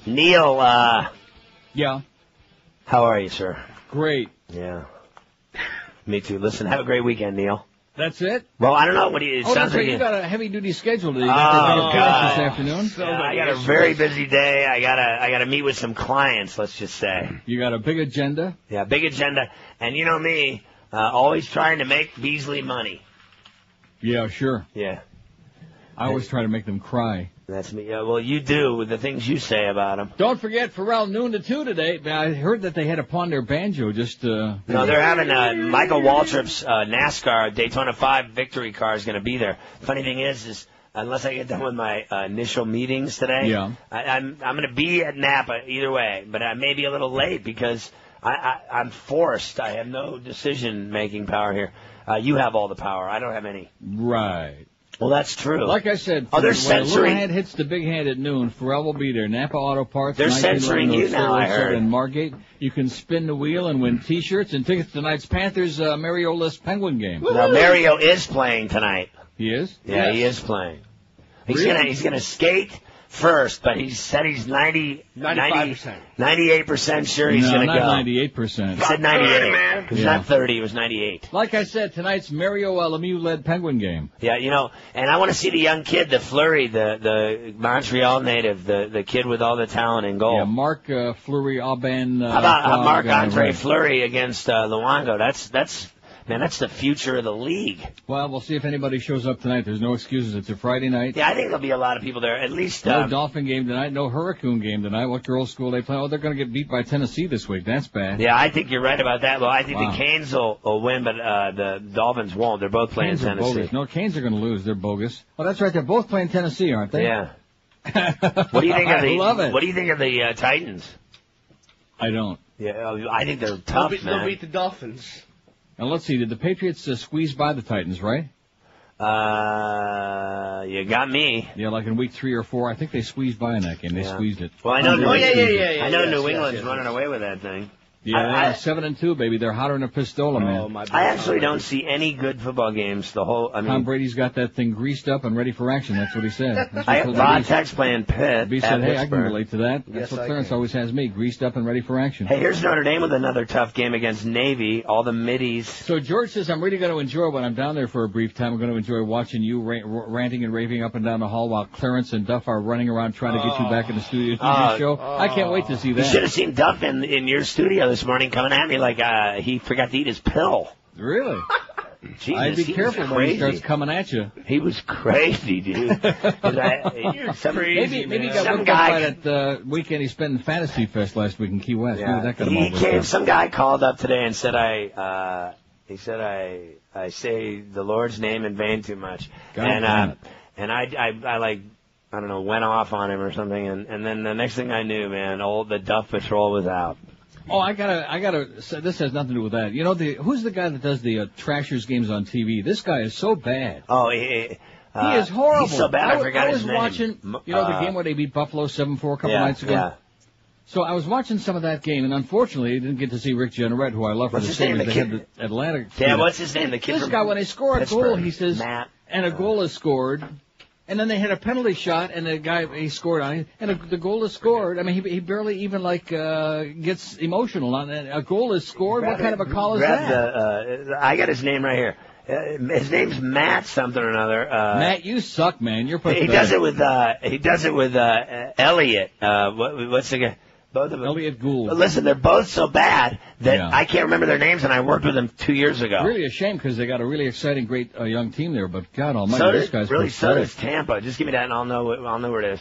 Neil, Yeah. how are you, sir? Great. Yeah. Me too. Listen, have a great weekend, Neil. That's it? Well, I don't know. What do you? It Oh, sounds that's right. like You got a heavy-duty schedule today. You got God. this afternoon. Yeah, I got a very busy day. I gotta meet with some clients. Let's just say. You got a big agenda. Yeah, big agenda. And you know me, always trying to make Beasley money. Yeah, sure. Yeah. I always try to make them cry. That's me. Yeah, well, you do with the things you say about him. Don't forget Pharrell noon to 2 today. I heard that they had to pawn their banjo just. No, they're having Michael Waltrip's NASCAR Daytona 5 victory car is going to be there. Funny thing is unless I get done with my initial meetings today, yeah. I'm going to be at Napa either way, but I may be a little late because I'm forced. I have no decision-making power here. You have all the power. I don't have any. Right. Well, that's true. Like I said, they're when censoring. the little hand hits the big hand at noon, Pharrell will be there. Napa Auto Parts. They're censoring you now, I heard. In Margate. You can spin the wheel and win T-shirts and tickets to tonight's Panthers Mario List Penguin game. Now, Mario is playing tonight. He is? Yeah, yes. He is playing. Really? He's gonna skate first, but he said he's 98% sure he's going to go. No, not 98%. He said 98. Man. It was not 30, it was 98. Like I said, tonight's Mario Lemieux-led Penguin game. Yeah, and I want to see the young kid, the Fleury, the Montreal native, the kid with all the talent in goal. Yeah, Marc Fleury-Aubin. How about Marc-Andre Fleury against Luongo? That's the future of the league. Well, we'll see if anybody shows up tonight. There's no excuses. It's a Friday night. Yeah, I think there'll be a lot of people there. At least no Dolphin game tonight, no Hurricane game tonight. What girls' school they play? Oh, they're going to get beat by Tennessee this week. That's bad. Yeah, I think you're right about that. Well, I think the Canes will win, but the Dolphins won't. They're both playing Tennessee. Bogus. No, Canes are going to lose. They're bogus. Oh, that's right. They're both playing Tennessee, aren't they? Yeah. What do you think of the? I love it. What do you think of the Titans? I don't. Yeah, I think they're tough, man. They'll beat the Dolphins. Now, let's see. Did the Patriots squeeze by the Titans, right? You got me. Yeah, like in week 3 or 4. I think they squeezed by in that game. They squeezed it. Well, I know New Yes, England's running away with that thing. Yeah, they're 7-2, baby. They're hotter than a pistola, man. I actually don't see any good football games. Tom Brady's got that thing greased up and ready for action. That's what he said. Vontae's playing Pitt. He said, hey, I can relate to that. That's what Clarence always has me, greased up and ready for action. Hey, here's Notre Dame with another tough game against Navy. All the middies. So George says, I'm really going to enjoy when I'm down there for a brief time. I'm going to enjoy watching you ranting and raving up and down the hall while Clarence and Duff are running around trying to get you back in the studio to do your show. I can't wait to see that. You should have seen Duff in your studio this morning coming at me like he forgot to eat his pill. Really? Jesus, I'd be careful when he starts coming at you. He was crazy, dude. Maybe he got worked up by that weekend he spent in Fantasy Fest last week in Key West. Yeah. Maybe that got him all Some guy called up today and said I say the Lord's name in vain too much. And I don't know, went off on him or something, and then the next thing I knew, man, the Duff Patrol was out. Oh, I gotta. This has nothing to do with that. You know, who's the guy that does the Trashers games on TV? This guy is so bad. Oh, he is horrible. He's so bad. I forgot his name. I was watching, the game where they beat Buffalo 7-4 a couple nights ago. Yeah. So I was watching some of that game, and unfortunately, I didn't get to see Rick Jeanneret, who I love for the same as they had the Atlanta. Yeah, what's his name? The kid. This guy, when they score a goal, he says, Matt. And a goal is scored. And then they had a penalty shot, and the guy, he scored on it, and the goal is scored. I mean, he barely even, gets emotional on it. A goal is scored? What kind of a call is that? I got his name right here. His name's Matt something or another. Matt, you suck, man. You're He does it with Elliot. What's the guy? Both of them. Elliot Gould. But listen, they're both so bad that I can't remember their names, and I worked with them 2 years ago. Really a shame because they got a really exciting, great young team there. But God Almighty, this guy's so does Tampa. Just give me that, and I'll know where it is.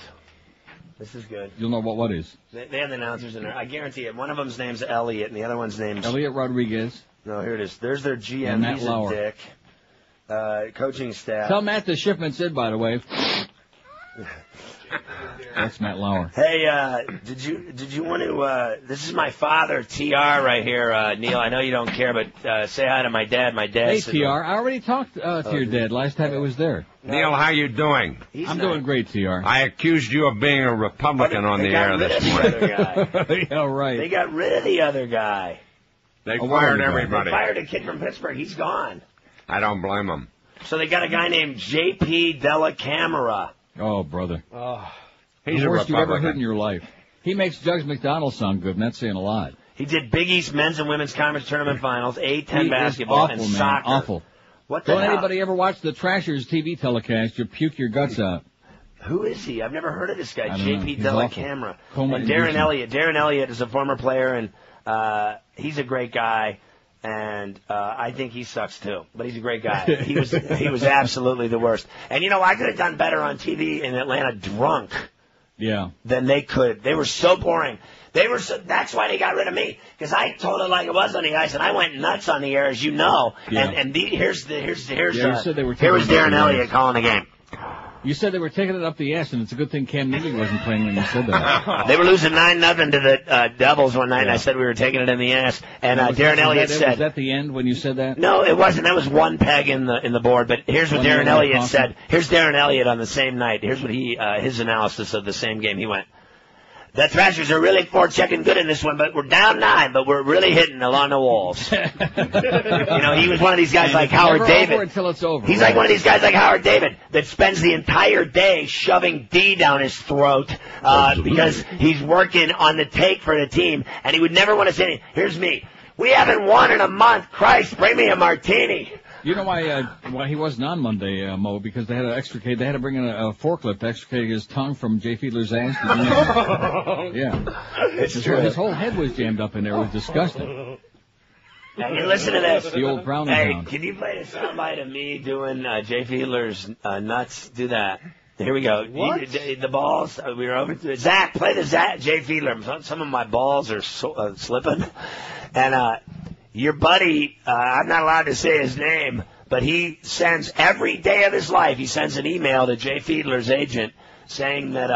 This is good. You'll know what is. They have the announcers in there. I guarantee it. One of them's name's Elliot, and the other one's name's Elliot Rodriguez. No, here it is. There's their GM. And Matt Lauer. He's a dick. Coaching staff. Tell Matt the shipment said, by the way. That's Matt Lauer. Hey, did you want to? This is my father, TR, right here, Neil. I know you don't care, but say hi to my dad. My dad. Hey, TR. I already talked to your dad last time it was there. Neil, how you doing? I'm doing great, TR. I accused you of being a Republican on the air this morning. Yeah, right. They got rid of the other guy. They fired everybody. They fired a kid from Pittsburgh. He's gone. I don't blame them. So they got a guy named J.P. Della Camera. Oh, brother. He's the a worst Republican. you ever heard in your life. He makes Judge McDonald sound good, and that's saying a lot. He did Big East men's and women's conference tournament finals, A-10 basketball, awful, and man. soccer. Awful. What the Don't hell? anybody ever watch the Trashers TV telecast? You puke your guts out. Who is he? I've never heard of this guy. I don't JP know. Della He's Camera. awful. And Darren Elliott. Darren Elliott is a former player, and he's a great guy. And I think he sucks too, but he's a great guy. He was absolutely the worst. And you know, I could have done better on TV in Atlanta drunk. Yeah. Than they could. They were so boring. That's why they got rid of me, because I told it like it was on the ice, and I went nuts on the air, as you know. Yeah. Here was Darren Elliott calling the game. You said they were taking it up the ass, and it's a good thing Cam Newton wasn't playing when you said that. They were losing 9-0 to the Devils one night, and I said we were taking it in the ass. And Darren Elliott said, "Was that the end when you said that?" No, it wasn't. That was one peg in the board. But here's what Darren Elliott said. Here's Darren Elliott on the same night. Here's what his analysis of the same game. He went, "The Thrashers are really forechecking good in this one, but we're down 9, but we're really hitting along the walls." You know, he was one of these guys like Howard David. Over until it's over. He's like one of these guys like Howard David that spends the entire day shoving D down his throat because he's working on the take for the team, and he would never want to say anything. Here's me. We haven't won in a month. Christ, bring me a martini. You know why he wasn't on Monday, Mo? Because they had to extricate. They had to bring in a forklift to extricate his tongue from Jay Fiedler's ass. Yeah, it's true. His whole head was jammed up in there. It was disgusting. Now, you listen to this. The old Browning Hey, sound. can you play the soundbite of me doing Jay Fiedler's nuts? Do that. Here we go. What? The balls. We were over to Zach. Play the Jay Fiedler. Some of my balls are slipping, and your buddy. I'm not allowed to say his name, but he sends every day of his life. He sends an email to Jay Fiedler's agent saying that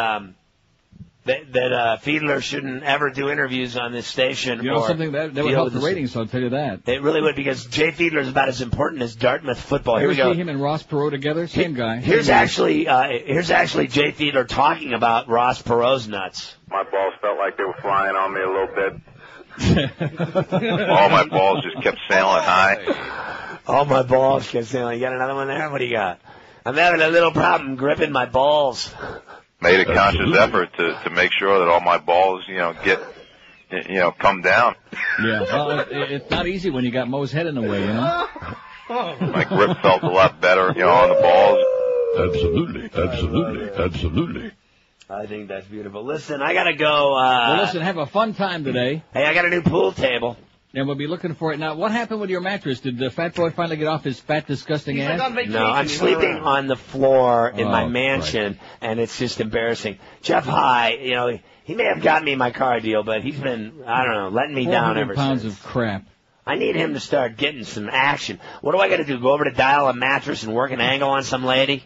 Fiedler shouldn't ever do interviews on this station. You know something that would help the ratings. I'll tell you that. It really would, because Jay Fiedler is about as important as Dartmouth football. Here we go. See him and Ross Perot together, same guy. Here's actually Jay Fiedler talking about Ross Perot's nuts. My balls felt like they were flying on me a little bit. All my balls just kept sailing high. All my balls kept sailing. You got another one there? What do you got? I'm having a little problem gripping my balls. Made a conscious effort to make sure that all my balls, come down. Yeah, well, it's not easy when you got Mo's head in the way, you know. My grip felt a lot better, on the balls. Absolutely. I think that's beautiful. Listen, I gotta go. Well, listen, have a fun time today. Hey, I got a new pool table. And we'll be looking for it. Now, what happened with your mattress? Did the fat boy finally get off his fat, disgusting ass? Like on vacation. No, I'm sleeping on the floor in my mansion, and it's just embarrassing. Jeff High, he may have got me my car deal, but he's been, I don't know, letting me down ever pounds since. of crap. I need him to start getting some action. What do I got to do? Go over to Dial a Mattress and work an angle on some lady?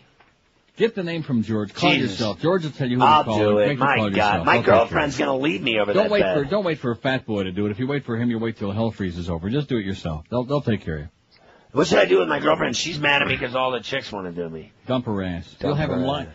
Get the name from George. Call Jesus. yourself. George will tell you who I'll to call. do it. Make My call God. yourself. My I'll girlfriend's going to leave me over that bed. Don't wait for a fat boy to do it. If you wait for him, you wait till hell freezes over. Just do it yourself. They'll take care of you. What should I do with my girlfriend? She's mad at me because all the chicks want to do me. Dump her ass. Dump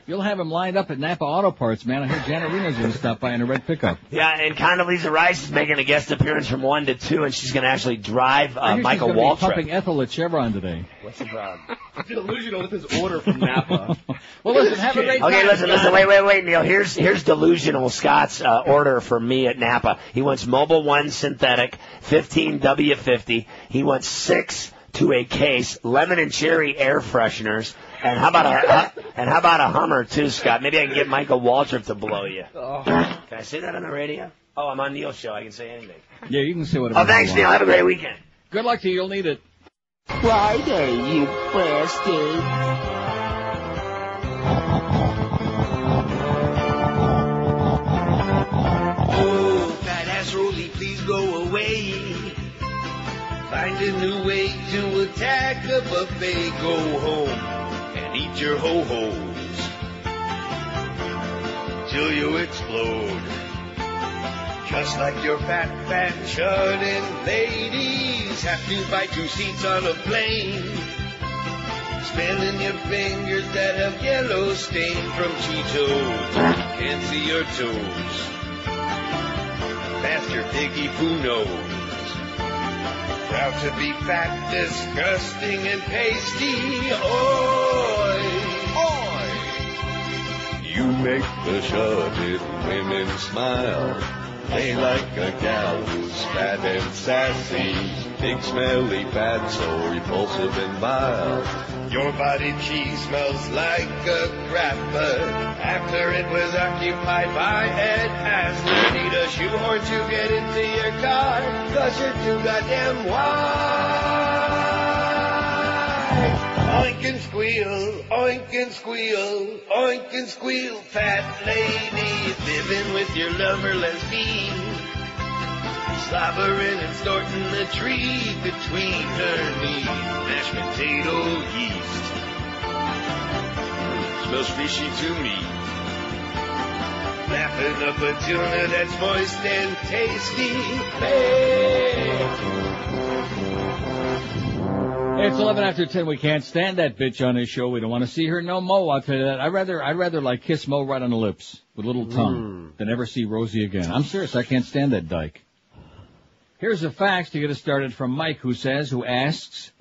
You'll have him lined up at Napa Auto Parts, man. I heard Janet Reno's going to stop by in a red pickup. Yeah, and Condoleezza Rice is making a guest appearance from 1 to 2, and she's going to actually drive Michael Waltrip. She's pumping Waltrip. Ethel at Chevron today. What's the problem? Delusional with his order from Napa. Well, listen, have a great time. Okay, listen, wait, Neil. Here's Delusional Scott's order for me at Napa. He wants Mobile 1 synthetic, 15 W50. He wants 6 to a case lemon and cherry air fresheners. And how about a Hummer too, Scott? Maybe I can get Michael Waltrip to blow you. Oh. Can I say that on the radio? Oh, I'm on Neil's show. I can say anything. Yeah, you can say whatever. Oh, thanks, Neil. Have a great weekend. Good luck to you. You'll need it. Friday, you bastard. Oh, fat ass Rosie, please go away. Find a new way to attack the buffet. Go home and eat your ho-hos till you explode. Just like your fat shut-in ladies have to buy 2 seats on a plane. Spinning your fingers that have yellow stain from Cheetos. Can't see your toes. Past your piggy poo nose. Proud to be fat, disgusting, and pasty. Oi! Oi! You make the short-little women smile. They like a gal who's fat and sassy, big smelly fat, so repulsive and vile. Your body cheese smells like a crapper after it was occupied by an ass. You need a shoehorn to get into your car, 'cause you're too goddamn wide. Oink and squeal, oink and squeal, oink and squeal, fat lady, living with your lover lesbian, slobbering and snorting the tree between her knees, mashed potato yeast, smells fishy to me, lapping up a tuna that's moist and tasty, hey. It's 11 after 10. We can't stand that bitch on this show. We don't want to see her no more. I'll tell you that. I'd rather like kiss Mo right on the lips with a little tongue than ever see Rosie again. I'm serious. I can't stand that dyke. Here's a fax to get us started from Mike, who asks,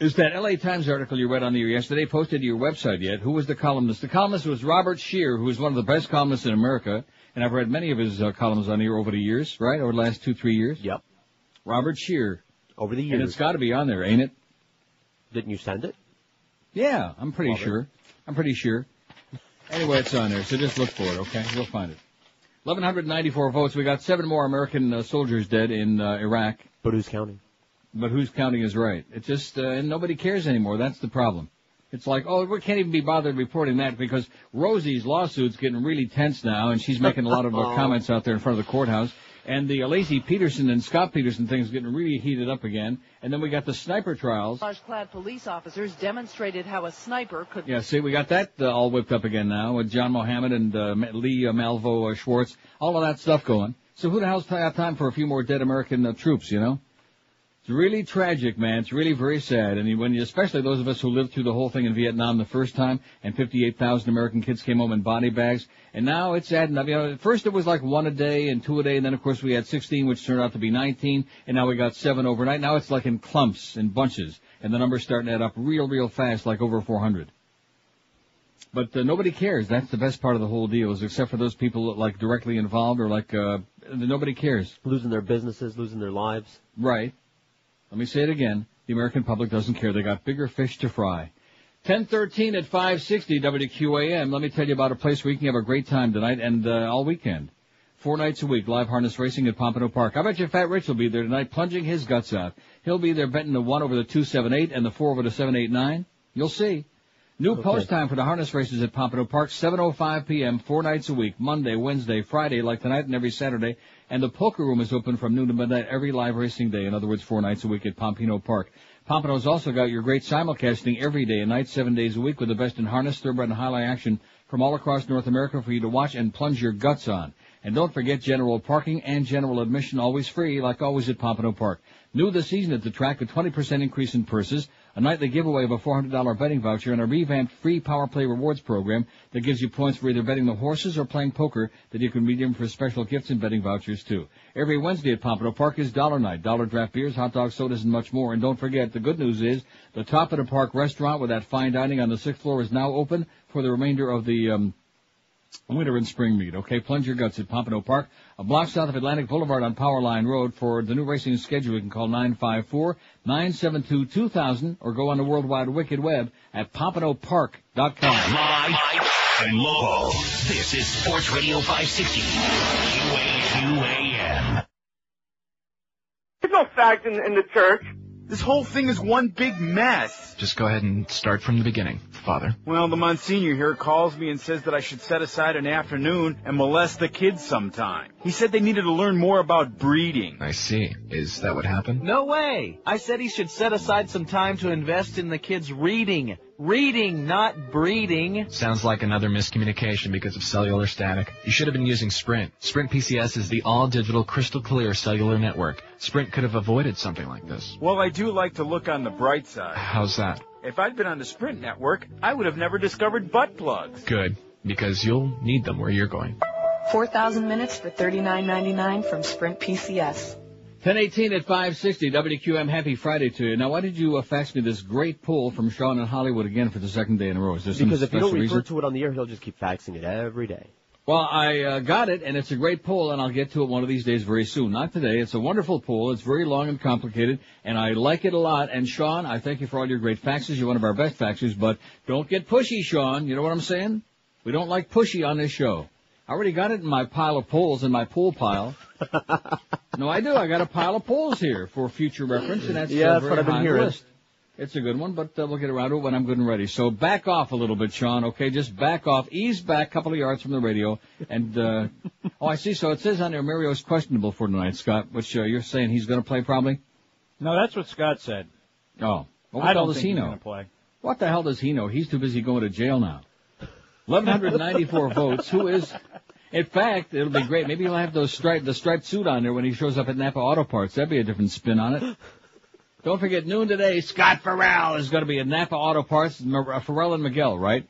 is that LA Times article you read on the air yesterday posted to your website yet? Who was the columnist? The columnist was Robert Scheer, who is one of the best columnists in America, and I've read many of his columns on here over the years, right? Over the last 2-3 years. Yep. Robert Scheer. Over the years. And it's got to be on there, ain't it? Didn't you send it? Yeah, I'm pretty sure. Anyway, it's on there, so just look for it, okay? You'll find it. 1,194 votes. We got 7 more American soldiers dead in Iraq. But who's counting? But who's counting is right. It's just, and nobody cares anymore. That's the problem. It's like, we can't even be bothered reporting that because Rosie's lawsuit's getting really tense now, and she's making a lot of comments out there in front of the courthouse. And the Lacey Peterson and Scott Peterson thing's getting really heated up again. And then we got the sniper trials. Camouflage-clad police officers demonstrated how a sniper could... Yeah, see, we got that all whipped up again now with John Mohammed and Lee Malvo Schwartz. All of that stuff going. So who the hell's got time for a few more dead American troops, you know? It's really tragic, man. It's really very sad. And especially those of us who lived through the whole thing in Vietnam the first time, and 58,000 American kids came home in body bags. And now it's adding up. You know, at first it was like 1 a day and 2 a day, and then of course we had 16, which turned out to be 19, and now we got 7 overnight. Now it's like in clumps, in bunches, and the number's starting to add up real fast, like over 400. But nobody cares. That's the best part of the whole deal, is except for those people like directly involved or like nobody cares. Losing their businesses, losing their lives. Right. Let me say it again. The American public doesn't care. They got bigger fish to fry. 10:13 at 560 WQAM. Let me tell you about a place where you can have a great time tonight and all weekend. 4 nights a week, live harness racing at Pompano Park. I bet you Fat Rich will be there tonight, plunging his guts out. He'll be there betting the 1 over the 278 and the 4 over the 789. You'll see. New post time for the harness races at Pompano Park, 7:05 p.m., 4 nights a week, Monday, Wednesday, Friday, like tonight and every Saturday. And the poker room is open from noon to midnight every live racing day. In other words, 4 nights a week at Pompano Park. Pompano's also got your great simulcasting every day and night, 7 days a week, with the best in harness, thoroughbred, and highlight action from all across North America for you to watch and plunge your guts on. And don't forget general parking and general admission, always free, like always at Pompano Park. New this season at the track, a 20% increase in purses, a nightly giveaway of a $400 betting voucher, and a revamped free Power Play Rewards program that gives you points for either betting the horses or playing poker that you can redeem for special gifts and betting vouchers, too. Every Wednesday at Pompano Park is Dollar Night, dollar draft beers, hot dogs, sodas, and much more. And don't forget, the good news is the Top of the Park restaurant with that fine dining on the 6th floor is now open for the remainder of the winter and spring meet. Okay, plunge your guts at Pompano Park, a block south of Atlantic Boulevard on Powerline Road. For the new racing schedule, you can call 954-972-2000 or go on the World Wide Wicked Web at pompanopark.com. Live and local. This is Sports Radio 560. QAM. There's no fact in the church. This whole thing is one big mess. Just go ahead and start from the beginning, Father. Well, the Monsignor here calls me and says that I should set aside an afternoon and molest the kids sometime. He said they needed to learn more about breeding. I see. Is that what happened? No way. I said he should set aside some time to invest in the kids' reading. Reading, not breeding. Sounds like another miscommunication because of cellular static. You should have been using Sprint. Sprint PCS is the all-digital, crystal-clear cellular network. Sprint could have avoided something like this. Well, I do like to look on the bright side. How's that? If I'd been on the Sprint network, I would have never discovered butt plugs. Good, because you'll need them where you're going. 4,000 minutes for $39.99 from Sprint PCS. 10:18 at 560 WQM. Happy Friday to you. Now, why did you fax me this great poll from Sean in Hollywood again for the second day in a row? Is there some Because if you don't special refer reason? to it on the air, he'll just keep faxing it every day. Well, I got it, and it's a great poll, and I'll get to it one of these days very soon. Not today. It's a wonderful poll. It's very long and complicated, and I like it a lot. And, Sean, I thank you for all your great faxes. You're one of our best faxers, but don't get pushy, Sean. You know what I'm saying? We don't like pushy on this show. I already got it in my pile of polls, in my poll pile. No, I do. I got a pile of polls here for future reference, and that's that's very what I've been high on the hearing. list. It's a good one, but we'll get around to it when I'm good and ready. So back off a little bit, Sean, okay? Just back off. Ease back a couple of yards from the radio. And, oh, I see. So it says on there Mario's questionable for tonight, Scott, which you're saying he's going to play probably? No, that's what Scott said. Oh. What I the hell don't does think he he's know? going to play. What the hell does he know? He's too busy going to jail now. 1,194 votes. Who is... In fact, it'll be great. Maybe he'll have the striped suit on there when he shows up at Napa Auto Parts. That'd be a different spin on it. Don't forget, noon today, Scott Farrell is going to be at Napa Auto Parts. Farrell and Miguel, right?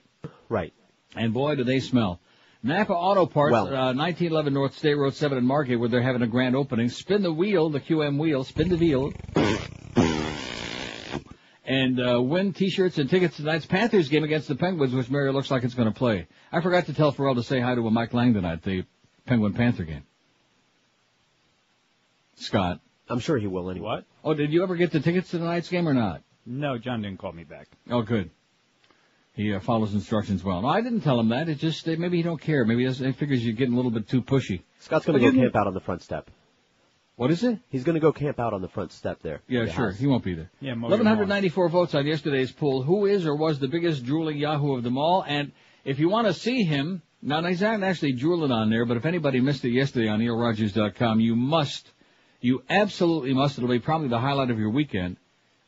Right. And boy, do they smell. Napa Auto Parts, Well. 1911 North State Road 7 in Margate, where they're having a grand opening. Spin the wheel, the QM wheel, spin the wheel. And win T-shirts and tickets to tonight's Panthers game against the Penguins, which Mario looks like it's going to play. I forgot to tell Farrell to say hi to Mike Langdon at the Penguin-Panther game. Scott. I'm sure he will anyway. What? Oh, did you ever get the tickets to tonight's game or not? No, John didn't call me back. Oh, good. He follows instructions well. No, I didn't tell him that. It just, maybe he don't care. Maybe he figures you're getting a little bit too pushy. Scott's going to go camp out on the front step. What is it? He's going to go camp out on the front step there. Yeah, sure. House. He won't be there. Yeah, 1,194 votes on yesterday's poll. Who is or was the biggest drooling Yahoo of them all? And if you want to see him, now he's not actually drooling on there, but if anybody missed it yesterday on neilrogers.com, you absolutely must. It'll be probably the highlight of your weekend.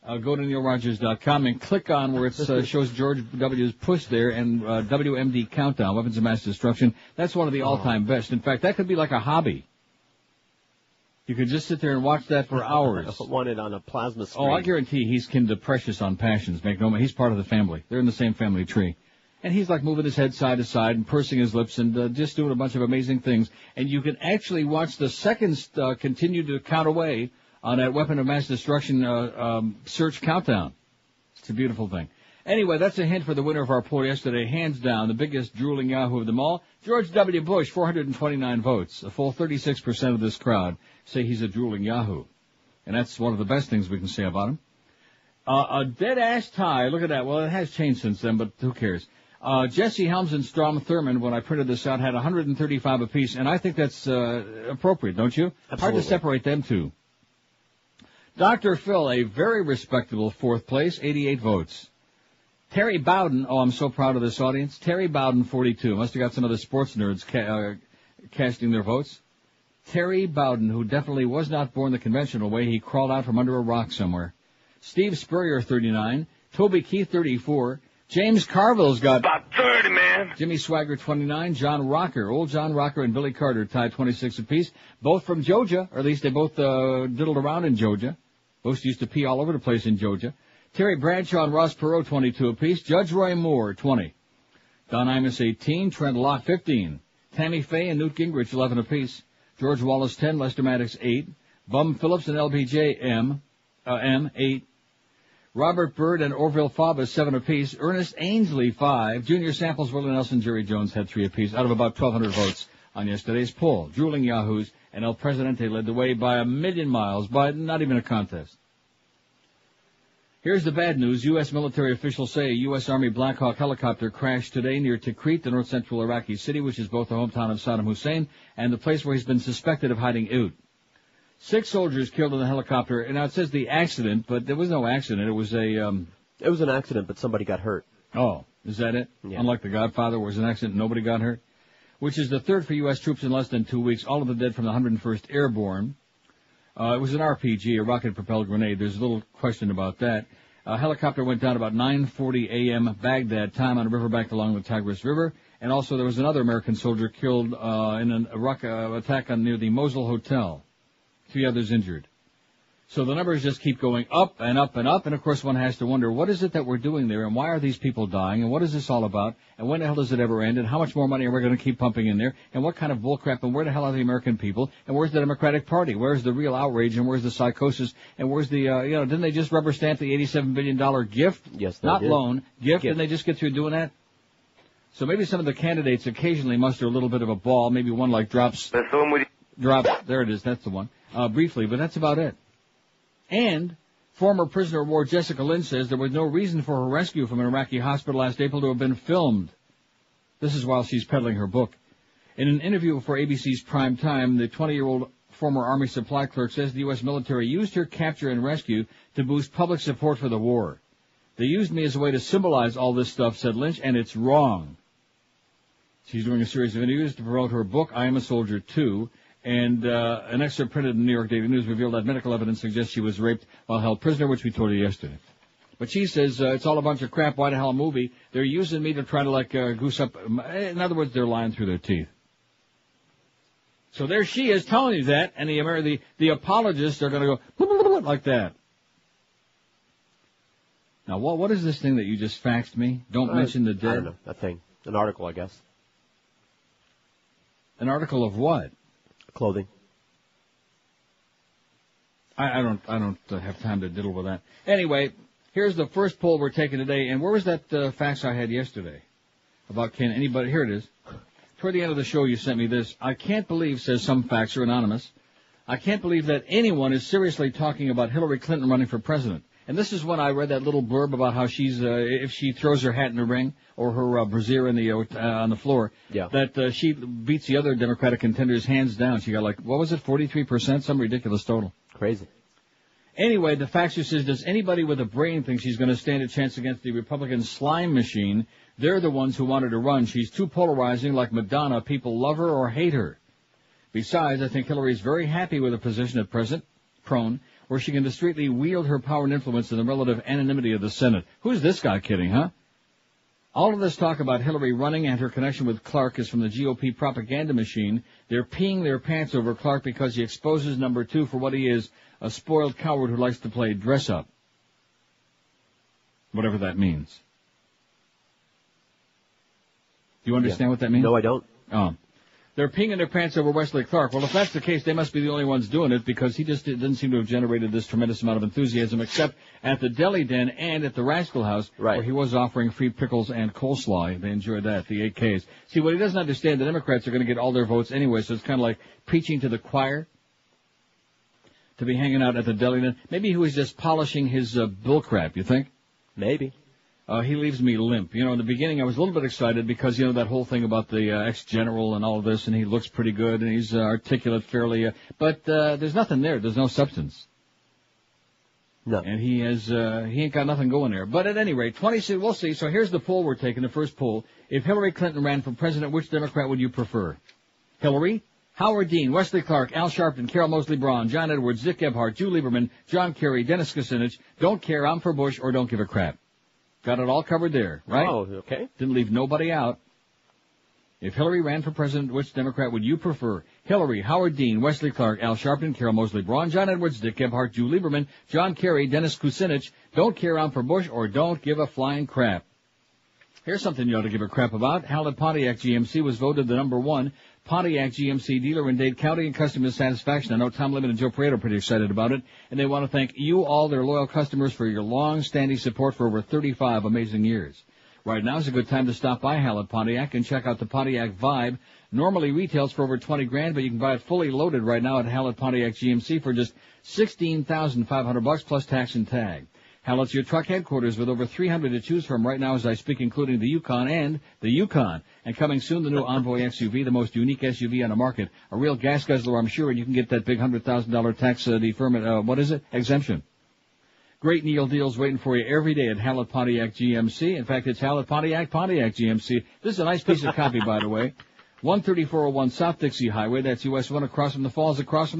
Go to neilrogers.com and click on where it shows George W.'s push there and WMD Countdown, Weapons of Mass Destruction. That's one of the all-time best. In fact, that could be like a hobby. You could just sit there and watch that for hours. Want it on a plasma screen. Oh, I guarantee he's kin to Precious on Passions. He's part of the family. They're in the same family tree. And he's like moving his head side to side and pursing his lips and just doing a bunch of amazing things. And you can actually watch the seconds continue to count away on that Weapon of Mass Destruction search countdown. It's a beautiful thing. Anyway, that's a hint for the winner of our poll yesterday. Hands down, the biggest drooling Yahoo of them all, George W. Bush, 429 votes. A full 36% of this crowd say he's a drooling Yahoo. And that's one of the best things we can say about him. A dead-ass tie. Look at that. Well, it has changed since then, but who cares? Jesse Helms and Strom Thurmond, when I printed this out, had 135 apiece, and I think that's appropriate, don't you? Absolutely. Hard to separate them two. Dr. Phil, a very respectable fourth place, 88 votes. Terry Bowden, oh, I'm so proud of this audience. Terry Bowden, 42. Must have got some of the sports nerds casting their votes. Terry Bowden, who definitely was not born the conventional way. He crawled out from under a rock somewhere. Steve Spurrier, 39. Toby Keith, 34. James Carville's got about 30, man. Jimmy Swagger, 29. John Rocker, old John Rocker and Billy Carter tied 26 apiece. Both from Georgia, or at least they both diddled around in Georgia. Both used to pee all over the place in Georgia. Terry Bradshaw and Ross Perot, 22 apiece. Judge Roy Moore, 20. Don Imus, 18. Trent Locke, 15. Tammy Faye and Newt Gingrich, 11 apiece. George Wallace, 10. Lester Maddox, 8. Bum Phillips and LBJ, M, 8. Robert Byrd and Orville Faubus, 7 apiece. Ernest Ainsley, 5. Junior Samples, Willie Nelson, Jerry Jones had 3 apiece out of about 1,200 votes on yesterday's poll. Drooling Yahoos and El Presidente led the way by 1,000,000 miles, by not even a contest. Here's the bad news. U.S. military officials say a U.S. Army Black Hawk helicopter crashed today near Tikrit, the north-central Iraqi city, which is both the hometown of Saddam Hussein and the place where he's been suspected of hiding out. 6 soldiers killed in the helicopter. And now it says the accident, but there was no accident. It was It was an accident, but somebody got hurt. Oh, is that it? Yeah. Unlike The Godfather, where it was an accident and nobody got hurt? Which is the third for U.S. troops in less than 2 weeks. All of the dead from the 101st Airborne. It was an RPG, a rocket-propelled grenade. There's a little question about that. A helicopter went down about 9:40 a.m. Baghdad time on a riverbank along the Tigris River. And also there was another American soldier killed in an Iraq attack near the Mosul Hotel. 3 others injured. So the numbers just keep going up and up and up, and of course one has to wonder, what is it that we're doing there, and why are these people dying, and what is this all about, and when the hell does it ever end, and how much more money are we going to keep pumping in there, and what kind of bullcrap, and where the hell are the American people, and where's the Democratic Party, where's the real outrage, and where's the psychosis, and where's the, didn't they just rubber stamp the $87 billion gift? Yes, they Not did. loan, gift, didn't they just get through doing that? So maybe some of the candidates occasionally muster a little bit of a ball, maybe one like drops, there it is, that's the one, briefly, but that's about it. And former prisoner of war Jessica Lynch says there was no reason for her rescue from an Iraqi hospital last April to have been filmed. This is while she's peddling her book. In an interview for ABC's Prime Time, the 20-year-old former Army supply clerk says the U.S. military used her capture and rescue to boost public support for the war. They used me as a way to symbolize all this stuff, said Lynch, and it's wrong. She's doing a series of interviews to promote her book, I Am a Soldier Too. And an excerpt printed in the New York Daily News revealed that medical evidence suggests she was raped while held prisoner, which we told you yesterday. But she says it's all a bunch of crap. Why the hell a movie? They're using me to try to goose up. In other words, they're lying through their teeth. So there she is telling you that, and the apologists are going to go like that. Now, what is this thing that you just faxed me? Don't mention the dead. I don't know. A thing. An article, I guess. An article of what? Clothing. I don't have time to diddle with that. Anyway, here's the first poll we're taking today. And where was that fax I had yesterday? About can anybody... Here it is. Toward the end of the show, you sent me this. I can't believe, says some faxer, anonymous, I can't believe that anyone is seriously talking about Hillary Clinton running for president. And this is when I read that little blurb about how she's, if she throws her hat in the ring or her brassiere in the on the floor, that she beats the other Democratic contenders hands down. She got what was it, 43%? Some ridiculous total. Crazy. Anyway, the faxer says, does anybody with a brain think she's going to stand a chance against the Republican slime machine? They're the ones who wanted to run. She's too polarizing, like Madonna. People love her or hate her. Besides, I think Hillary is very happy with her position at present, prone, where she can discreetly wield her power and influence in the relative anonymity of the Senate. Who's this guy kidding, huh? All of this talk about Hillary running and her connection with Clark is from the GOP propaganda machine. They're peeing their pants over Clark because he exposes number 2 for what he is, a spoiled coward who likes to play dress-up. Whatever that means. Do you understand what that means? No, I don't. Oh. They're peeing their pants over Wesley Clark. Well, if that's the case, they must be the only ones doing it because he just didn't seem to have generated this tremendous amount of enthusiasm except at the Deli Den and at the Rascal House where he was offering free pickles and coleslaw. They enjoyed that, the 8Ks. See, what he doesn't understand, the Democrats are going to get all their votes anyway, so it's kind of like preaching to the choir to be hanging out at the Deli Den. Maybe he was just polishing his bullcrap, you think? Maybe. He leaves me limp. In the beginning I was a little bit excited because, that whole thing about the ex-general and all of this, and he looks pretty good, and he's articulate fairly, but there's nothing there. There's no substance. No. And he ain't got nothing going there. But at any rate, 26, we'll see. So here's the poll we're taking, the first poll. If Hillary Clinton ran for president, which Democrat would you prefer? Hillary, Howard Dean, Wesley Clark, Al Sharpton, Carol Moseley Braun, John Edwards, Dick Gebhardt, Drew Lieberman, John Kerry, Dennis Kucinich, don't care, I'm for Bush, or don't give a crap. Got it all covered there, right? Oh, okay. Didn't leave nobody out. If Hillary ran for president, which Democrat would you prefer? Hillary, Howard Dean, Wesley Clark, Al Sharpton, Carol Moseley Braun, John Edwards, Dick Gebhardt, Drew Lieberman, John Kerry, Dennis Kucinich, don't care, I'm for Bush, or don't give a flying crap. Here's something you ought to give a crap about. Hallett Pontiac GMC was voted the number 1 Pontiac GMC dealer in Dade County and customer satisfaction. I know Tom Lemon and Joe Pareto are pretty excited about it, and they want to thank you, all their loyal customers, for your long-standing support for over 35 amazing years. Right now is a good time to stop by Hallett Pontiac and check out the Pontiac Vibe. Normally retails for over $20,000, but you can buy it fully loaded right now at Hallett Pontiac GMC for just $16,500 plus tax and tag. Hallett's your truck headquarters with over 300 to choose from right now as I speak, including the Yukon and the Yukon. And coming soon, the new Envoy SUV, the most unique SUV on the market. A real gas guzzler, I'm sure, and you can get that big $100,000 tax deferment, exemption. Great Neil deals waiting for you every day at Hallett Pontiac GMC. In fact, it's Hallett Pontiac GMC. This is a nice piece of copy, by the way. 13401 South Dixie Highway, that's US 1 across from the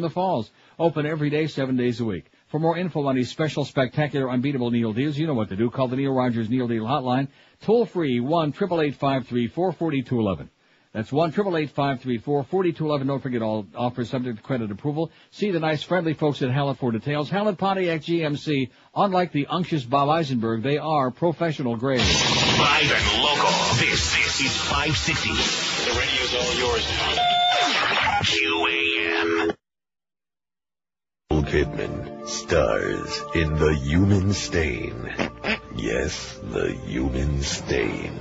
falls. Open every day, 7 days a week. For more info on these special, spectacular, unbeatable Neil deals, you know what to do. Call the Neil Rogers Neil Deal Hotline. Toll free, 1-888-534-4211. That's 1-888-534-4211. Don't forget all offers subject to credit approval. See the nice, friendly folks at Hallett for details. Hallett Pontiac GMC, unlike the unctuous Bob Eisenberg, they are professional grade. Live and local. This is 560. The radio's all yours now. QAM. Kidman stars in The Human Stain. Yes, The Human Stain.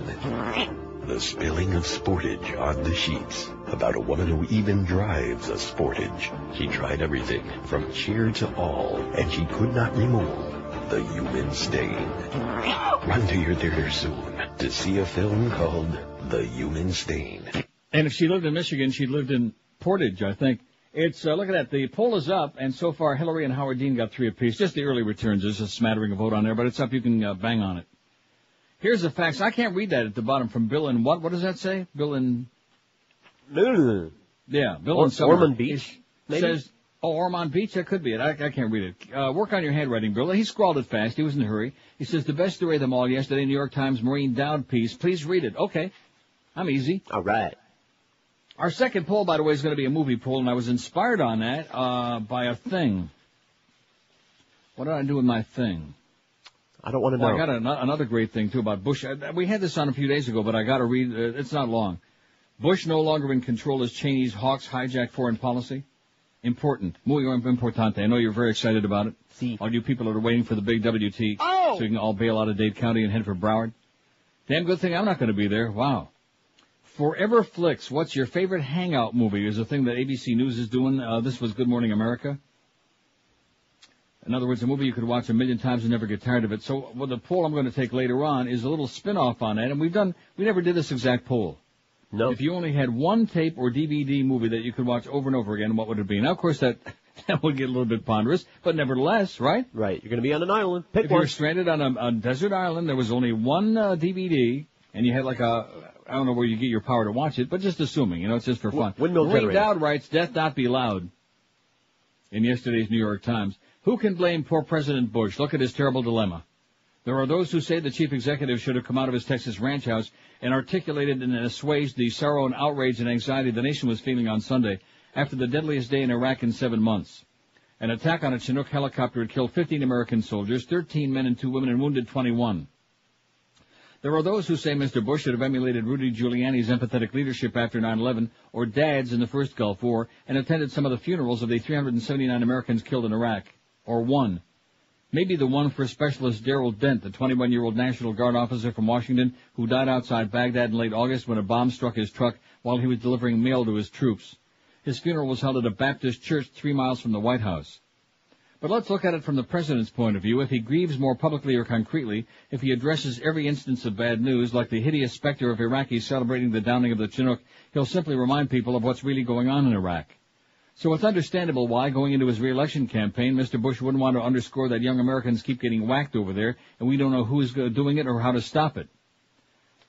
The spilling of sportage on the sheets. About a woman who even drives a sportage. She tried everything, from cheer to all, and she could not remove the human stain. Run to your theater soon to see a film called The Human Stain. And if she lived in Michigan, she lived in Portage, I think. It's, look at that, the poll is up, and so far Hillary and Howard Dean got 3 apiece. Just the early returns. There's a smattering of vote on there, but it's up. You can bang on it. Here's the facts. I can't read that at the bottom from Bill in what? What does that say? Bill in... Yeah, Bill in Summer. Ormond Beach, maybe? Says, Ormond Beach, that could be it. I can't read it. Work on your handwriting, Bill. He scrawled it fast. He was in a hurry. He says, the best story of them all yesterday, New York Times Marine Dowd piece. Please read it. Okay. I'm easy. All right. Our second poll, by the way, is going to be a movie poll, and I was inspired on that by a thing. What did I do with my thing? I don't want to know. I got another great thing, too, about Bush. We had this on a few days ago, but I got to read. It's not long. Bush no longer in control as Cheney's hawks hijack foreign policy. Important. Muy importante. I know you're very excited about it. See. All you people that are waiting for the big WT so you can all bail out of Dade County and head for Broward. Damn good thing I'm not going to be there. Wow. Forever Flicks. What's your favorite hangout movie? Is a thing that ABC News is doing. This was Good Morning America. In other words, a movie you could watch 1,000,000 times and never get tired of it. So the poll I'm going to take later on is a little spin-off on that, and we never did this exact poll. No. If you only had one tape or DVD movie that you could watch over and over again, what would it be? Now, of course, that would get a little bit ponderous, but nevertheless, right? Right. You're going to be on an island. Pick if one. you were stranded on a desert island, there was only one DVD, and you had like I don't know where you get your power to watch it, but just assuming, it's just for fun. Windmill Ray generator. Dowd writes, death not be loud, in yesterday's New York Times. Who can blame poor President Bush? Look at his terrible dilemma. There are those who say the chief executive should have come out of his Texas ranch house and articulated and assuaged the sorrow and outrage and anxiety the nation was feeling on Sunday after the deadliest day in Iraq in 7 months. An attack on a Chinook helicopter had killed 15 American soldiers, 13 men and 2 women, and wounded 21. There are those who say Mr. Bush should have emulated Rudy Giuliani's empathetic leadership after 9/11 or Dad's in the first Gulf War and attended some of the funerals of the 379 Americans killed in Iraq. Or one. Maybe the one for Specialist Darrell Dent, the 21-year-old National Guard officer from Washington who died outside Baghdad in late August when a bomb struck his truck while he was delivering mail to his troops. His funeral was held at a Baptist church 3 miles from the White House. But let's look at it from the president's point of view. If he grieves more publicly or concretely, if he addresses every instance of bad news, like the hideous specter of Iraqis celebrating the downing of the Chinook, he'll simply remind people of what's really going on in Iraq. So it's understandable why, going into his re-election campaign, Mr. Bush wouldn't want to underscore that young Americans keep getting whacked over there, and we don't know who is doing it or how to stop it.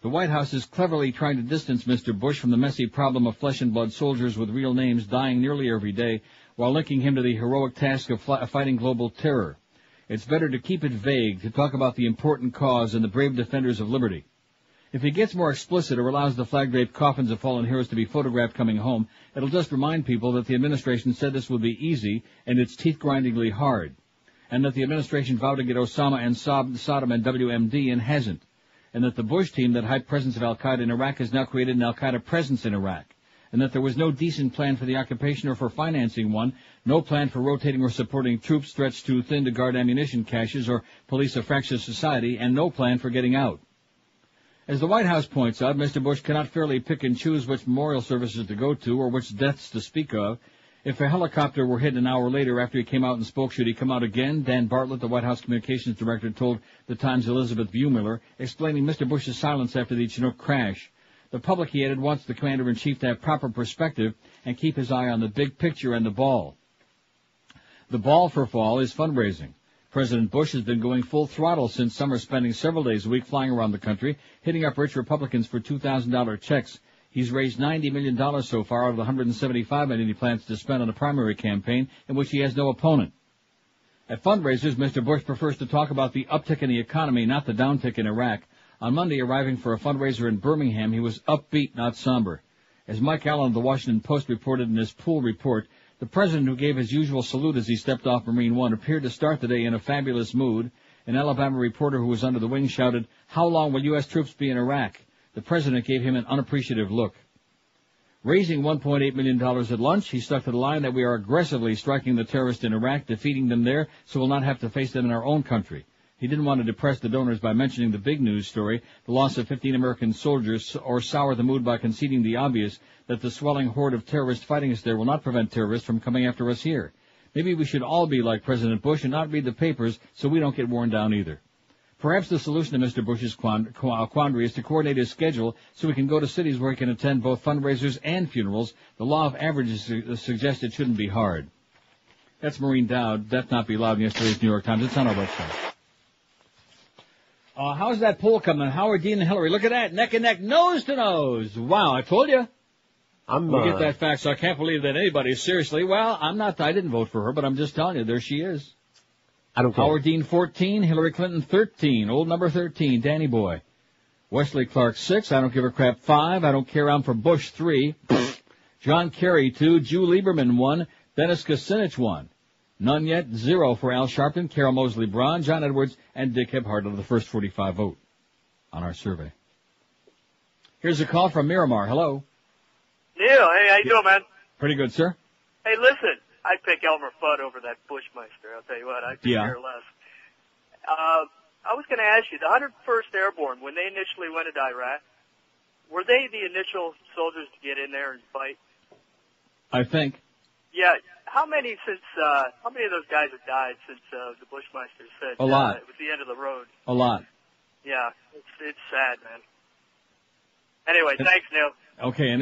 The White House is cleverly trying to distance Mr. Bush from the messy problem of flesh and blood soldiers with real names dying nearly every day, while linking him to the heroic task of fighting global terror. It's better to keep it vague, to talk about the important cause and the brave defenders of liberty. If he gets more explicit or allows the flag-draped coffins of fallen heroes to be photographed coming home, it'll just remind people that the administration said this would be easy and it's teeth-grindingly hard, and that the administration vowed to get Osama and Saddam and WMD and hasn't, and that the Bush team that hyped presence of al-Qaeda in Iraq has now created an al-Qaeda presence in Iraq, and that there was no decent plan for the occupation or for financing one, no plan for rotating or supporting troops stretched too thin to guard ammunition caches or police a fractious society, and no plan for getting out. As the White House points out, Mr. Bush cannot fairly pick and choose which memorial services to go to or which deaths to speak of. If a helicopter were hit an hour later after he came out and spoke, should he come out again? Dan Bartlett, the White House communications director, told the Times' Elizabeth Viewmiller, explaining Mr. Bush's silence after the Chinook crash. The public, he added, wants the commander-in-chief to have proper perspective and keep his eye on the big picture and the ball. The ball for fall is fundraising. President Bush has been going full throttle since summer, spending several days a week flying around the country, hitting up rich Republicans for $2,000 checks. He's raised $90 million so far out of the $175 million he plans to spend on a primary campaign in which he has no opponent. At fundraisers, Mr. Bush prefers to talk about the uptick in the economy, not the downtick in Iraq. On Monday, arriving for a fundraiser in Birmingham, he was upbeat, not somber. As Mike Allen of the Washington Post reported in his pool report, the president, who gave his usual salute as he stepped off Marine One, appeared to start the day in a fabulous mood. An Alabama reporter who was under the wing shouted, "How long will U.S. troops be in Iraq?" The president gave him an unappreciative look. Raising $1.8 million at lunch, he stuck to the line that we are aggressively striking the terrorists in Iraq, defeating them there, so we'll not have to face them in our own country. He didn't want to depress the donors by mentioning the big news story, the loss of 15 American soldiers, or sour the mood by conceding the obvious, that the swelling horde of terrorists fighting us there will not prevent terrorists from coming after us here. Maybe we should all be like President Bush and not read the papers so we don't get worn down either. Perhaps the solution to Mr. Bush's quandary is to coordinate his schedule so he can go to cities where he can attend both fundraisers and funerals. The law of averages suggests it shouldn't be hard. That's Maureen Dowd. Death Not Be Loud in yesterday's New York Times. It's on our website. How's that poll coming? Howard Dean and Hillary. Look at that. Neck and neck, nose to nose. Wow, I told you. We'll get that fact, so I can't believe that anybody, seriously. Well, I didn't vote for her, but I'm just telling you, there she is. I don't care. Howard Dean 14, Hillary Clinton 13, old number 13, Danny Boy. Wesley Clark 6, I don't give a crap 5, I don't care, I'm for Bush 3. John Kerry 2, Jew Lieberman 1, Dennis Kucinich 1. None yet, 0 for Al Sharpton, Carol Mosley Braun, John Edwards, and Dick Hebhart of the first 45 vote on our survey. Here's a call from Miramar. Hello. Neil, hey, how you doing, man? Pretty good, sir. Hey, listen, I'd pick Elmer Fudd over that Bushmeister. I'll tell you what, I'd care less. I was going to ask you, the 101st Airborne, when they initially went into Iraq, were they the initial soldiers to get in there and fight? I think. Yeah. How many of those guys have died since the Bushmeister said a lot. It was the end of the road? A lot. Yeah, it's sad, man. Anyway, thanks, Neil. Okay, and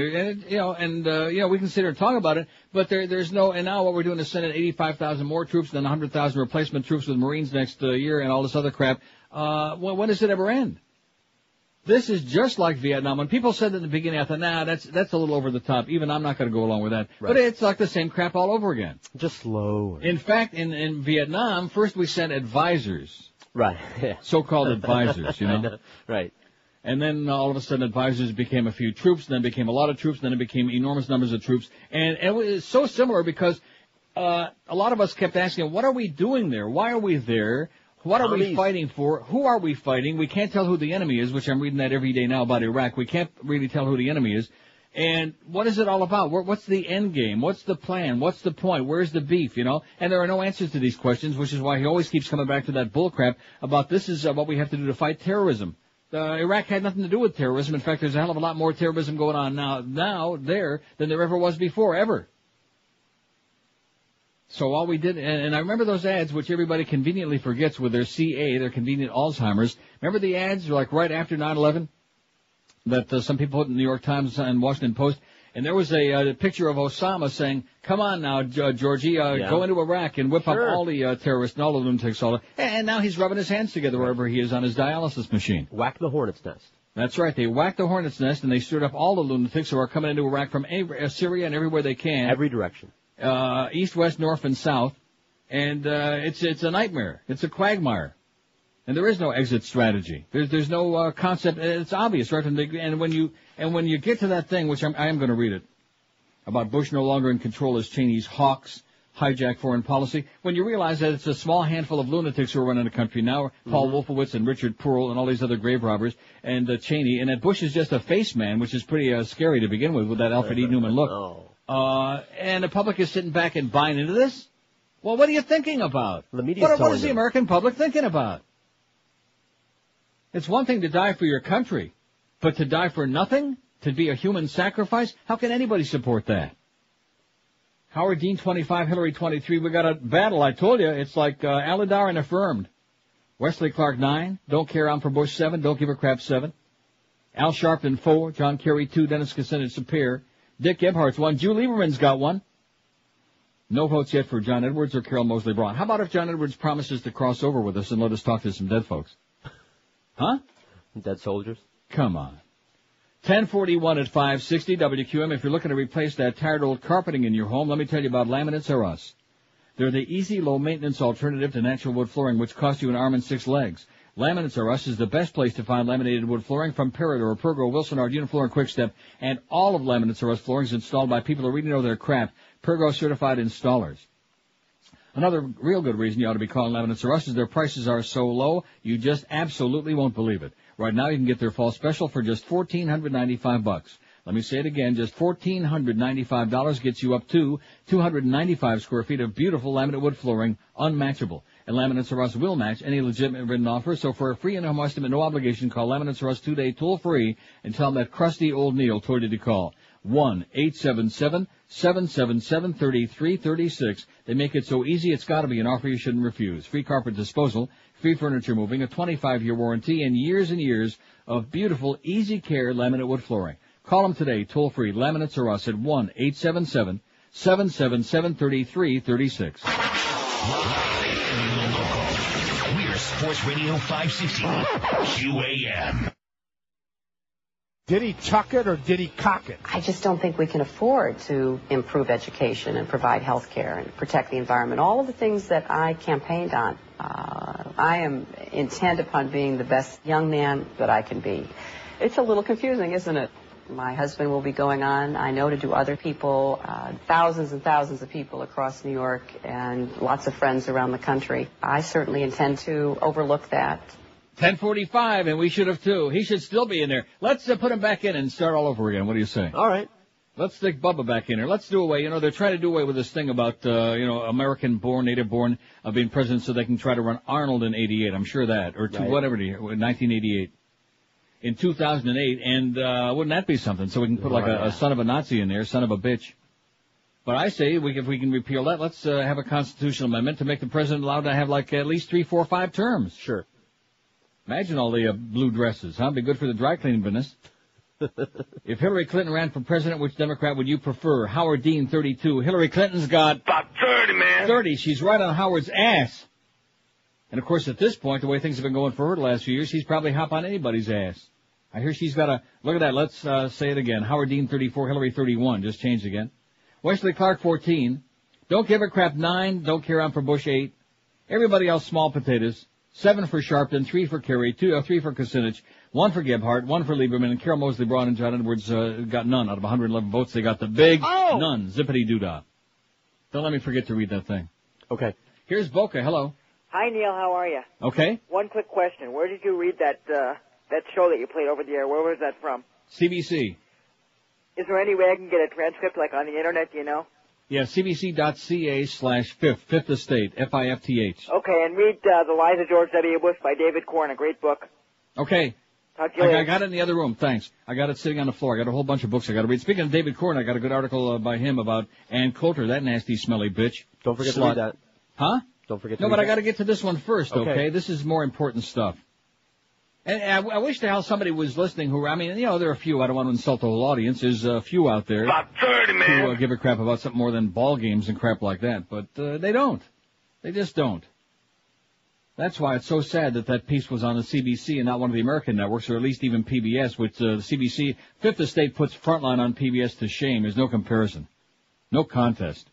we can sit here and talk about it, but there's no, and now what we're doing is sending 85,000 more troops, then 100,000 replacement troops with Marines next year, and all this other crap. When does it ever end? This is just like Vietnam. When people said in the beginning, I thought, that's a little over the top. Even I'm not going to go along with that. Right. But it's like the same crap all over again. Just slow. In fact, in Vietnam, first we sent advisors. Right. So-called advisors, you know. Right. And then all of a sudden advisors became a few troops, then became a lot of troops, then it became enormous numbers of troops. And it was so similar because a lot of us kept asking, what are we doing there? Why are we there? What are we fighting for? Who are we fighting? We can't tell who the enemy is, which I'm reading that every day now about Iraq. We can't really tell who the enemy is. And what is it all about? What's the end game? What's the plan? What's the point? Where's the beef, you know? And there are no answers to these questions, which is why he always keeps coming back to that bullcrap about this is what we have to do to fight terrorism. Iraq had nothing to do with terrorism. In fact, there's a hell of a lot more terrorism going on now there than there ever was before, ever. So all we did, and I remember those ads, which everybody conveniently forgets with their CA, their convenient Alzheimer's. Remember the ads like right after 9/11 that some people put in the New York Times and Washington Post? And there was a picture of Osama saying, come on now, Georgie, go into Iraq and whip up all the terrorists and all the lunatics. And now he's rubbing his hands together wherever he is on his dialysis machine. Whack the hornet's nest. That's right. They whacked the hornet's nest and they stirred up all the lunatics who are coming into Iraq from Syria and everywhere they can. Every direction. East, west, north, and south. And it's a nightmare. It's a quagmire. And there is no exit strategy. There's no concept. It's obvious, right? And when you get to that thing, which I am going to read it, about Bush no longer in control as Cheney's hawks hijack foreign policy, when you realize that it's a small handful of lunatics who are running the country now, Paul Wolfowitz and Richard Pearl and all these other grave robbers, and Cheney, and that Bush is just a face man, which is pretty scary to begin with that Alfred E. Newman look. And the public is sitting back and buying into this? Well, what are you thinking about? The media's what is the American public thinking about? It's one thing to die for your country, but to die for nothing? To be a human sacrifice? How can anybody support that? Howard Dean 25, Hillary 23. We got a battle, I told you. It's like Aladar and Affirmed. Wesley Clark 9. Don't care, I'm for Bush 7. Don't give a crap 7. Al Sharpton 4. John Kerry 2. Dennis Kucinich a pair. Dick Gebhardt's 1. Jew Lieberman's got 1. No votes yet for John Edwards or Carol Mosley Braun. How about if John Edwards promises to cross over with us and let us talk to some dead folks? Huh? Dead soldiers? Come on. 1041 at 560 WQM. If you're looking to replace that tired old carpeting in your home, let me tell you about Laminates R Us. They're the easy, low-maintenance alternative to natural wood flooring, which costs you an arm and 6 legs. Laminates R Us is the best place to find laminated wood flooring from Peridor, Pergo, Wilsonard, Unifloor, and Quickstep, and all of Laminates R Us flooring is installed by people who really know their crap, Pergo certified installers. Another real good reason you ought to be calling Laminates R Us is their prices are so low, you just absolutely won't believe it. Right now you can get their fall special for just $1,495. Let me say it again, just $1,495 gets you up to 295 square feet of beautiful laminate wood flooring, unmatchable. And Laminates R Us will match any legitimate written offer, so for a free and home estimate, no obligation, call Laminates R Us today toll-free and tell them that crusty old Neil told you to call. 1-877-777-3336. They make it so easy it's got to be an offer you shouldn't refuse. Free carpet disposal, free furniture moving, a 25-year warranty, and years of beautiful, easy care laminate wood flooring. Call them today, toll-free, Laminates R Us at 1-877-777-3336. We're Sports Radio 560 QAM. Did he chuck it or did he cock it? I just don't think we can afford to improve education and provide health care and protect the environment, all of the things that I campaigned on. I am intent upon being the best young man that I can be. It's a little confusing, isn't it? My husband will be going on, I know, to do other people, thousands and thousands of people across New York and lots of friends around the country. I certainly intend to overlook that. 10:45, and we should have too. He should still be in there. Let's put him back in and start all over again. What do you say? All right. Let's stick Bubba back in there. Let's do away. They're trying to do away with this thing about, American-born, native-born, being president so they can try to run Arnold in 88. I'm sure that. Or Right. whatever, 1988. In 2008. And wouldn't that be something? So we can put a son of a Nazi in there, son of a bitch. But I say, if we can repeal that, let's have a constitutional amendment to make the president allowed to have at least 3, 4, 5 terms. Sure. Imagine all the blue dresses, huh? Be good for the dry cleaning business. If Hillary Clinton ran for president, which Democrat would you prefer? Howard Dean, 32. Hillary Clinton's got... About 30, man. 30. She's right on Howard's ass. And, of course, at this point, the way things have been going for her the last few years, she's probably hop on anybody's ass. I hear she's got a... Look at that. Let's say it again. Howard Dean, 34. Hillary, 31. Just changed again. Wesley Clark, 14. Don't give a crap, 9. Don't care on for Bush, 8. Everybody else, small potatoes. 7 for Sharpton, 3 for Kerry, 3 for Kucinich, 1 for Gebhardt, 1 for Lieberman, and Carol Mosley Braun and John Edwards got none. Out of 111 votes, they got the big none. Zippity-doo-dah. Don't let me forget to read that thing. Okay. Here's Boca. Hello. Hi, Neil. How are you? Okay. One quick question. Where did you read that show that you played over the air? Where was that from? CBC. Is there any way I can get a transcript, on the internet, do you know? Yeah, cbc.ca/fifth, Fifth Estate, F-I-F-T-H. Okay, and read The Lies of George W. Bush by David Corn, a great book. Okay. Talk to you later. I got it in the other room, thanks. I got it sitting on the floor. I got a whole bunch of books I got to read. Speaking of David Corn, I got a good article by him about Ann Coulter, that nasty, smelly bitch. Don't forget to read that. Huh? Don't forget to No, read but I that. got to get to this one first, okay? This is more important stuff. And I wish the hell somebody was listening who, there are a few, I don't want to insult the whole audience, there's a few out there. About 30, man. Who give a crap about something more than ball games and crap like that, but they don't. They just don't. That's why it's so sad that piece was on the CBC and not one of the American networks, or at least even PBS, which the CBC, Fifth Estate puts Frontline on PBS to shame. There's no comparison. No contest.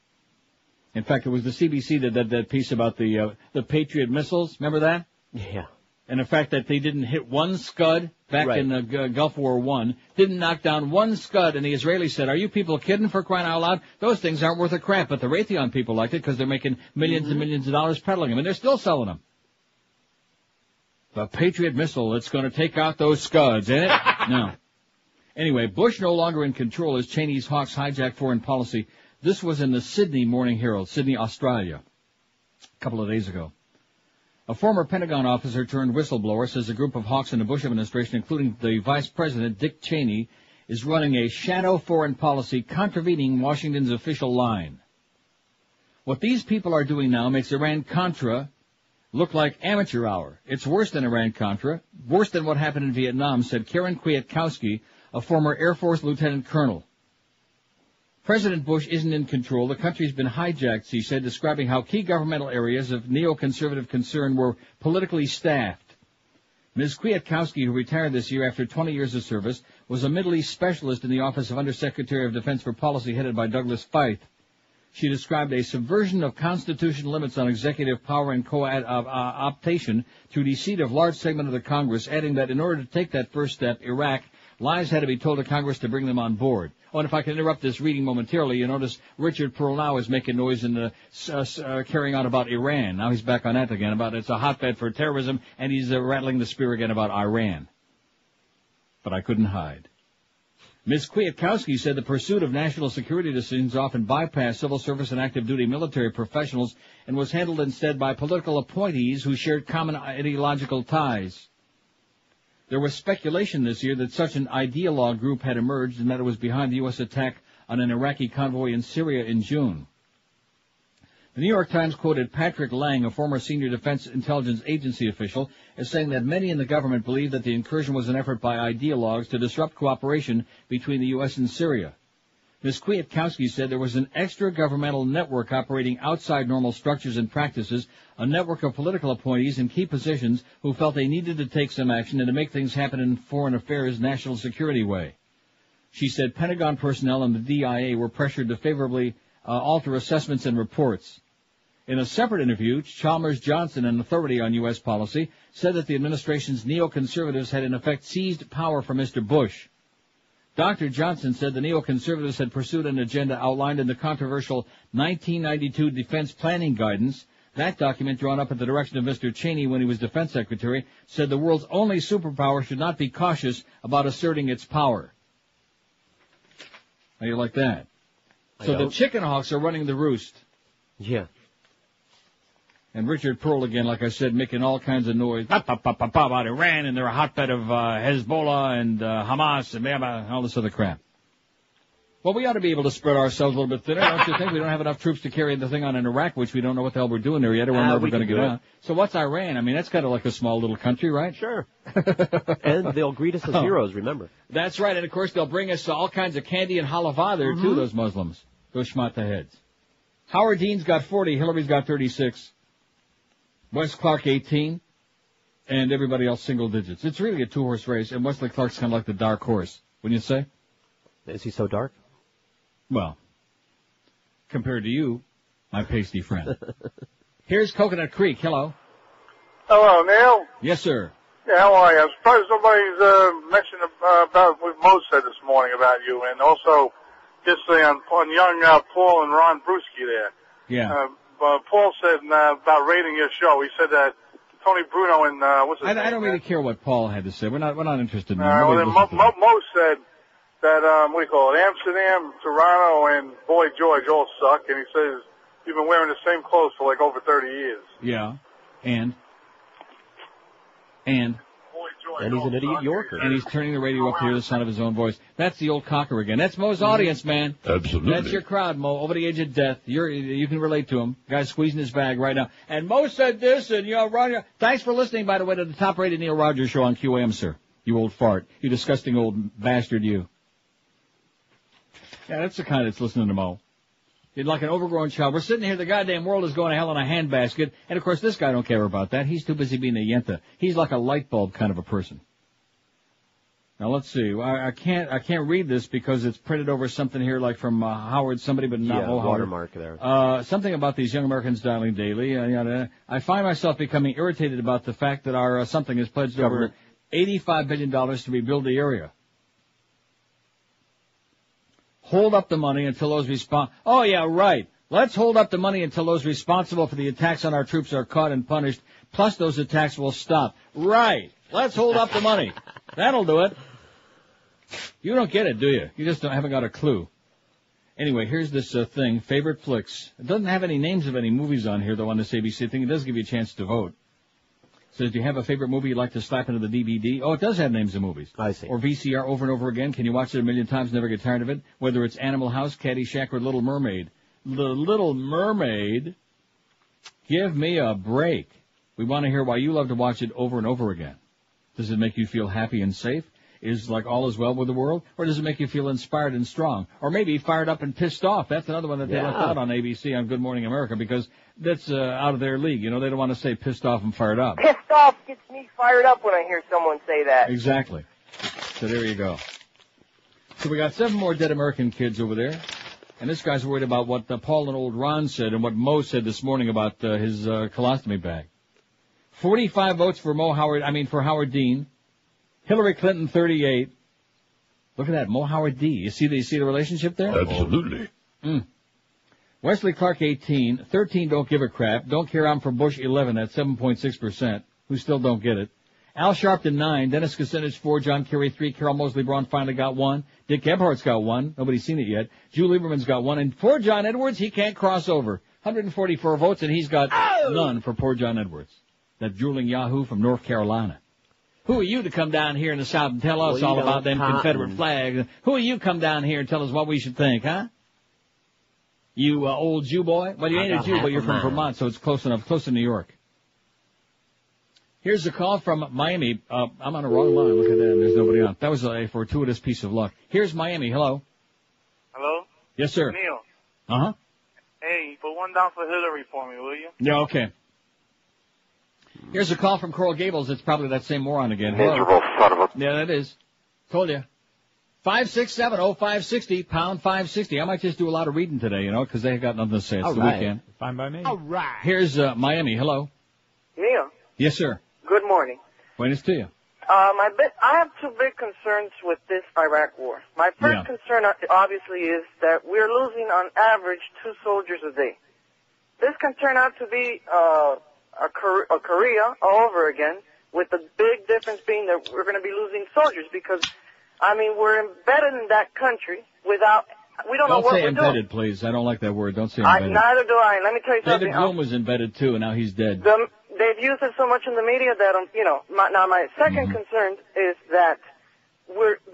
In fact, it was the CBC that did that piece about the Patriot missiles. Remember that? Yeah. And the fact that they didn't hit one Scud back in the Gulf War I, didn't knock down one Scud, and the Israelis said, are you people kidding, for crying out loud? Those things aren't worth a crap, but the Raytheon people liked it because they're making millions and millions of dollars peddling them, and they're still selling them. The Patriot missile, it's going to take out those Scuds, ain't it? No. Anyway, Bush no longer in control as Cheney's hawks hijack foreign policy. This was in the Sydney Morning Herald, Sydney, Australia, a couple of days ago. A former Pentagon officer turned whistleblower says a group of hawks in the Bush administration, including the Vice President Dick Cheney, is running a shadow foreign policy contravening Washington's official line. What these people are doing now makes Iran-Contra look like amateur hour. It's worse than Iran-Contra, worse than what happened in Vietnam, said Karen Kwiatkowski, a former Air Force lieutenant colonel. President Bush isn't in control. The country's been hijacked, she said, describing how key governmental areas of neoconservative concern were politically staffed. Ms. Kwiatkowski, who retired this year after 20 years of service, was a Middle East specialist in the Office of Undersecretary of Defense for Policy headed by Douglas Feith. She described a subversion of constitutional limits on executive power and co-optation through deceit of large segment of the Congress, adding that in order to take that first step, Iraq, lies had to be told to Congress to bring them on board. Oh, and if I can interrupt this reading momentarily, you notice Richard Pearl now is making noise and carrying on about Iran. Now he's back on that again, about it's a hotbed for terrorism, and he's rattling the spear again about Iran. But I couldn't hide. Ms. Kwiatkowski said the pursuit of national security decisions often bypassed civil service and active duty military professionals and was handled instead by political appointees who shared common ideological ties. There was speculation this year that such an ideologue group had emerged and that it was behind the U.S. attack on an Iraqi convoy in Syria in June. The New York Times quoted Patrick Lang, a former senior Defense Intelligence Agency official, as saying that many in the government believe that the incursion was an effort by ideologues to disrupt cooperation between the U.S. and Syria. Ms. Kwiatkowski said there was an extra-governmental network operating outside normal structures and practices, a network of political appointees in key positions who felt they needed to take some action and to make things happen in foreign affairs national security way. She said Pentagon personnel and the DIA were pressured to favorably alter assessments and reports. In a separate interview, Chalmers Johnson, an authority on U.S. policy, said that the administration's neoconservatives had in effect seized power from Mr. Bush. Dr. Johnson said the neoconservatives had pursued an agenda outlined in the controversial 1992 Defense Planning Guidance. That document, drawn up at the direction of Mr. Cheney when he was Defense Secretary, said the world's only superpower should not be cautious about asserting its power. How do you like that? So the chicken hawks are running the roost. Yeah. And Richard Pearl again, like I said, making all kinds of noise about Iran, and they're a hotbed of Hezbollah and Hamas and all this other crap. Well, we ought to be able to spread ourselves a little bit thinner, don't you think? We don't have enough troops to carry the thing on in Iraq, which we don't know what the hell we're doing there yet, or we're never going to get out. So what's Iran? I mean, that's kind of like a small little country, right? Sure. And they'll greet us as heroes, remember. That's right, and of course they'll bring us all kinds of candy and halava there, too, those Muslims. Those schmata heads. Howard Dean's got 40, Hillary's got 36. Wes Clark 18, and everybody else single digits. It's really a two-horse race, and Wesley Clark's kind of like the dark horse, wouldn't you say? Is he so dark? Well, compared to you, my pasty friend. Here's Coconut Creek. Hello. Hello, Neil. Yes, sir. Yeah, how are you? I'm surprised nobody's mentioned about what Mo said this morning about you, and also yesterday on young Paul and Ron Brewski there. Yeah. Paul said about rating your show. He said that Tony Bruno and what's his name? I don't really care what Paul had to say. We're not interested in that. Well, then Mo said that what do you call it? Amsterdam, Toronto, and Boy George all suck, and he says you've been wearing the same clothes for like over 30 years. Yeah, and And he's an idiot Yorker. And he's turning the radio up to hear the sound of his own voice. That's the old cocker again. That's Mo's audience, man. Absolutely. That's your crowd, Mo, over the age of death. You can relate to him. Guy's squeezing his bag right now. And Mo said this, and Ron. Thanks for listening, by the way, to the top-rated Neil Rogers show on QAM, sir. You old fart. You disgusting old bastard, you. Yeah, that's the kind that's listening to Mo. You're like an overgrown child. We're sitting here, the goddamn world is going to hell in a handbasket, and of course this guy don't care about that. He's too busy being a yenta. He's like a light bulb kind of a person. Now let's see. I can't read this because it's printed over something here like from Howard somebody, but not Mo Howard. Watermark there. Something about these young Americans dialing daily. I find myself becoming irritated about the fact that our something has pledged over $85 billion to rebuild the area. Hold up the money until those Oh, yeah, right. Let's hold up the money until those responsible for the attacks on our troops are caught and punished, plus those attacks will stop. Right. Let's hold up the money. That'll do it. You don't get it, do you? You just haven't got a clue. Anyway, here's this thing, favorite flicks. It doesn't have any names of any movies on here, though, on this ABC thing. It does give you a chance to vote. It says, do you have a favorite movie you'd like to slap into the DVD? Oh, it does have names of movies. I see. Or VCR over and over again. Can you watch it a million times, never get tired of it? Whether it's Animal House, Caddyshack, or Little Mermaid. The Little Mermaid, give me a break. We want to hear why you love to watch it over and over again. Does it make you feel happy and safe? Is like all is well with the world? Or does it make you feel inspired and strong? Or maybe fired up and pissed off? That's another one that they left out on ABC on Good Morning America because that's out of their league. You know, they don't want to say pissed off and fired up. Pissed off gets me fired up when I hear someone say that. Exactly. So there you go. So we got 7 more dead American kids over there. And this guy's worried about what Paul and old Ron said and what Mo said this morning about his colostomy bag. 45 votes for for Howard Dean. Hillary Clinton, 38. Look at that, Mo Howard D. You see the relationship there? Absolutely. Wesley Clark, 18. 13 don't give a crap. Don't care, I'm for Bush, 11. That's 7.6%. Who still don't get it. Al Sharpton, 9. Dennis Kucinich, 4. John Kerry, 3. Carol Mosley Braun finally got 1. Dick Gebhardt's got 1. Nobody's seen it yet. Drew Lieberman's got 1. And poor John Edwards, he can't cross over. 144 votes, and he's got none for poor John Edwards. That drooling yahoo from North Carolina. Who are you to come down here in the South and tell us all about them Confederate flags? Who are you come down here and tell us what we should think, huh? You old Jew boy? Well, you ain't a Jew, but you're from Vermont, so it's close enough. Close to New York. Here's a call from Miami. I'm on the wrong line. Look at that. There's nobody on. That was a fortuitous piece of luck. Here's Miami. Hello. Hello? Yes, sir. Neil. Uh-huh. Hey, put one down for Hillary for me, will you? Yeah, okay. Here's a call from Coral Gables. It's probably that same moron again. Miserable son of a... Yeah, that is. Told you. 567-0560, pound 560. I might just do a lot of reading today, because they got nothing to say. It's the weekend. Fine by me. All right. Here's Miami. Hello. Neil. Yes, sir. Good morning. Buenos to you. I have two big concerns with this Iraq war. My first concern, obviously, is that we're losing on average 2 soldiers a day. This can turn out to be a Korea all over again, with the big difference being that we're going to be losing soldiers because, we're embedded in that country we don't know what we're doing. Don't say embedded, please. I don't like that word. Don't say embedded. Neither do I. Let me tell you something. David Bloom was embedded, too, and now he's dead. They've used it so much in the media that, now my second concern is that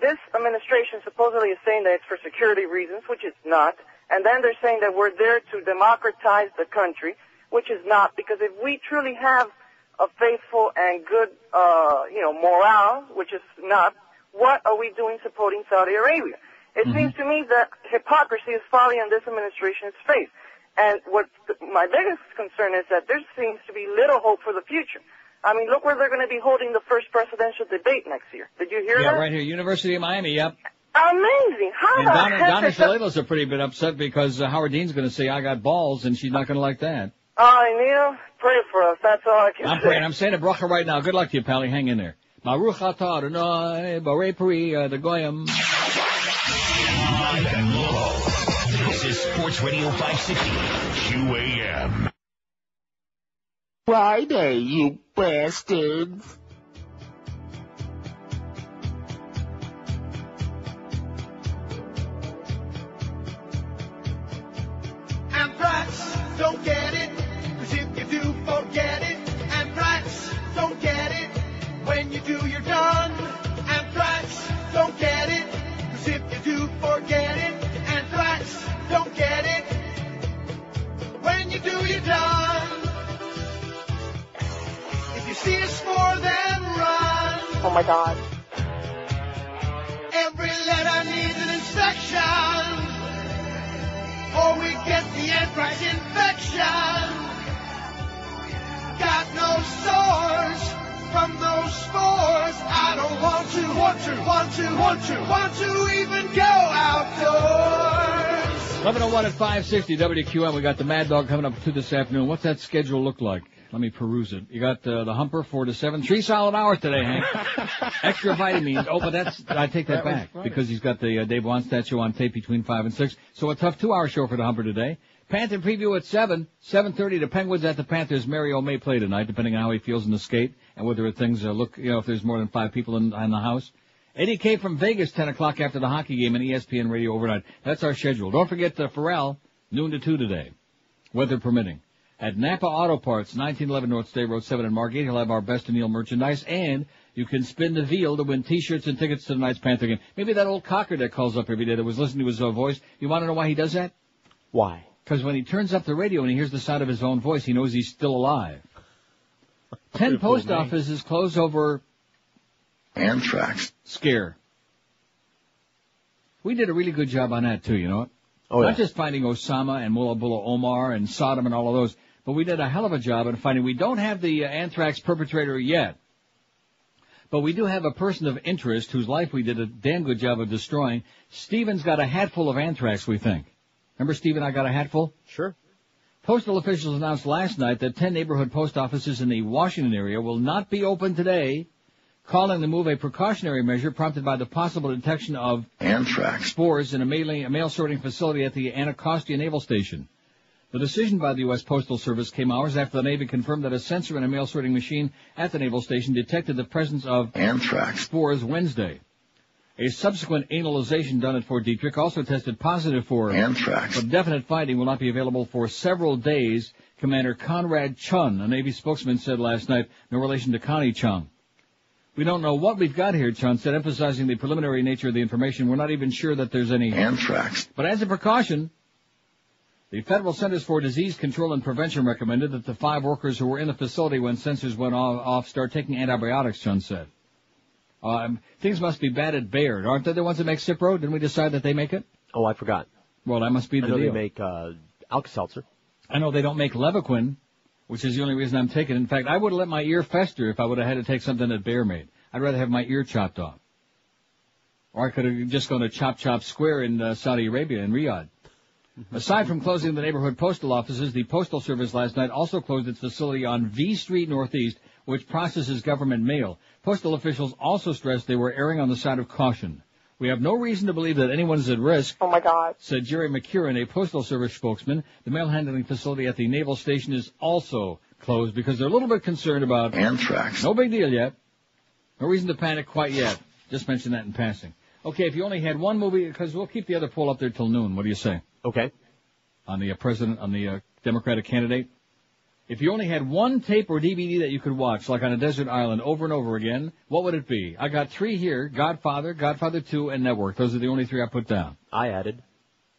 this administration supposedly is saying that it's for security reasons, which it's not, and then they're saying that we're there to democratize the country, which is not, because if we truly have a faithful and good, morale, which is not, what are we doing supporting Saudi Arabia? It seems to me that hypocrisy is falling on this administration's face. And my biggest concern is that there seems to be little hope for the future. Look where they're going to be holding the first presidential debate next year. Did you hear that? Yeah, right here, University of Miami, yep. Amazing. How and Donna Shalala's a pretty bit upset because Howard Dean's going to say, I got balls, and she's not going to like that. Neil, pray for us. That's all I can say. I'm praying. I'm saying a bracha right now. Good luck to you, Pally. Hang in there. Baruch atah Adonai, Borei Peri Goyim. This is Sports Radio 560 QAM. Friday, you bastards. Anthrax, don't get it, 'cause if you do, forget it. Anthrax, don't get it, when you do, you're done. Anthrax, don't get it, 'cause if you do, forget it. Anthrax, don't get it, when you do, you're done. If you see a spore, then run. Oh my God. Every letter needs an inspection, or we get the anthrax infection. Got no sores from those spores. I don't want to even go outdoors. 11:01 at 560 WQM. We got the Mad Dog coming up 2 this afternoon. What's that schedule look like? Let me peruse it. You got the Humper 4 to 7. 3 solid hours today, Hank. Extra vitamins. Oh, but I take that back because he's got the Dave Wannstedt show on tape between 5 and 6. So a tough 2-hour show for the Humper today. Panther preview at 7. 7:30. The Penguins at the Panthers. Mario may play tonight, depending on how he feels in the skate and whether things look, if there's more than 5 people in the house. Eddie K from Vegas, 10 o'clock after the hockey game and ESPN Radio overnight. That's our schedule. Don't forget Pharrell, noon to 2 today, weather permitting. At Napa Auto Parts, 1911 North State Road 7 in Margate, he'll have our Best of Neil merchandise, and you can spin the wheel to win T-shirts and tickets to tonight's Panther game. Maybe that old cocker that calls up every day that was listening to his own voice, you want to know why he does that? Why? Because when he turns up the radio and he hears the sound of his own voice, he knows he's still alive. 10 post offices close over anthrax scare. We did a really good job on that, too, you know what? Not just finding Osama and Mullah Omar and Saddam and all of those, but we did a hell of a job in finding, we don't have the anthrax perpetrator yet, but we do have a person of interest whose life we did a damn good job of destroying. Steven's got a hatful of anthrax, we think. Remember, Steve and I got a hatful? Sure. Postal officials announced last night that 10 neighborhood post offices in the Washington area will not be open today, calling the move a precautionary measure prompted by the possible detection of anthrax spores in a mail sorting facility at the Anacostia Naval Station. The decision by the U.S. Postal Service came hours after the Navy confirmed that a sensor in a mail sorting machine at the naval station detected the presence of anthrax spores Wednesday. A subsequent analyzation done at Fort Detrick also tested positive for anthrax, but definite finding will not be available for several days, Commander Conrad Chun, a Navy spokesman, said last night, no relation to Connie Chung. We don't know what we've got here, Chun said, emphasizing the preliminary nature of the information. We're not even sure that there's any anthrax. But as a precaution, the Federal Centers for Disease Control and Prevention recommended that the 5 workers who were in the facility when sensors went off start taking antibiotics, Chun said. Things must be bad at Baird. Aren't they the ones that make Cipro? Didn't we decide that they make it? Oh, I forgot. Well, that must be the deal. They make Alka-Seltzer. I know they don't make Levaquin, which is the only reason I'm taking it. In fact, I would have let my ear fester if I would have had to take something that Bayer made. I'd rather have my ear chopped off. Or I could have just gone to Chop Square in Saudi Arabia, in Riyadh. Aside from closing the neighborhood postal offices, the Postal Service last night also closed its facility on V Street Northeast, which processes government mail. Postal officials also stressed they were erring on the side of caution. We have no reason to believe that anyone is at risk, oh my God, said Jerry McCurran, a Postal Service spokesman. The mail handling facility at the naval station is also closed because they're a little bit concerned about anthrax. No big deal yet. No reason to panic quite yet. Just mention that in passing. Okay, if you only had one movie, because we'll keep the other poll up there till noon. What do you say? Okay. On the Democratic candidate. If you only had one tape or DVD that you could watch, like on a desert island, over and over again, what would it be? I got 3 here: Godfather, Godfather 2, and Network. Those are the only 3 I put down. I added.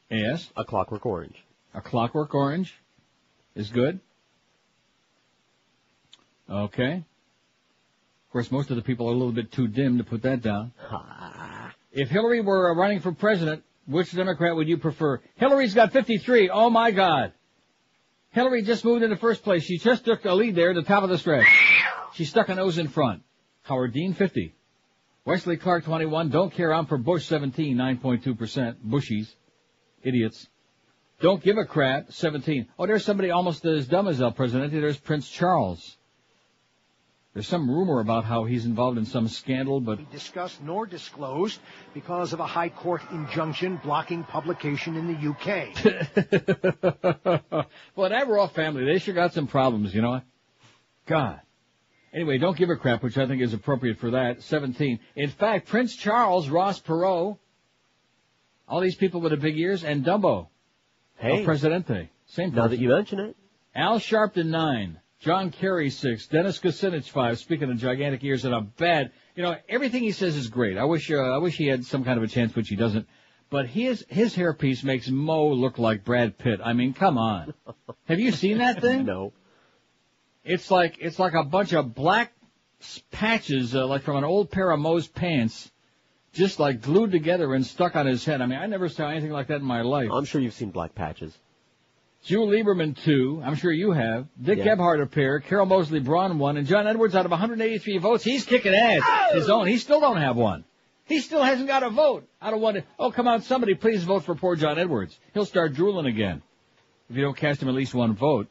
Yes. A Clockwork Orange. A Clockwork Orange is good. Okay. Of course, most of the people are a little bit too dim to put that down. If Hillary were running for president, which Democrat would you prefer? Hillary's got 53. Oh, my God. Hillary just moved into first place. She just took the lead there at the top of the stretch. She stuck a nose in front. Howard Dean, 50. Wesley Clark, 21. Don't care. I'm for Bush, 17, 9.2%. Bushies. Idiots. Don't give a crap, 17. Oh, there's somebody almost as dumb as El Presidente. There's Prince Charles. There's some rumor about how he's involved in some scandal, but... discussed nor disclosed because of a high court injunction blocking publication in the UK. Well, that Roth family, they sure got some problems, you know. God. Anyway, don't give a crap, which I think is appropriate for that, 17. In fact, Prince Charles, Ross Perot, all these people with the big ears, and Dumbo. Hey. El Presidente. Same person. Now that you mention it. Al Sharpton, 9. John Kerry, 6. Dennis Kucinich, 5. Speaking of gigantic ears and a bad, everything he says is great. I wish he had some kind of a chance, which he doesn't. But his hairpiece makes Mo look like Brad Pitt. I mean, come on. Have you seen that thing? No. It's like a bunch of black patches, like from an old pair of Mo's pants, just like glued together and stuck on his head. I mean, I never saw anything like that in my life. I'm sure you've seen black patches. Joe Lieberman, 2. I'm sure you have. Dick Gebhardt, a pair. Carol Mosley Braun, 1. And John Edwards, out of 183 votes, he's kicking ass. His own. He still don't have one. He still hasn't got a vote. I don't want to. Oh, come on, somebody please vote for poor John Edwards. He'll start drooling again if you don't cast him at least one vote.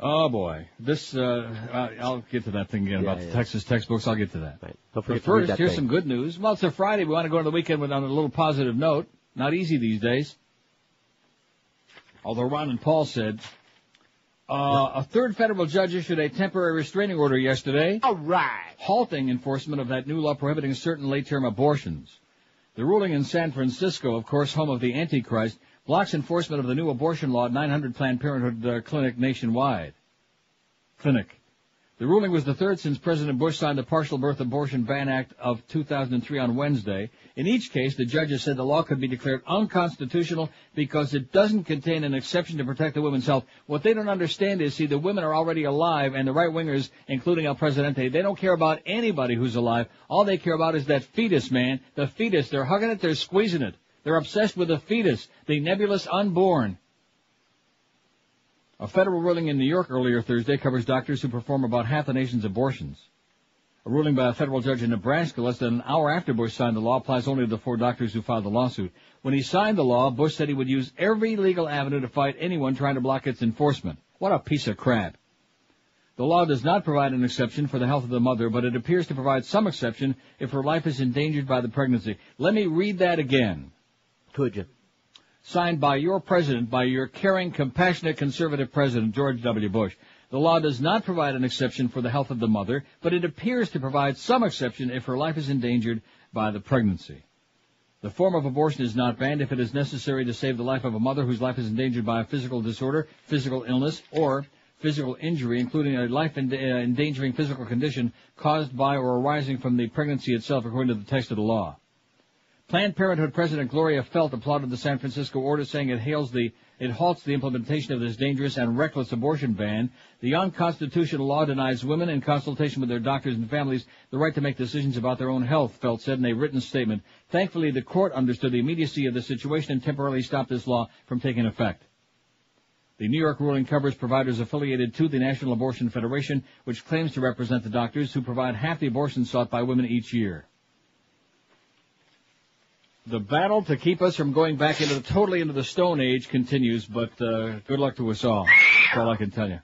Oh, boy. This, I'll get to that thing again about the Texas textbooks. I'll get to that. Right. But first, here's some good news. Well, it's a Friday. We want to go into the weekend on a little positive note. Not easy these days. Although Ron and Paul said, a 3rd federal judge issued a temporary restraining order yesterday. All right. Halting enforcement of that new law prohibiting certain late-term abortions. The ruling in San Francisco, of course, home of the Antichrist, blocks enforcement of the new abortion law at 900 Planned Parenthood clinic nationwide. The ruling was the 3rd since President Bush signed the Partial Birth Abortion Ban Act of 2003 on Wednesday. In each case, the judges said the law could be declared unconstitutional because it doesn't contain an exception to protect the woman's health. What they don't understand is, the women are already alive, and the right-wingers, including El Presidente, they don't care about anybody who's alive. All they care about is that fetus, man. The fetus. They're hugging it, they're squeezing it. They're obsessed with the fetus, the nebulous unborn. A federal ruling in New York earlier Thursday covers doctors who perform about half the nation's abortions. A ruling by a federal judge in Nebraska less than an hour after Bush signed the law applies only to the 4 doctors who filed the lawsuit. When he signed the law, Bush said he would use every legal avenue to fight anyone trying to block its enforcement. What a piece of crap. The law does not provide an exception for the health of the mother, but it appears to provide some exception if her life is endangered by the pregnancy. Let me read that again. Could you? Signed by your president, by your caring, compassionate, conservative president, George W. Bush. The law does not provide an exception for the health of the mother, but it appears to provide some exception if her life is endangered by the pregnancy. The form of abortion is not banned if it is necessary to save the life of a mother whose life is endangered by a physical disorder, physical illness, or physical injury, including a life-endangering physical condition caused by or arising from the pregnancy itself, according to the text of the law. Planned Parenthood President Gloria Felt applauded the San Francisco order, saying it halts the implementation of this dangerous and reckless abortion ban. The unconstitutional law denies women, in consultation with their doctors and families, the right to make decisions about their own health, Felt said in a written statement. Thankfully, the court understood the immediacy of the situation and temporarily stopped this law from taking effect. The New York ruling covers providers affiliated to the National Abortion Federation, which claims to represent the doctors who provide half the abortions sought by women each year. The battle to keep us from going back totally into the Stone Age continues, but good luck to us all. That's all I can tell you.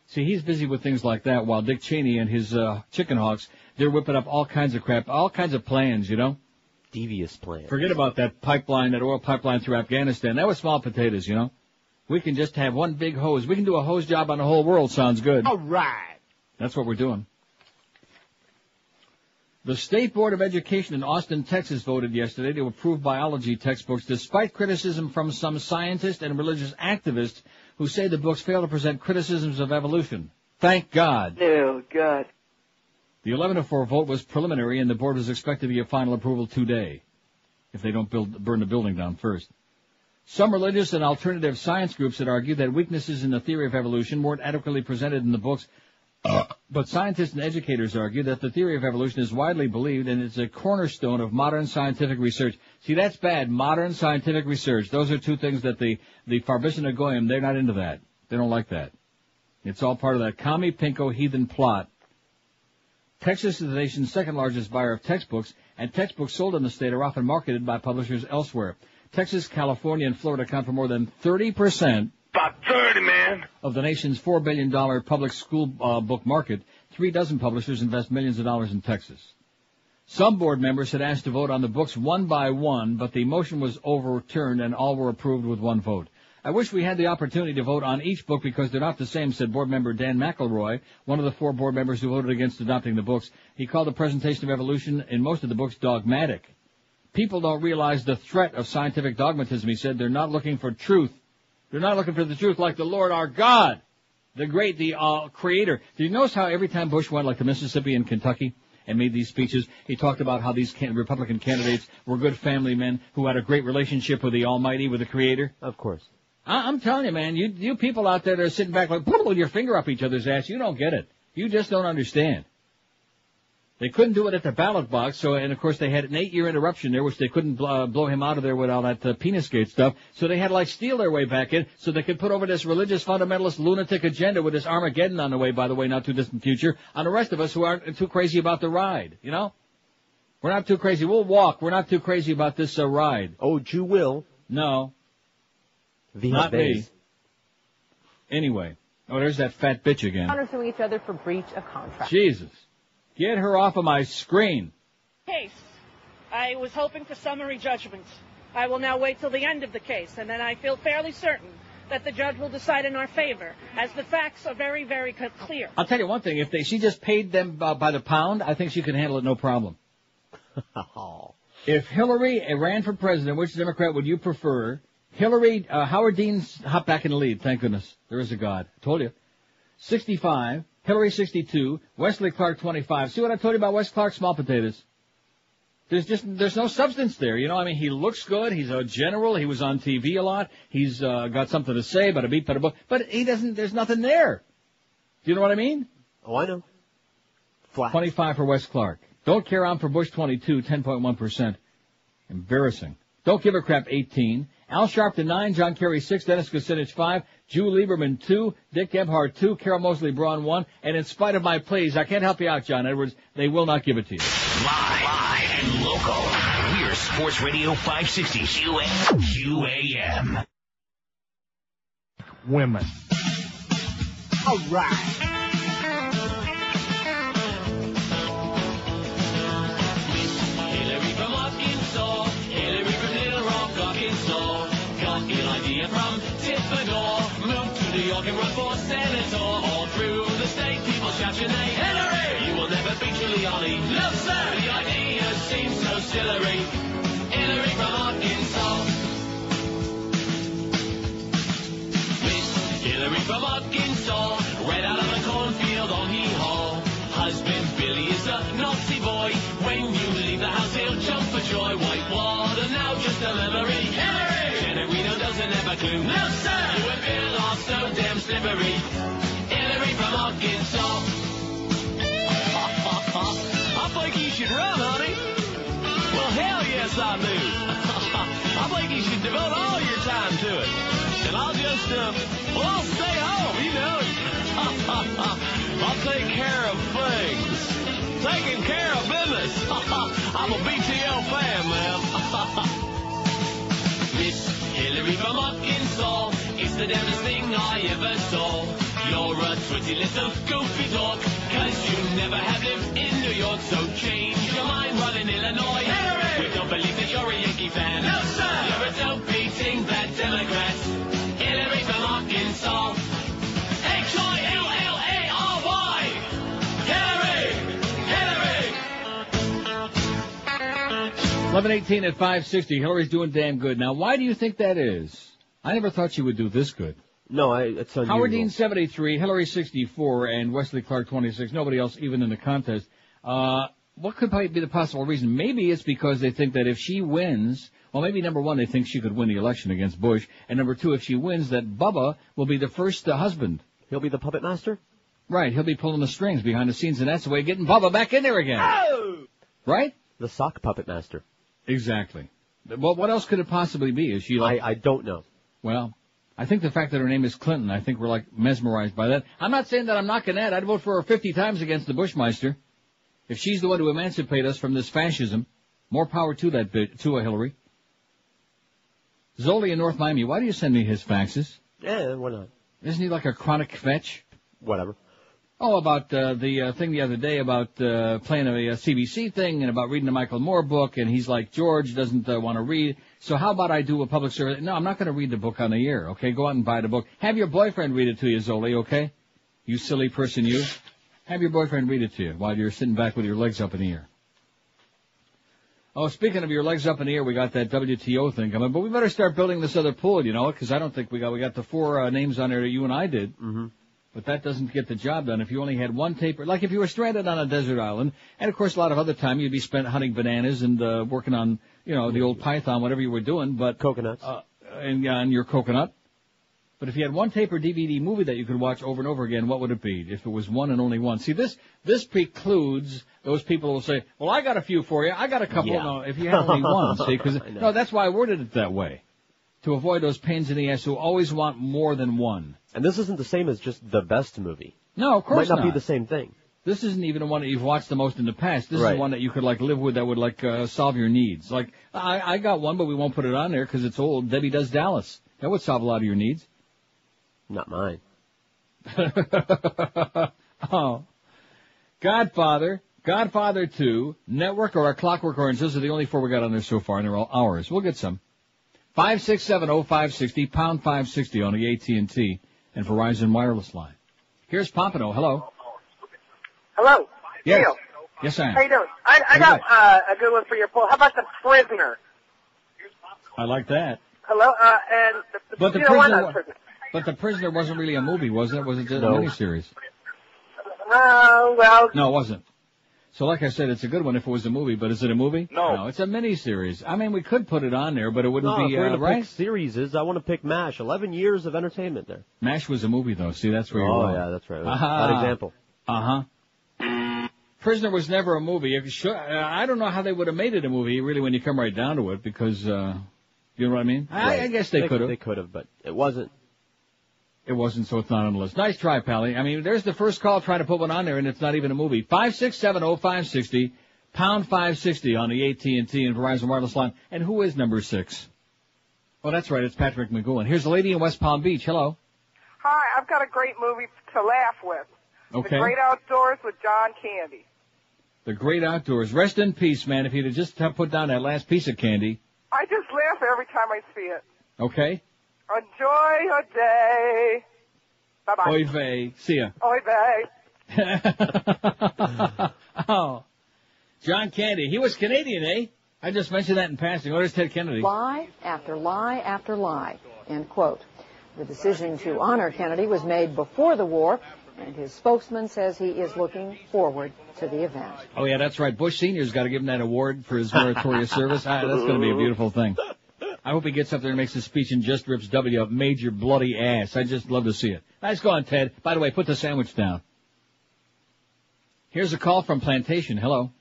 See, he's busy with things like that, while Dick Cheney and his chicken hawks, they're whipping up all kinds of crap, all kinds of plans, you know? Devious plans. Forget about that pipeline, that oil pipeline through Afghanistan. That was small potatoes, you know? We can just have one big hose. We can do a hose job on the whole world. Sounds good. All right. That's what we're doing. The State Board of Education in Austin, Texas voted yesterday to approve biology textbooks despite criticism from some scientists and religious activists who say the books fail to present criticisms of evolution. Thank God. Oh, God. The 11-4 vote was preliminary, and the board is expected to give final approval today, if they don't burn the building down first. Some religious and alternative science groups had argued that weaknesses in the theory of evolution weren't adequately presented in the books, but scientists and educators argue that the theory of evolution is widely believed and it's a cornerstone of modern scientific research. See, that's bad. Modern scientific research. Those are two things that the Farbissina Goyim, they're not into that. They don't like that. It's all part of that commie pinko heathen plot. Texas is the nation's second largest buyer of textbooks, and textbooks sold in the state are often marketed by publishers elsewhere. Texas, California, and Florida account for more than 30%. About 30, man. Of the nation's $4 billion public school book market. 36 publishers invest millions of dollars in Texas. Some board members had asked to vote on the books one by one, but the motion was overturned and all were approved with one vote. I wish we had the opportunity to vote on each book because they're not the same, said board member Dan McElroy, one of the 4 board members who voted against adopting the books. He called the presentation of evolution in most of the books dogmatic. People don't realize the threat of scientific dogmatism, he said. They're not looking for truth. They're not looking for the truth like the Lord our God, the great, the Creator. Did you notice how every time Bush went, like to Mississippi and Kentucky, and made these speeches, he talked about how these Republican candidates were good family men who had a great relationship with the Almighty, with the Creator? Of course. I'm telling you, man, you people out there that are sitting back like, with your finger up each other's ass, you don't get it. You just don't understand. They couldn't do it at the ballot box, and of course they had an 8-year interruption there, which they couldn't blow him out of there with all that Penisgate stuff, so they had to steal their way back in, so they could put over this religious fundamentalist lunatic agenda with this Armageddon on the way, by the way, not too distant future, on the rest of us who aren't too crazy about the ride, you know? We're not too crazy. We'll walk. We're not too crazy about this ride. Oh, you will. No. Not me. Anyway. Oh, there's that fat bitch again. Suing each other for breach of contract. Jesus. Get her off of my screen. Case. I was hoping for summary judgment. I will now wait till the end of the case, and then I feel fairly certain that the judge will decide in our favor, as the facts are very, very clear. I'll tell you one thing. If she just paid them by the pound, I think she can handle it no problem. If Hillary ran for president, which Democrat would you prefer? Hillary, Howard Dean's hop back in the lead. Thank goodness. There is a God. I told you. 65. Hillary 62, Wesley Clark 25. See what I told you about Wes Clark? Small potatoes. There's no substance there. You know, I mean, he looks good. He's a general. He was on TV a lot. He's got something to say, but he doesn't, there's nothing there. Do you know what I mean? Oh, I know. Flat. 25 for Wes Clark. Don't care on for Bush 22, 10.1%. Embarrassing. Don't give a crap 18. Al Sharpton 9, John Kerry 6, Dennis Kucinich 5, Drew Lieberman 2, Dick Gebhardt 2, Carol Mosley Braun 1, and in spite of my pleas, I can't help you out, John Edwards, they will not give it to you. Live and local. We're Sports Radio 560 QAM. Women. All right. Hillary from Arkansas, Hillary from Little Rock, Arkansas. Got an idea from Tiffany, moved to New York and run for senator. All through the state, people shout your name. Hillary! You will never beat Giuliani. No, sir! The idea seems so silly. Hillary from Arkansas. Miss Hillary from Arkansas, right out of the cornfield on Hee-Haw. Husband Billy is a naughty boy. When you leave the house, he'll jump for joy. Whitewater now just a memory. Hillary! Generino doesn't have a clue. No, sir! You and Bill are so damn slippery. Hillary from Arkansas. I think you should run, honey. Well, hell yes, I do. I think you should devote all your time to it. And I'll just, I'll stay home, you know. I'll take care of things. Taking care of business. I'm a BTL fan, man. Miss Hillary from Arkansas, it's the damnedest thing I ever saw. You're a twitty little goofy dog, 'cause you never have lived in New York, so change your mind while in Illinois. Hillary! We don't believe that you're a Yankee fan. No, sir! You're a dope beating bad Democrat. Hillary from Arkansas. H-I-L-L-A-R-Y! Hillary! Hillary! 11:18 at 560. Hillary's doing damn good. Now, why do you think that is? I never thought she would do this good. No, it's unusual. Howard Dean 73, Hillary 64, and Wesley Clark 26. Nobody else even in the contest. What could be the possible reason? Maybe it's because they think that if she wins, well, maybe number one, they think she could win the election against Bush, and number two, if she wins, that Bubba will be the first husband. He'll be the puppet master? Right, he'll be pulling the strings behind the scenes, and that's the way of getting Bubba back in there again. Oh! Right? The sock puppet master. Exactly. Well, what else could it possibly be? Is she like... I don't know. Well, I think the fact that her name is Clinton, I think we're like mesmerized by that. I'm not saying that I'm knocking that. I'd vote for her 50 times against the Bushmeister. If she's the one to emancipate us from this fascism, more power to that to a Hillary. Zoli in North Miami, why do you send me his faxes? Yeah, why not? Isn't he like a chronic fetch? Whatever. Oh, about the thing the other day about playing a CBC thing and about reading the Michael Moore book, and he's like, George doesn't want to read, so how about I do a public service? No, I'm not going to read the book on the air, okay? Go out and buy the book. Have your boyfriend read it to you, Zoli, okay? You silly person, you. Have your boyfriend read it to you while you're sitting back with your legs up in the air. Oh, speaking of your legs up in the air, we got that WTO thing coming, but we better start building this other pool, you know, because I don't think we got the four names on there that you and I did. Mm-hmm. But that doesn't get the job done if you only had one taper. Like if you were stranded on a desert island, and of course a lot of other time you'd be spent hunting bananas and working on, you know, the old python, whatever you were doing. But coconuts. And on your coconut. But if you had one taper DVD movie that you could watch over and over again, what would it be? If it was one and only one. See, this precludes those people who will say, well, I got a few for you. I got a couple. Yeah. No, if you had only one, see, because no, that's why I worded it that way. To avoid those pains in the ass who always want more than one. And this isn't the same as just the best movie. No, of course not. Might not be the same thing. This isn't even the one that you've watched the most in the past. This right. is one that you could like live with that would like solve your needs. Like, I got one, but we won't put it on there because it's old. Debbie Does Dallas. That would solve a lot of your needs. Not mine. Oh. Godfather 2, Network, or A Clockwork Orange. Those are the only four we got on there so far, and they're all ours. We'll get some. 5670560, pound 560 on the AT&T and Verizon wireless line. Here's Pompano. Hello. Hello. Yes. Neil. Yes, I am. How you doing? I got a good one for your poll. How about The Prisoner? I like that. Hello. And But The Prisoner. Prisoner wasn't really a movie, was it? Was it just a miniseries? Well. No, it wasn't. So like I said, it's a good one if it was a movie, but is it a movie? No, it's a miniseries. I mean, we could put it on there, but it wouldn't be, if we're gonna right? pick series I want to pick MASH. 11 years of entertainment there. MASH was a movie, though. See, that's where you're wrong. Oh, yeah, that's right. Bad example. Prisoner was never a movie. I don't know how they would have made it a movie, really, when you come right down to it, because, you You know what I mean? I guess they could have. They could have, but it wasn't. It wasn't, so it's not on the list. Nice try, Pally. I mean, there's the first call trying to put one on there, and it's not even a movie. 5670560, pound 560 on the AT&T and Verizon Wireless line. And who is number 6? Oh, that's right. It's Patrick McGowan. Here's the lady in West Palm Beach. Hello. Hi, I've got a great movie to laugh with. Okay. The Great Outdoors with John Candy. The Great Outdoors. Rest in peace, man. If you'd have just put down that last piece of candy. I just laugh every time I see it. Okay. Enjoy your day. Bye-bye. Oy vey. See ya. Oy vey. Oh. John Candy. He was Canadian, eh? I just mentioned that in passing. Oh, there's Ted Kennedy. Lie after lie after lie, end quote. The decision to honor Kennedy was made before the war, and his spokesman says he is looking forward to the event. Oh, yeah, that's right. Bush Sr.'s got to give him that award for his meritorious service. That's going to be a beautiful thing. I hope he gets up there and makes a speech and just rips W up major bloody ass. I'd just love to see it. Nice going, Ted. By the way, put the sandwich down. Here's a call from Plantation. Hello.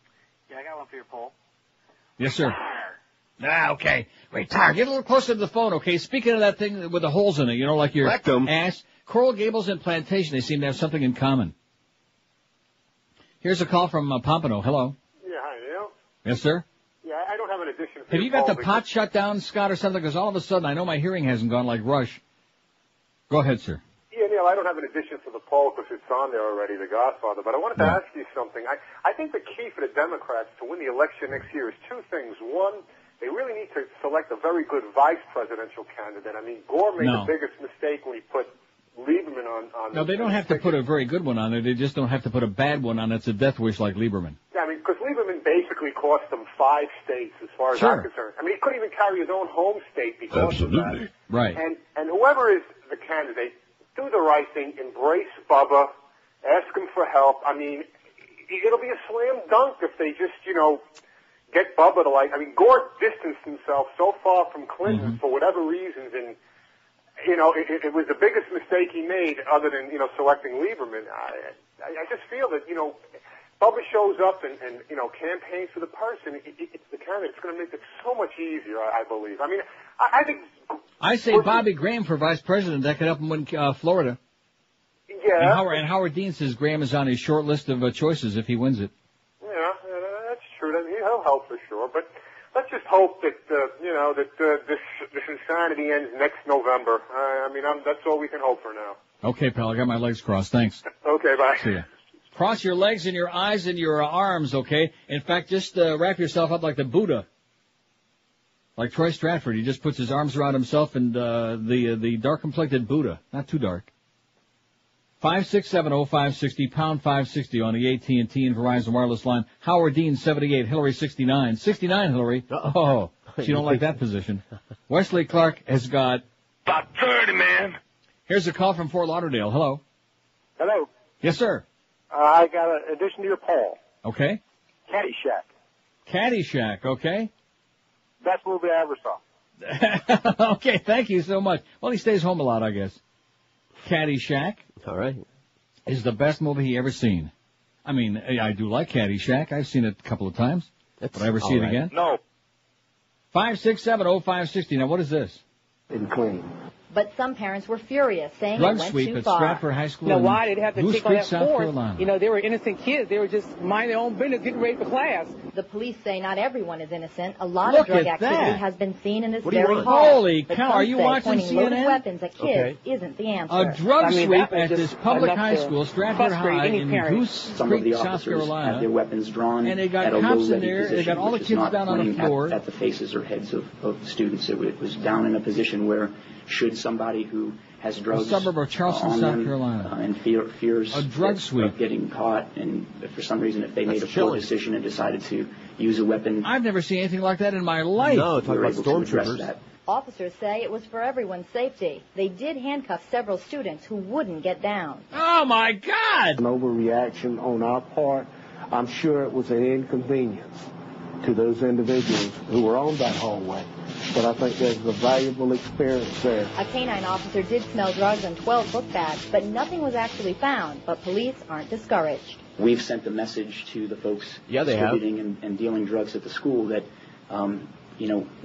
Yeah, I got one for your poll. Yes, sir. Okay. Wait, Tar, get a little closer to the phone, okay? Speaking of that thing with the holes in it, you know, like your ass. Coral Gables and Plantation, they seem to have something in common. Here's a call from Pompano. Hello. Yeah, hi, Neil. Yes, sir. Yeah, I don't have an addition for Have you got the pot shut down, Scott, or something? Because all of a sudden, I know my hearing hasn't gone like Rush. Go ahead, sir. Yeah, Neil, I don't have an addition for the poll because it's on there already, The Godfather. But I wanted to ask you something. I think the key for the Democrats to win the election next year is two things. One, they really need to select a very good vice presidential candidate. I mean, Gore made the biggest mistake when he put Lieberman on. No, they don't have to put a very good one on there. They just don't have to put a bad one on. It's a death wish like Lieberman. Yeah, I mean, because Lieberman basically cost them 5 states as far as I'm concerned. I mean, he couldn't even carry his own home state because of that. Right. And whoever is the candidate, do the right thing, embrace Bubba, ask him for help. I mean, it'll be a slam dunk if they just, get Bubba to I mean, Gore distanced himself so far from Clinton for whatever reasons, and, it was the biggest mistake he made other than, selecting Lieberman. I just feel that, Bubba shows up and campaigns for the person. It's the candidate. It's going to make it so much easier, I believe. I mean, I think... I say Bobby Graham for vice president. That could help him win Florida. Yeah. And Howard Dean says Graham is on his short list of choices if he wins it. Yeah, that's true. I mean, he'll help for sure. But let's just hope that, this insanity ends next November. That's all we can hope for now. Okay, pal. I got my legs crossed. Thanks. Okay, bye. See ya. Cross your legs and your eyes and your arms, okay? In fact, just wrap yourself up like the Buddha. Like Troy Stratford. He just puts his arms around himself and the dark-complected Buddha. Not too dark. 5670560, pound 560 on the AT&T and Verizon Wireless line. Howard Dean, 78, Hillary, 69. 69, Hillary. Oh, she don't like that position. Wesley Clark has got... About 30, man. Here's a call from Fort Lauderdale. Hello. Hello. Yes, sir. I got an addition to your poll. Okay. Caddyshack. Caddyshack, okay. Best movie I ever saw. Okay, thank you so much. Well, he stays home a lot, I guess. Caddyshack. All right. Is the best movie he ever seen. I mean, I do like Caddyshack. I've seen it a couple of times. Would I ever see it again? No. 5670560. Now, what is this? And clean. But some parents were furious, saying Drug it went sweep too at far. Stratford High School. You know why they'd have to Goose take on Creek, that South force? Carolina. They were innocent kids. They were just minding their own business, getting ready for class. The police say not everyone is innocent. A lot Look of drug at activity that. has been seen in this What do you very want? hall. Holy But cow, some are you say watching pointing loaded CNN? weapons at kids isn't the answer. A drug sweep that was at this just public enough high to school, Stratford frustrate High any in parent. Goose Some of the Creek, South officers Carolina. had their weapons drawn And they got at a cops in low-ready there. They position, got all the which is kids not down on the pointing floor. at the faces or heads of students. It was down in a position where should somebody who has drugs A suburb of Charleston, on South them, Carolina. and fears A drug sweep. of getting caught, and for some reason if they made a poor decision and decided to use a weapon. I've never seen anything like that in my life. No, talk about stormtroopers. Officers say it was for everyone's safety. They did handcuff several students who wouldn't get down. Oh, my God! An overreaction on our part. I'm sure it was an inconvenience to those individuals who were on that hallway. But I think there's a valuable experience there. A canine officer did smell drugs in 12 book bags, but nothing was actually found. But police aren't discouraged. We've sent the message to the folks distributing and dealing drugs at the school that,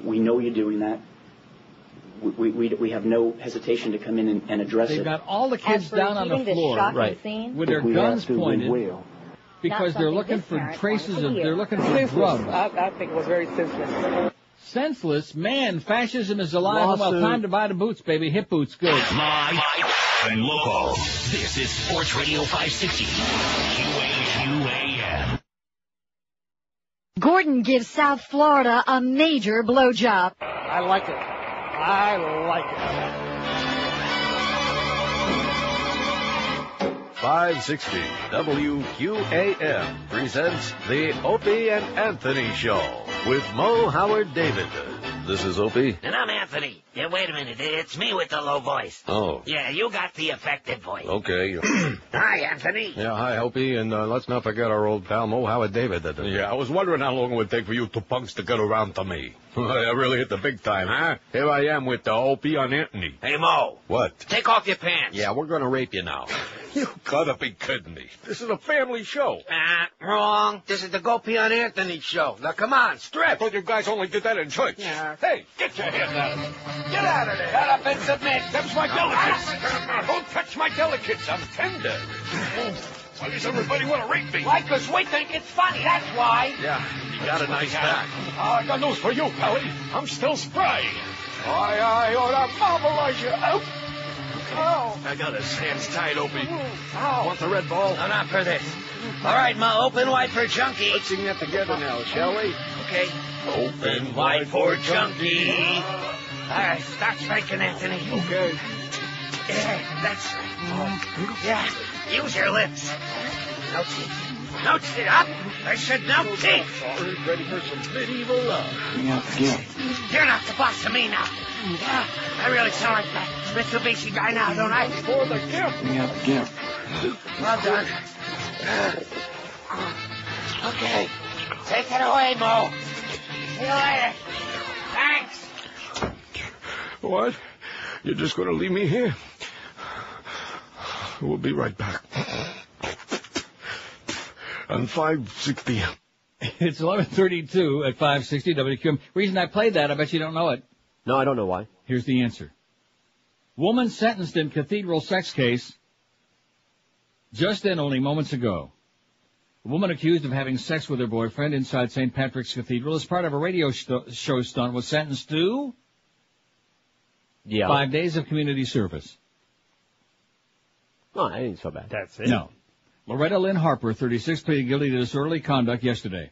we know you're doing that. we have no hesitation to come in and address it. They've got all the kids down on the floor, right, with their guns pointed, because they're looking for traces of, they're looking for drugs. I think it was very senseless. Senseless? Man, fascism is alive. Well, time to buy the boots, baby. Hip boots, good. Live and local. This is Sports Radio 560. QAQAM. Gordon gives South Florida a major blowjob. I like it. I like it. 560 WQAM presents the Opie and Anthony Show with Mo Howard David. This is Opie. And I'm Anthony. Yeah, wait a minute. It's me with the low voice. Oh. Yeah, you got the affected voice. Okay. Hi, Anthony. Yeah, hi, Opie, and let's not forget our old pal Mo Howard David. Yeah, I was wondering how long it would take for you two punks to get around to me. I really hit the big time, huh? Here I am with the Opie and Anthony. Hey, Mo. What? Take off your pants. Yeah, we're gonna rape you now. You gotta be kidding me. This is a family show. Wrong. This is the Go Pee on Anthony show. Now, come on, strip. I thought you guys only did that in church. Yeah. Hey, get your hands out of it. Get out of there. Shut up and submit. Them's my delicates. Don't touch my delicates. I'm tender. Why does everybody want to rape me? Why? Because we think it's funny. That's why. Yeah, you got a nice back. I got news for you, Pally. I'm still spry. I ought to mobilize you out. Oh. I got his hands tied, Opie. Want the red ball? No, not for this. All right, Ma, open wide for Chunky. Let's sing that together now, shall we? Okay. Open wide for Chunky. All right, start spanking, Anthony. Okay. Yeah, that's right. Yeah, use your lips. No teeth. No teeth. Up. I said no teeth. Sorry, ready for some medieval love. You're not the boss of me now. Yeah, I really sound like that Mitsubishi guy now, don't I? For the gift. Well done. Okay. Take it away, Mo. See you later. Thanks. What? You're just going to leave me here? We'll be right back. On 560. It's 11:32 at 560 WQM. Reason I played that, I bet you don't know it. No, I don't know why. Here's the answer. Woman sentenced in cathedral sex case just in only moments ago. A woman accused of having sex with her boyfriend inside St. Patrick's Cathedral as part of a radio show stunt was sentenced to 5 days of community service. No, that ain't so bad. That's it. No. Loretta Lynn Harper, 36, pleaded guilty to disorderly conduct yesterday.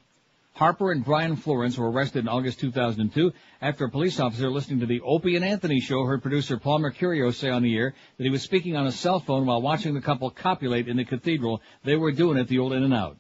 Harper and Brian Florence were arrested in August 2002 after a police officer listening to the Opie and Anthony show heard producer Paul Mercurio say on the air that he was speaking on a cell phone while watching the couple copulate in the cathedral. They were doing it the old In-N-Out.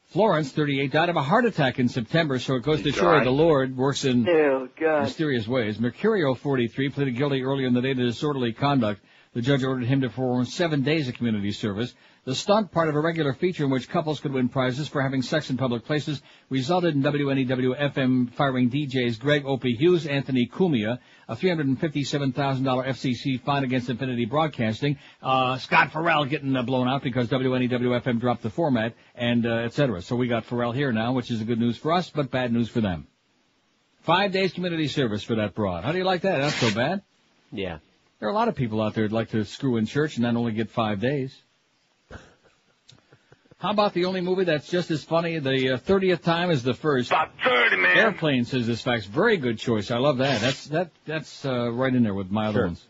Florence, 38, died of a heart attack in September, so it goes to show the Lord works in mysterious ways. Mercurio, 43, pleaded guilty earlier in the day to disorderly conduct. The judge ordered him to perform 7 days of community service. The stunt, part of a regular feature in which couples could win prizes for having sex in public places, resulted in WNEW-FM firing DJs Greg Opie Hughes, Anthony Cumia, a $357,000 FCC fine against Infinity Broadcasting, Scott Farrell getting blown out because WNEW-FM dropped the format, and et cetera. So we got Farrell here now, which is good news for us, but bad news for them. 5 days community service for that broad. How do you like that? That's so bad. Yeah. There are a lot of people out there who'd like to screw in church and then only get 5 days. How about the only movie that's just as funny, the 30th time as the first? About 30, man. Airplane, says this fax. Very good choice. I love that. That's right in there with my other ones.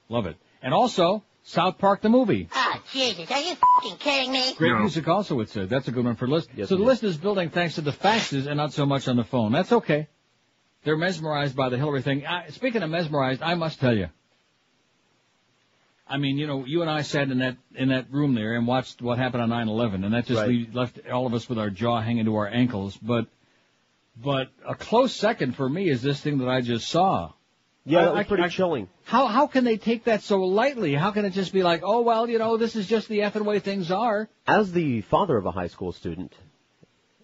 Love it. And also, South Park the movie. Ah, Jesus, are you f***ing kidding me? Great music also, it said. That's a good one for the list. Yes, so the list is building thanks to the faxes and not so much on the phone. That's okay. They're mesmerized by the Hillary thing. Speaking of mesmerized, I must tell you. I mean, you know, you and I sat in that room there and watched what happened on 9/11, and that just left all of us with our jaw hanging to our ankles. But a close second for me is this thing that I just saw. Yeah, that was pretty chilling. How can they take that so lightly? How can it just be like, oh well, you know, this is just the effing way things are? As the father of a high school student,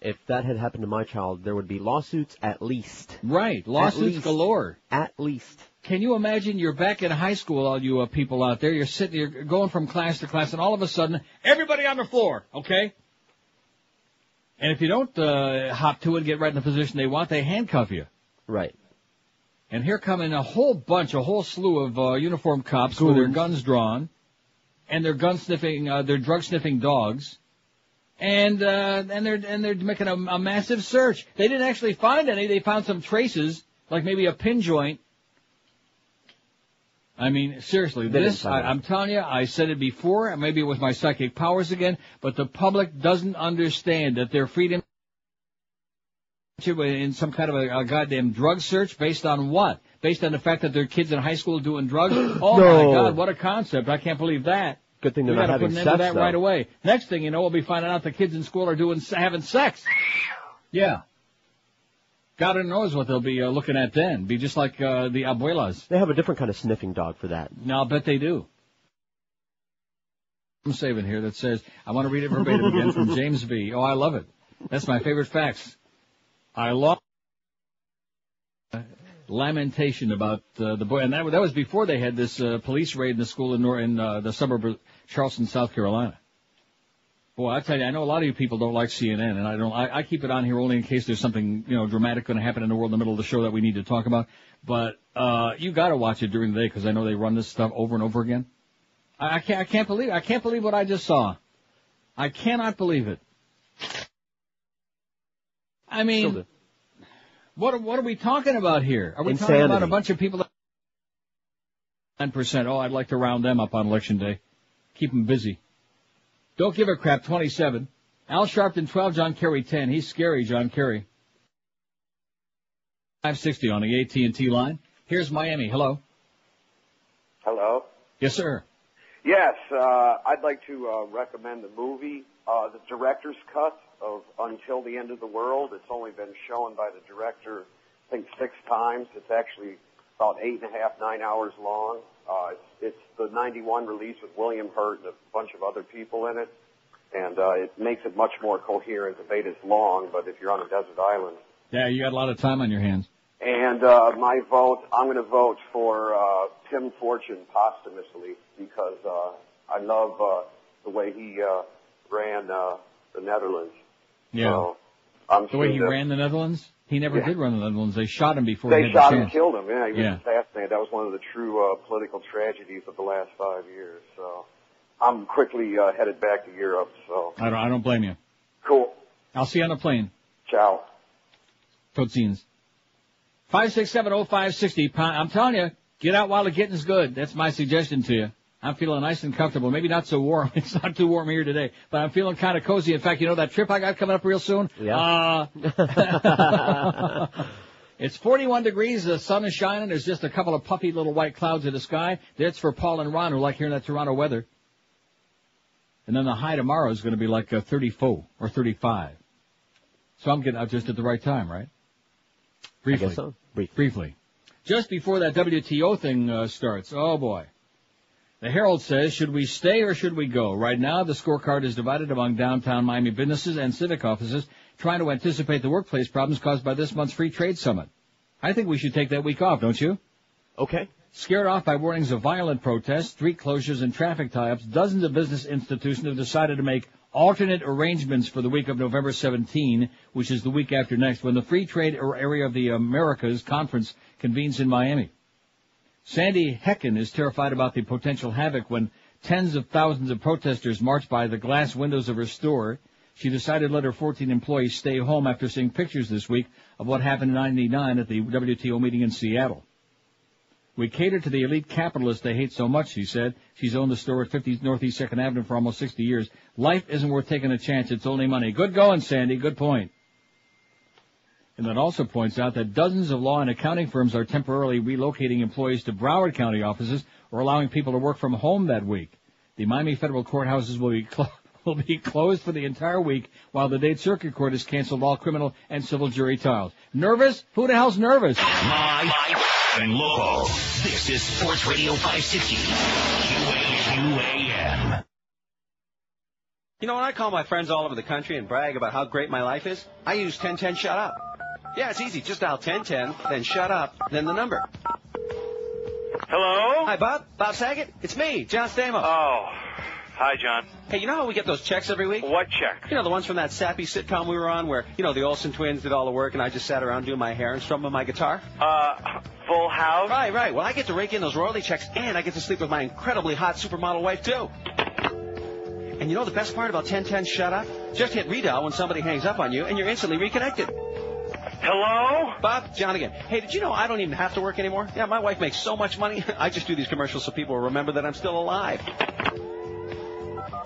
if that had happened to my child, there would be lawsuits at least. Right, lawsuits galore. At least. Can you imagine you're back in high school, all you people out there, you're going from class to class, and all of a sudden, everybody on the floor, okay? And if you don't hop to it and get right in the position they want, they handcuff you. Right. And here come in a whole slew of uniformed cops with their guns drawn, and their their drug sniffing dogs, and they're making a massive search. They didn't actually find any. They found some traces, like maybe a pin joint. I mean, seriously, I'm telling you, I said it before, maybe it was my psychic powers again, but the public doesn't understand that their freedom in some kind of a goddamn drug search based on what? Based on the fact that their kids in high school doing drugs? Oh, No. my God, what a concept. I can't believe that. Good thing they're not having sex, we got to put an end to that though. right away. Next thing you know, we'll be finding out the kids in school are having sex. Yeah. God knows what they'll be looking at then. Be just like the abuelas. They have a different kind of sniffing dog for that. No, I'll bet they do. I'm saving here that says, I want to read it verbatim again from James V. Oh, I love it. That's my favorite facts. I love lamentation about the boy, and that was before they had this police raid in the school in the suburb of Charleston, South Carolina. Boy, I tell you, I know a lot of you people don't like CNN, and I keep it on here only in case there's something dramatic going to happen in the world in the middle of the show that we need to talk about. But you got to watch it during the day because I know they run this stuff over and over again. I can't believe what I just saw. I cannot believe it. I mean, what are we talking about here? Are we Insanity. talking about a bunch of people that 9%? Oh, I'd like to round them up on Election Day. Keep them busy. Don't give a crap, 27. Al Sharpton, 12. John Kerry, 10. He's scary, John Kerry. 560 on the AT&T line. Here's Miami. Hello. Hello. Yes, sir. Yes, I'd like to recommend the movie, the director's cut of Until the End of the World. It's only been shown by the director, I think, 6 times. It's actually about 8.5, 9 hours long. It's the 91 release with William Hurt and a bunch of other people in it. And it makes it much more coherent. The debate is long, but if you're on a desert island. Yeah, you got a lot of time on your hands. And my vote, I'm going to vote for Tim Fortune posthumously because I love the way he ran the Netherlands. Yeah. So the way he ran the Netherlands? He never did run the Netherlands. They shot him before he They had shot the him chance. and killed him. Yeah, he was Yeah. assassinated. That was one of the true political tragedies of the last 5 years. So I'm quickly headed back to Europe. So I don't blame you. Cool. I'll see you on the plane. Ciao. Totsines. 5670560. I'm telling you, get out while the getting's good. That's my suggestion to you. I'm feeling nice and comfortable. Maybe not so warm. It's not too warm here today, but I'm feeling kind of cozy. In fact, that trip I got coming up real soon? Yeah. It's 41 degrees. The sun is shining. There's just a couple of puffy little white clouds in the sky. That's for Paul and Ron who like hearing that Toronto weather. And then the high tomorrow is going to be like 34 or 35. So I'm getting out just at the right time, right? Briefly. I guess so. Briefly. Just before that WTO thing starts. Oh, boy. The Herald says, should we stay or should we go? Right now, the scorecard is divided among downtown Miami businesses and civic offices trying to anticipate the workplace problems caused by this month's Free Trade Summit. I think we should take that week off, don't you? Okay. Scared off by warnings of violent protests, street closures, and traffic tie-ups, dozens of business institutions have decided to make alternate arrangements for the week of November 17, which is the week after next, when the Free Trade Area of the Americas Conference convenes in Miami. Sandy Hecken is terrified about the potential havoc when tens of thousands of protesters march by the glass windows of her store. She decided to let her 14 employees stay home after seeing pictures this week of what happened in 99 at the WTO meeting in Seattle. We cater to the elite capitalists they hate so much, she said. She's owned the store at 50 Northeast 2nd Avenue for almost 60 years. Life isn't worth taking a chance. It's only money. Good going, Sandy. Good point. And that also points out that dozens of law and accounting firms are temporarily relocating employees to Broward County offices or allowing people to work from home that week. The Miami federal courthouses will be closed for the entire week while the Dade Circuit Court has canceled all criminal and civil jury trials. Nervous? Who the hell's nervous? Live and local. This is Sports Radio 560. QAM. You know, when I call my friends all over the country and brag about how great my life is, I use 1010 Shut Up. Yeah, it's easy. Just dial 1010, then shut up, then the number. Hello? Hi, Bob. Bob Saget. It's me, John Stamos. Oh, Hi, John. Hey, you know how we get those checks every week? What check? You know, the ones from that sappy sitcom we were on where, you know, the Olsen twins did all the work and I just sat around doing my hair and strumming my guitar? Full House? Right. Well, I get to rake in those royalty checks and I get to sleep with my incredibly hot supermodel wife, too. And you know the best part about 1010 Shut Up? Just hit redial when somebody hangs up on you and you're instantly reconnected. Hello? Bob, John again. Hey, did you know I don't even have to work anymore? Yeah, my wife makes so much money. I just do these commercials so people will remember that I'm still alive.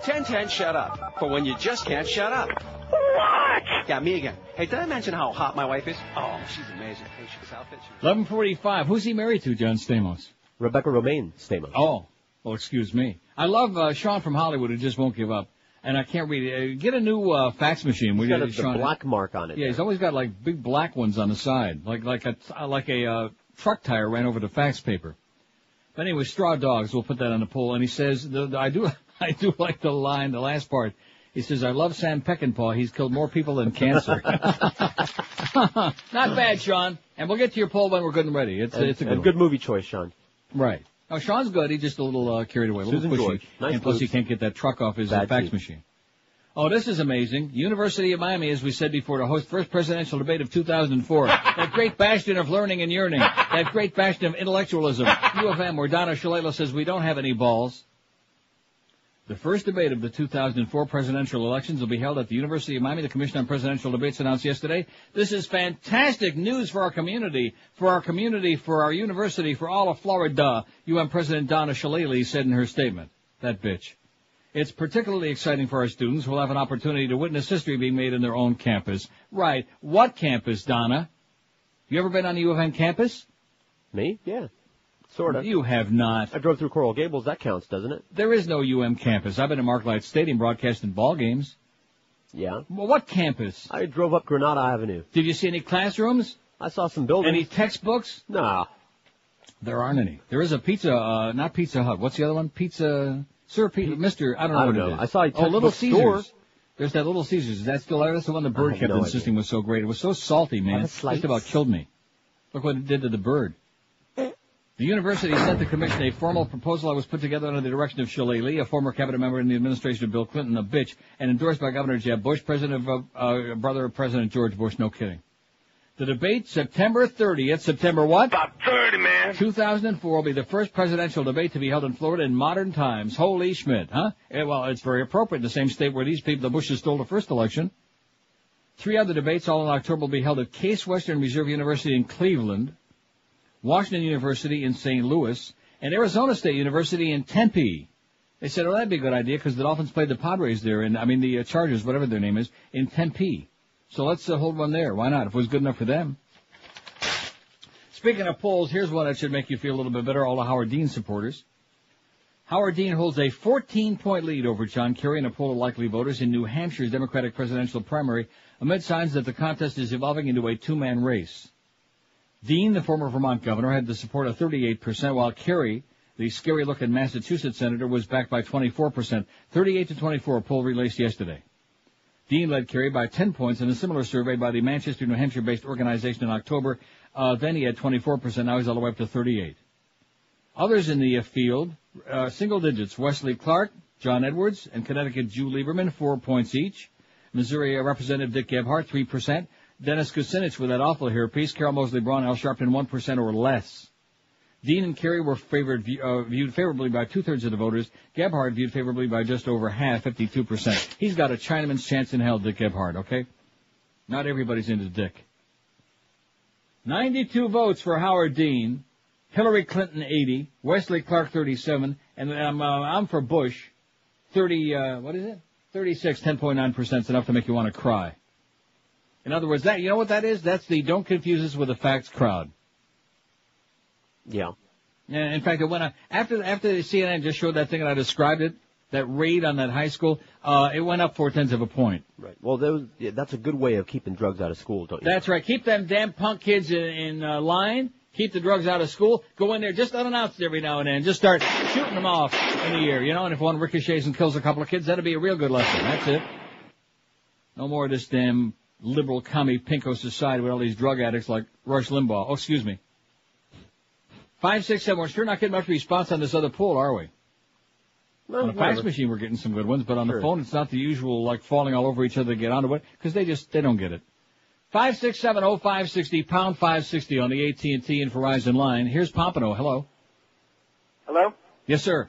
1010 Shut Up. For when you just can't shut up. What? Yeah, me again. Hey, did I mention how hot my wife is? Oh, she's amazing. Hey, she's outfit. 11:45. Who's he married to, John Stamos? Rebecca Romaine Stamos. Oh, excuse me. I love Sean from Hollywood who just won't give up. And I can't read it. Get a new fax machine. He's got the black mark on it. Yeah, he's always got like big black ones on the side, like a truck tire ran over the fax paper. But anyway, Straw Dogs. We'll put that on the poll. And he says, I do like the line, the last part. He says, I love Sam Peckinpah. He's killed more people than cancer. Not bad, Sean. And we'll get to your poll when we're good and ready. It's a good movie choice, Sean. Right. Oh, Sean's good. He's just a little carried away, a little Susan pushy. George. Nice and plus moves. he can't get that truck off his Bad fax team. machine. Oh, this is amazing. University of Miami, as we said before, to host first presidential debate of 2004. That great bastion of learning and yearning. That great bastion of intellectualism. U of M, where Donna Shalala says we don't have any balls. The first debate of the 2004 presidential elections will be held at the University of Miami. The Commission on Presidential Debates announced yesterday. This is fantastic news for our community, for our university, for all of Florida, UM President Donna Shalala said in her statement. That bitch. It's particularly exciting for our students who will have an opportunity to witness history being made in their own campus. Right. What campus, Donna? You ever been on the U of M campus? Me? Yeah. Sort of. You have not. I drove through Coral Gables. That counts, doesn't it? There is no UM campus. I've been at Marklight Stadium broadcasting ball games. Yeah. Well, what campus? I drove up Granada Avenue. Did you see any classrooms? I saw some buildings. Any textbooks? Nah. There aren't any. There is a pizza, not Pizza Hut. What's the other one? Pizza, Sir Peter, Mr. I don't know what it is. I saw a textbook Little Caesars. store. There's that Little Caesars. Is that still there? That's the one the bird kept insisting was so great. It was so salty, man. It just about killed me. Look what it did to the bird. The university sent the commission a formal proposal that was put together under the direction of Shalala, a former cabinet member in the administration of Bill Clinton, a bitch, and endorsed by Governor Jeb Bush, brother of President George Bush. No kidding. The debate, September 30th. September what? About 30, man. 2004 will be the first presidential debate to be held in Florida in modern times. Holy Schmidt, huh? Well, it's very appropriate in the same state where these people, the Bushes, stole the first election. 3 other debates, all in October, will be held at Case Western Reserve University in Cleveland, Washington University in St. Louis, and Arizona State University in Tempe. They said, that'd be a good idea because the Dolphins played the Padres there, the Chargers, whatever their name is, in Tempe. So let's hold one there. Why not? If it was good enough for them. Speaking of polls, here's one that should make you feel a little bit better, all the Howard Dean supporters. Howard Dean holds a 14-point lead over John Kerry in a poll of likely voters in New Hampshire's Democratic presidential primary, amid signs that the contest is evolving into a two-man race. Dean, the former Vermont governor, had the support of 38%, while Kerry, the scary-looking Massachusetts senator, was backed by 24%. 38-24, a poll released yesterday. Dean led Kerry by 10 points in a similar survey by the Manchester, New Hampshire-based organization in October. Then he had 24%. Now he's all the way up to 38. Others in the field, single digits, Wesley Clark, John Edwards, and Connecticut Jew Lieberman, 4 points each. Missouri Representative Dick Gebhardt, 3%. Dennis Kucinich with that awful hairpiece. Carol Mosley Braun, Al Sharpton, 1% or less. Dean and Kerry were viewed favorably by 2/3 of the voters. Gebhardt viewed favorably by just over half, 52%. He's got a Chinaman's chance in hell, Dick Gebhardt, okay? Not everybody's into Dick. 92 votes for Howard Dean. Hillary Clinton, 80. Wesley Clark, 37. And I'm for Bush. 36, 10.9% is enough to make you want to cry. In other words, you know what that is? That's the don't confuse us with the facts crowd. Yeah. In fact, it went up, after CNN just showed that thing and I described it, that raid on that high school, it went up 0.4 of a point. Right. Well, that's a good way of keeping drugs out of school, don't you? That's right. Keep them damn punk kids in line. Keep the drugs out of school. Go in there just unannounced every now and then. Just start shooting them off in the air, and if one ricochets and kills a couple of kids, that'll be a real good lesson. That's it. No more of this damn liberal commie pinko society with all these drug addicts like Rush Limbaugh. Oh, excuse me. 567. We're sure not getting much response on this other poll, are we? On a fax machine, we're getting some good ones, but on the phone, it's not the usual, like, falling all over each other to get onto it, because they don't get it. 5670560, pound 560 on the AT&T and Verizon line. Here's Pompano. Hello. Hello? Yes, sir.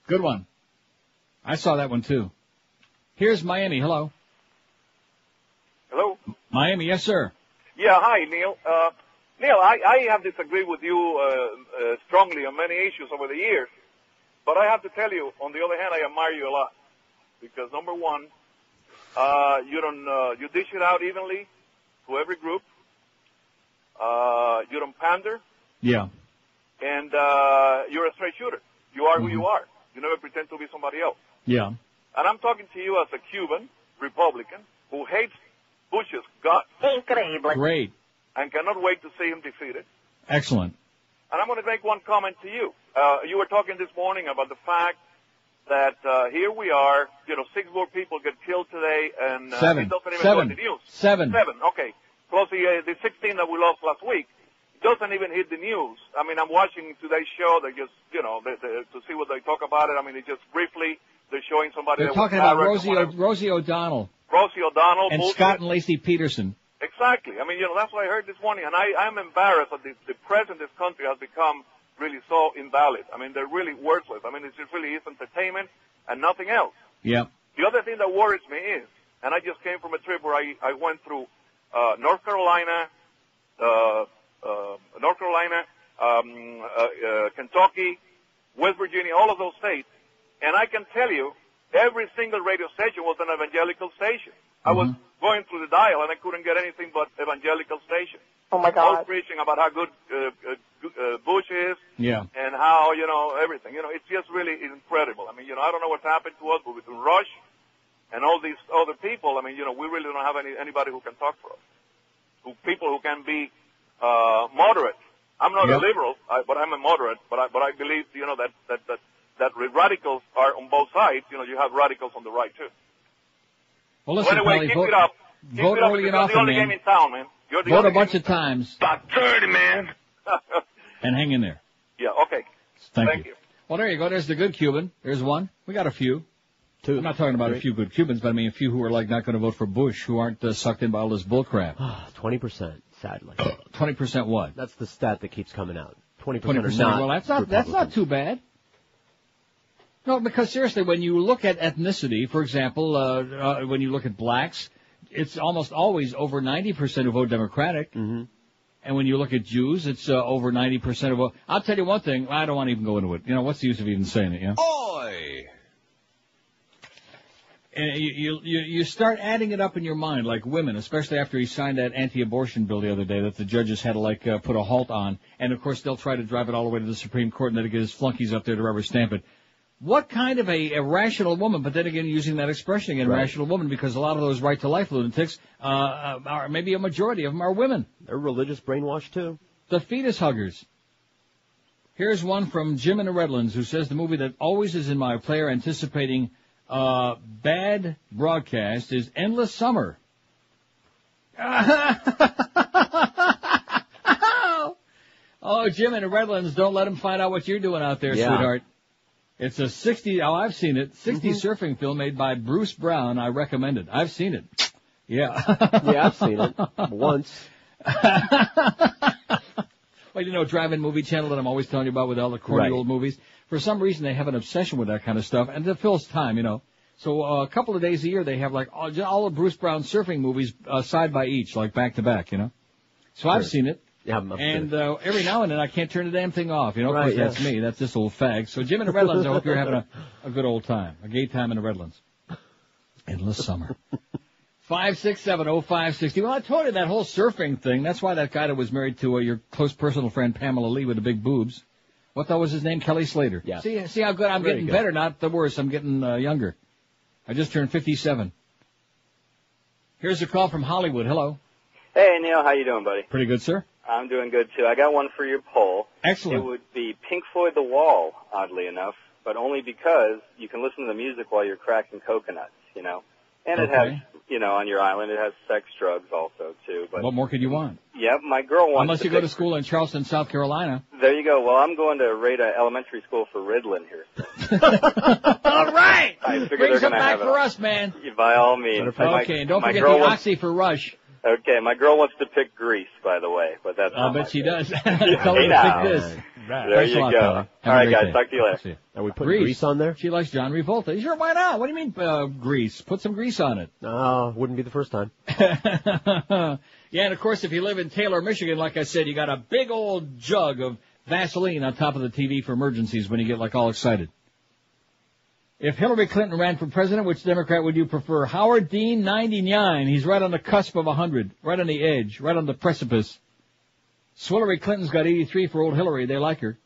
Good one. I saw that one, too. Here's Miami. Hello. Hello? Miami, yes, sir. Yeah, hi, Neil. Neil, I have disagreed with you strongly on many issues over the years, but I have to tell you, on the other hand, I admire you a lot. Because, number one, you dish it out evenly to every group. You don't pander. Yeah. And you're a straight shooter. You are who you are. You never pretend to be somebody else. Yeah. And I'm talking to you as a Cuban Republican who hates Bush's guts. Increíble. Great. And cannot wait to see him defeated. Excellent. And I'm going to make one comment to you. You were talking this morning about the fact that here we are, 6 more people get killed today, and it doesn't even go in the news. Seven. Okay. Plus the 16 that we lost last week, it doesn't even hit the news. I mean, I'm watching today's show. They just, to see what they talk about it. I mean, it just briefly, they're showing somebody. They're talking about Rosie O'Donnell. Rosie O'Donnell. And bullshit. Scott and Lacey Peterson. Exactly. I mean, that's what I heard this morning, and I'm embarrassed that the press in this country has become really so invalid. I mean, they're really worthless. I mean, it just really is entertainment and nothing else. Yeah. The other thing that worries me is, and I just came from a trip where I went through North Carolina, Kentucky, West Virginia, all of those states, and I can tell you, every single radio station was an evangelical station. I was going through the dial, and I couldn't get anything but evangelical stations. Oh, my God. All preaching about how good Bush is. Yeah. And how, everything. It's just really incredible. I mean, I don't know what's happened to us, but with Rush and all these other people, I mean, we really don't have anybody who can talk for us. People who can be moderate. I'm not a liberal, but I'm a moderate. But I believe, that radicals are on both sides. You have radicals on the right, too. Well, listen, so anyway, Pally, keep it up. Vote early and often, the only man. game in town, man. You're the Vote only a bunch game of times. About 30, man. And hang in there. Yeah, okay. Thank you. Well, there you go. There's the good Cuban. There's one. We got a few. Two. I'm not talking about a few good Cubans, but I mean a few who are not going to vote for Bush, who aren't sucked in by all this bullcrap. 20%, sadly. 20% what? That's the stat that keeps coming out. 20% are 20%. not. Well, that's not too bad. No, because seriously, when you look at ethnicity, for example, when you look at blacks, it's almost always over 90% who vote Democratic. Mm-hmm. And when you look at Jews, it's over 90% of vote. I'll tell you one thing. I don't want to even go into it. What's the use of even saying it, Oi! And you start adding it up in your mind, like women, especially after he signed that anti-abortion bill the other day that the judges had to put a halt on. And, of course, they'll try to drive it all the way to the Supreme Court and then get his flunkies up there to rubber stamp it. What kind of a rational woman, but then again using that expression again, rational woman, because a lot of those right-to-life lunatics, are maybe a majority of them are women. They're religious brainwashed, too. The fetus huggers. Here's one from Jim in the Redlands who says the movie that always is in my player anticipating bad broadcast is Endless Summer. Oh, Jim in the Redlands, don't let him find out what you're doing out there, sweetheart. It's a 60, I've seen it, 60 surfing film made by Bruce Brown. I recommend it. I've seen it. Yeah. Yeah, I've seen it. Once. Well, drive-in movie channel that I'm always telling you about with all the corny old movies. For some reason, they have an obsession with that kind of stuff, and it fills time, So a couple of days a year, they have all of Bruce Brown's surfing movies side by each, back to back, So I've seen it. Yeah, and every now and then I can't turn the damn thing off, because that's me. That's this old fag. So Jim in the Redlands, I hope you're having a good old time, a gay time in the Redlands. Endless summer. 5670560. Well, I told you that whole surfing thing. That's why that guy that was married to your close personal friend Pamela Lee with the big boobs. What was his name? Kelly Slater. Yeah. See how good I'm getting better, not the worse. I'm getting younger. I just turned 57. Here's a call from Hollywood. Hello. Hey, Neil. How you doing, buddy? Pretty good, sir. I'm doing good, too. I got one for your poll. Excellent. It would be Pink Floyd The Wall, oddly enough, but only because you can listen to the music while you're cracking coconuts, And it has, on your island, it has sex, drugs also, too. But what more could you want? Yep, my girl wants Unless you go to school in Charleston, South Carolina. There you go. Well, I'm going to raid an elementary school for Ritalin here. All right. I figure Bring they're some going to back have it. for us, man. By all means. Okay, and don't my forget girl the wants- Oxy for Rush. Okay, my girl wants to pick Grease, by the way, but that's I'll not bet my she thing. does. Tell her Hey, to now. pick this. There Thanks you a lot, go. Tyler. All Have a right, great guys. day. Talk to you later. Are we putting grease on there? She likes John Revolta. Sure, why not? What do you mean grease? Put some grease on it. Wouldn't be the first time. Yeah, and of course, if you live in Taylor, Michigan, like I said, you got a big old jug of Vaseline on top of the TV for emergencies when you get like all excited. If Hillary Clinton ran for president, which Democrat would you prefer? Howard Dean, 99. He's right on the cusp of 100, right on the edge, right on the precipice. Swillery Clinton's got 83 for old Hillary. They like her.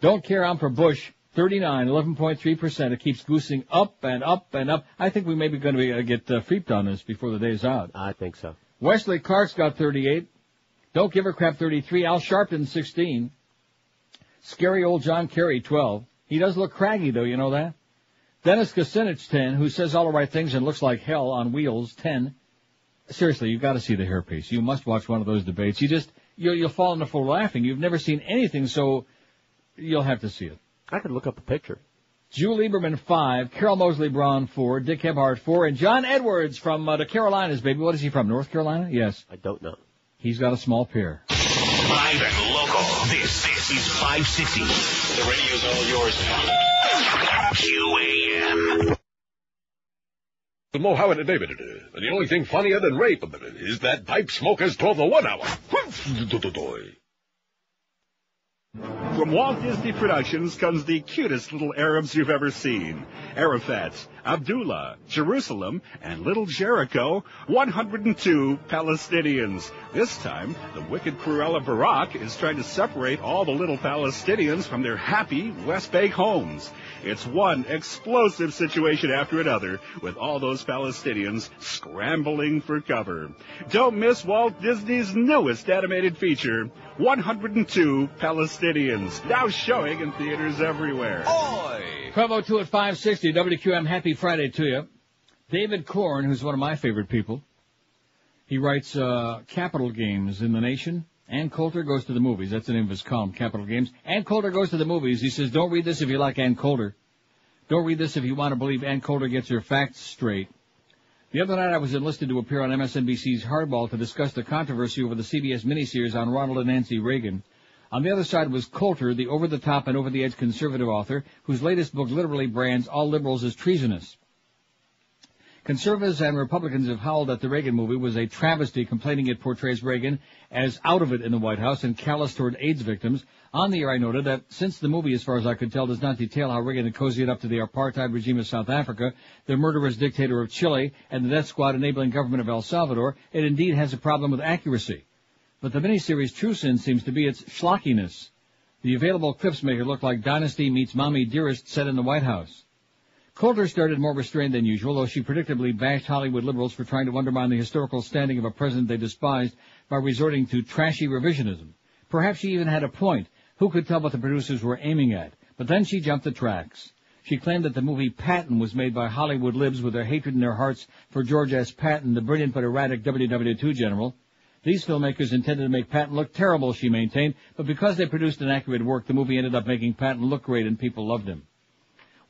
Don't care, I'm for Bush, 39, 11.3%. It keeps goosing up and up and up. I think we may be going to get freaked on this before the day's out. I think so. Wesley Clark's got 38. Don't give a crap, 33. Al Sharpton, 16. Scary old John Kerry, 12. He does look craggy, though, you know that? Dennis Kucinich, 10, who says all the right things and looks like hell on wheels, 10. Seriously, you've got to see the hairpiece. You must watch one of those debates. You'll fall into full laughing. You've never seen anything, so you'll have to see it. I could look up a picture. Drew Lieberman, 5. Carol Mosley Braun, 4. Dick Hebhart, 4. And John Edwards from the Carolinas, baby. What is he from, North Carolina? Yes. I don't know. He's got a small pair. Live and local. This is 560. The radio's all yours now. QAM. Mo, how and David, and the only thing funnier than rape is that pipe smokers 12 to 1 hour. From Walt Disney Productions comes the cutest little Arabs you've ever seen. Arafat, Abdullah, Jerusalem, and little Jericho, 102 Palestinians. This time, the wicked Cruella Barak is trying to separate all the little Palestinians from their happy West Bank homes. It's one explosive situation after another, with all those Palestinians scrambling for cover. Don't miss Walt Disney's newest animated feature, 102 Palestinians, now showing in theaters everywhere. 12:02 at 560 WQM. Happy Friday to you. David Korn, who's one of my favorite people, he writes Capital Games in the Nation. Ann Coulter goes to the movies. That's the name of his column, Capital Games. Ann Coulter goes to the movies. He says, don't read this if you like Ann Coulter. Don't read this if you want to believe Ann Coulter gets her facts straight. The other night I was enlisted to appear on MSNBC's Hardball to discuss the controversy over the CBS miniseries on Ronald and Nancy Reagan. On the other side was Coulter, the over-the-top and over-the-edge conservative author, whose latest book literally brands all liberals as treasonous. Conservatives and Republicans have howled that the Reagan movie was a travesty, complaining it portrays Reagan as out of it in the White House and callous toward AIDS victims. On the air, I noted that since the movie, as far as I could tell, does not detail how Reagan had cozied up to the apartheid regime of South Africa, the murderous dictator of Chile, and the death squad enabling government of El Salvador, it indeed has a problem with accuracy. But the miniseries' true sin seems to be its schlockiness. The available clips make it look like Dynasty meets Mommy Dearest set in the White House. Coulter started more restrained than usual, though she predictably bashed Hollywood liberals for trying to undermine the historical standing of a president they despised by resorting to trashy revisionism. Perhaps she even had a point. Who could tell what the producers were aiming at? But then she jumped the tracks. She claimed that the movie Patton was made by Hollywood libs with their hatred in their hearts for George S. Patton, the brilliant but erratic WW2 general. These filmmakers intended to make Patton look terrible, she maintained, but because they produced an accurate work, the movie ended up making Patton look great and people loved him.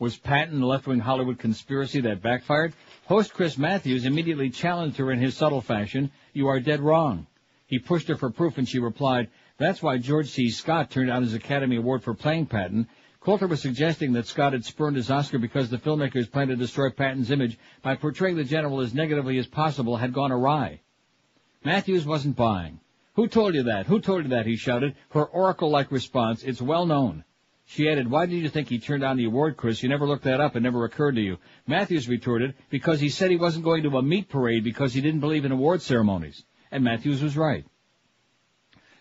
Was Patton the left-wing Hollywood conspiracy that backfired? Host Chris Matthews immediately challenged her in his subtle fashion, "You are dead wrong." He pushed her for proof and she replied, "That's why George C. Scott turned down his Academy Award for playing Patton." Coulter was suggesting that Scott had spurned his Oscar because the filmmakers planned to destroy Patton's image by portraying the general as negatively as possible had gone awry. Matthews wasn't buying. "Who told you that? Who told you that?" he shouted, her oracle-like response. "It's well known." She added, "Why did you think he turned down the award, Chris? You never looked that up. It never occurred to you." Matthews retorted, "Because he said he wasn't going to a meat parade because he didn't believe in award ceremonies." And Matthews was right.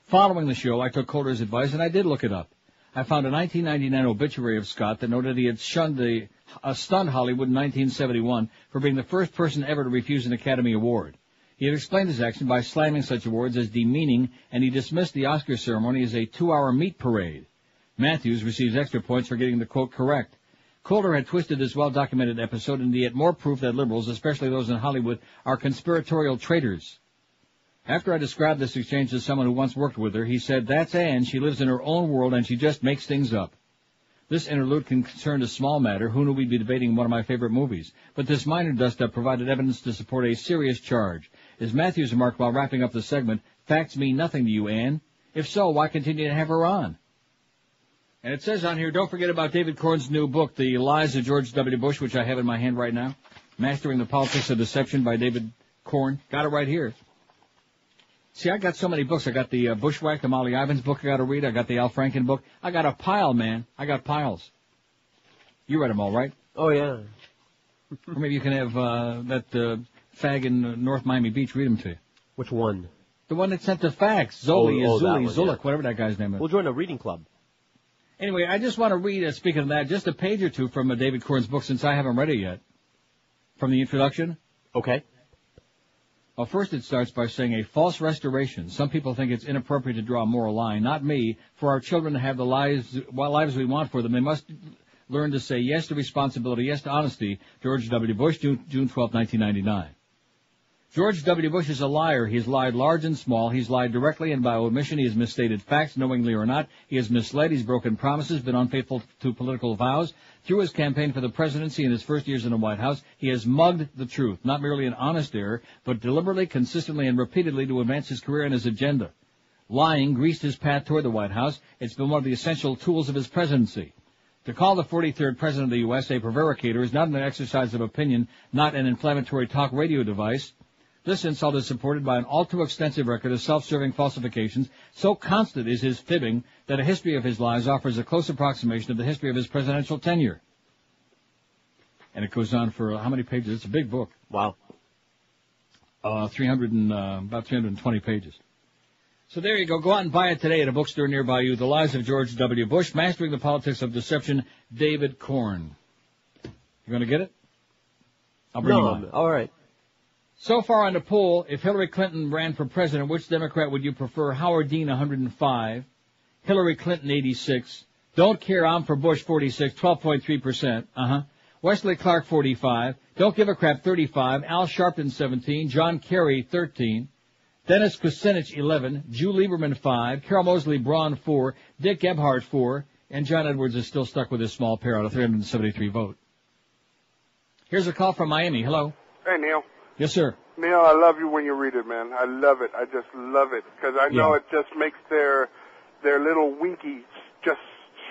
Following the show, I took Coulter's advice and I did look it up. I found a 1999 obituary of Scott that noted he had stunned Hollywood in 1971 for being the first person ever to refuse an Academy Award. He had explained his action by slamming such awards as demeaning, and he dismissed the Oscar ceremony as a 2-hour meat parade. Matthews receives extra points for getting the quote correct. Coulter had twisted this well-documented episode into yet more proof that liberals, especially those in Hollywood, are conspiratorial traitors. After I described this exchange to someone who once worked with her, he said, "That's Anne. She lives in her own world and she just makes things up." This interlude concerned a small matter. Who knew we'd be debating one of my favorite movies? But this minor dust-up provided evidence to support a serious charge. As Matthews remarked while wrapping up the segment, "Facts mean nothing to you, Anne. If so, why continue to have her on?" And it says on here, don't forget about David Corn's new book, The Lies of George W. Bush, which I have in my hand right now. Mastering the Politics of Deception by David Corn. Got it right here. See, I got so many books. I got the Bushwhack, the Molly Ivins book I got to read. I got the Al Franken book. I got a pile, man. I got piles. You read them all, right? Oh, yeah. Or maybe you can have that fag in North Miami Beach read them to you. Which one? The one that sent the fax. Zulik, whatever that guy's name is. We'll join a reading club. Anyway, I just want to read, speaking of that, just a page or two from David Corn's book since I haven't read it yet. From the introduction. Okay. Well, first it starts by saying a false restoration. Some people think it's inappropriate to draw a moral line. Not me. For our children to have the lives we want for them, they must learn to say yes to responsibility, yes to honesty. George W. Bush, June 12, 1999. George W. Bush is a liar. He has lied large and small. He's lied directly and by omission. He has misstated facts, knowingly or not. He has misled. He's broken promises, been unfaithful to political vows. Through his campaign for the presidency and his first years in the White House, he has mugged the truth, not merely an honest error, but deliberately, consistently, and repeatedly to advance his career and his agenda. Lying greased his path toward the White House. It's been one of the essential tools of his presidency. To call the 43rd President of the U.S. a prevaricator is not an exercise of opinion, not an inflammatory talk radio device. This insult is supported by an all-too-extensive record of self-serving falsifications. So constant is his fibbing that a history of his lies offers a close approximation of the history of his presidential tenure. And it goes on for how many pages? It's a big book. Wow. About 320 pages. So there you go. Go out and buy it today at a bookstore nearby you. The Lies of George W. Bush, Mastering the Politics of Deception, David Corn. You going to get it? I'll bring you on. All right. So far on the poll, if Hillary Clinton ran for president, which Democrat would you prefer? Howard Dean, 105. Hillary Clinton, 86. Don't care, I'm for Bush, 46, 12.3%. Wesley Clark, 45. Don't give a crap, 35. Al Sharpton, 17. John Kerry, 13. Dennis Kucinich, 11. Jew Lieberman, 5. Carol Mosley Braun, 4. Dick Gebhardt, 4. And John Edwards is still stuck with his small pair out of 373 vote. Here's a call from Miami. Hello. Hey, Neil. Yes, sir. Neil, I love you when you read it, man. I love it. I just love it because I know it just makes their little winkies just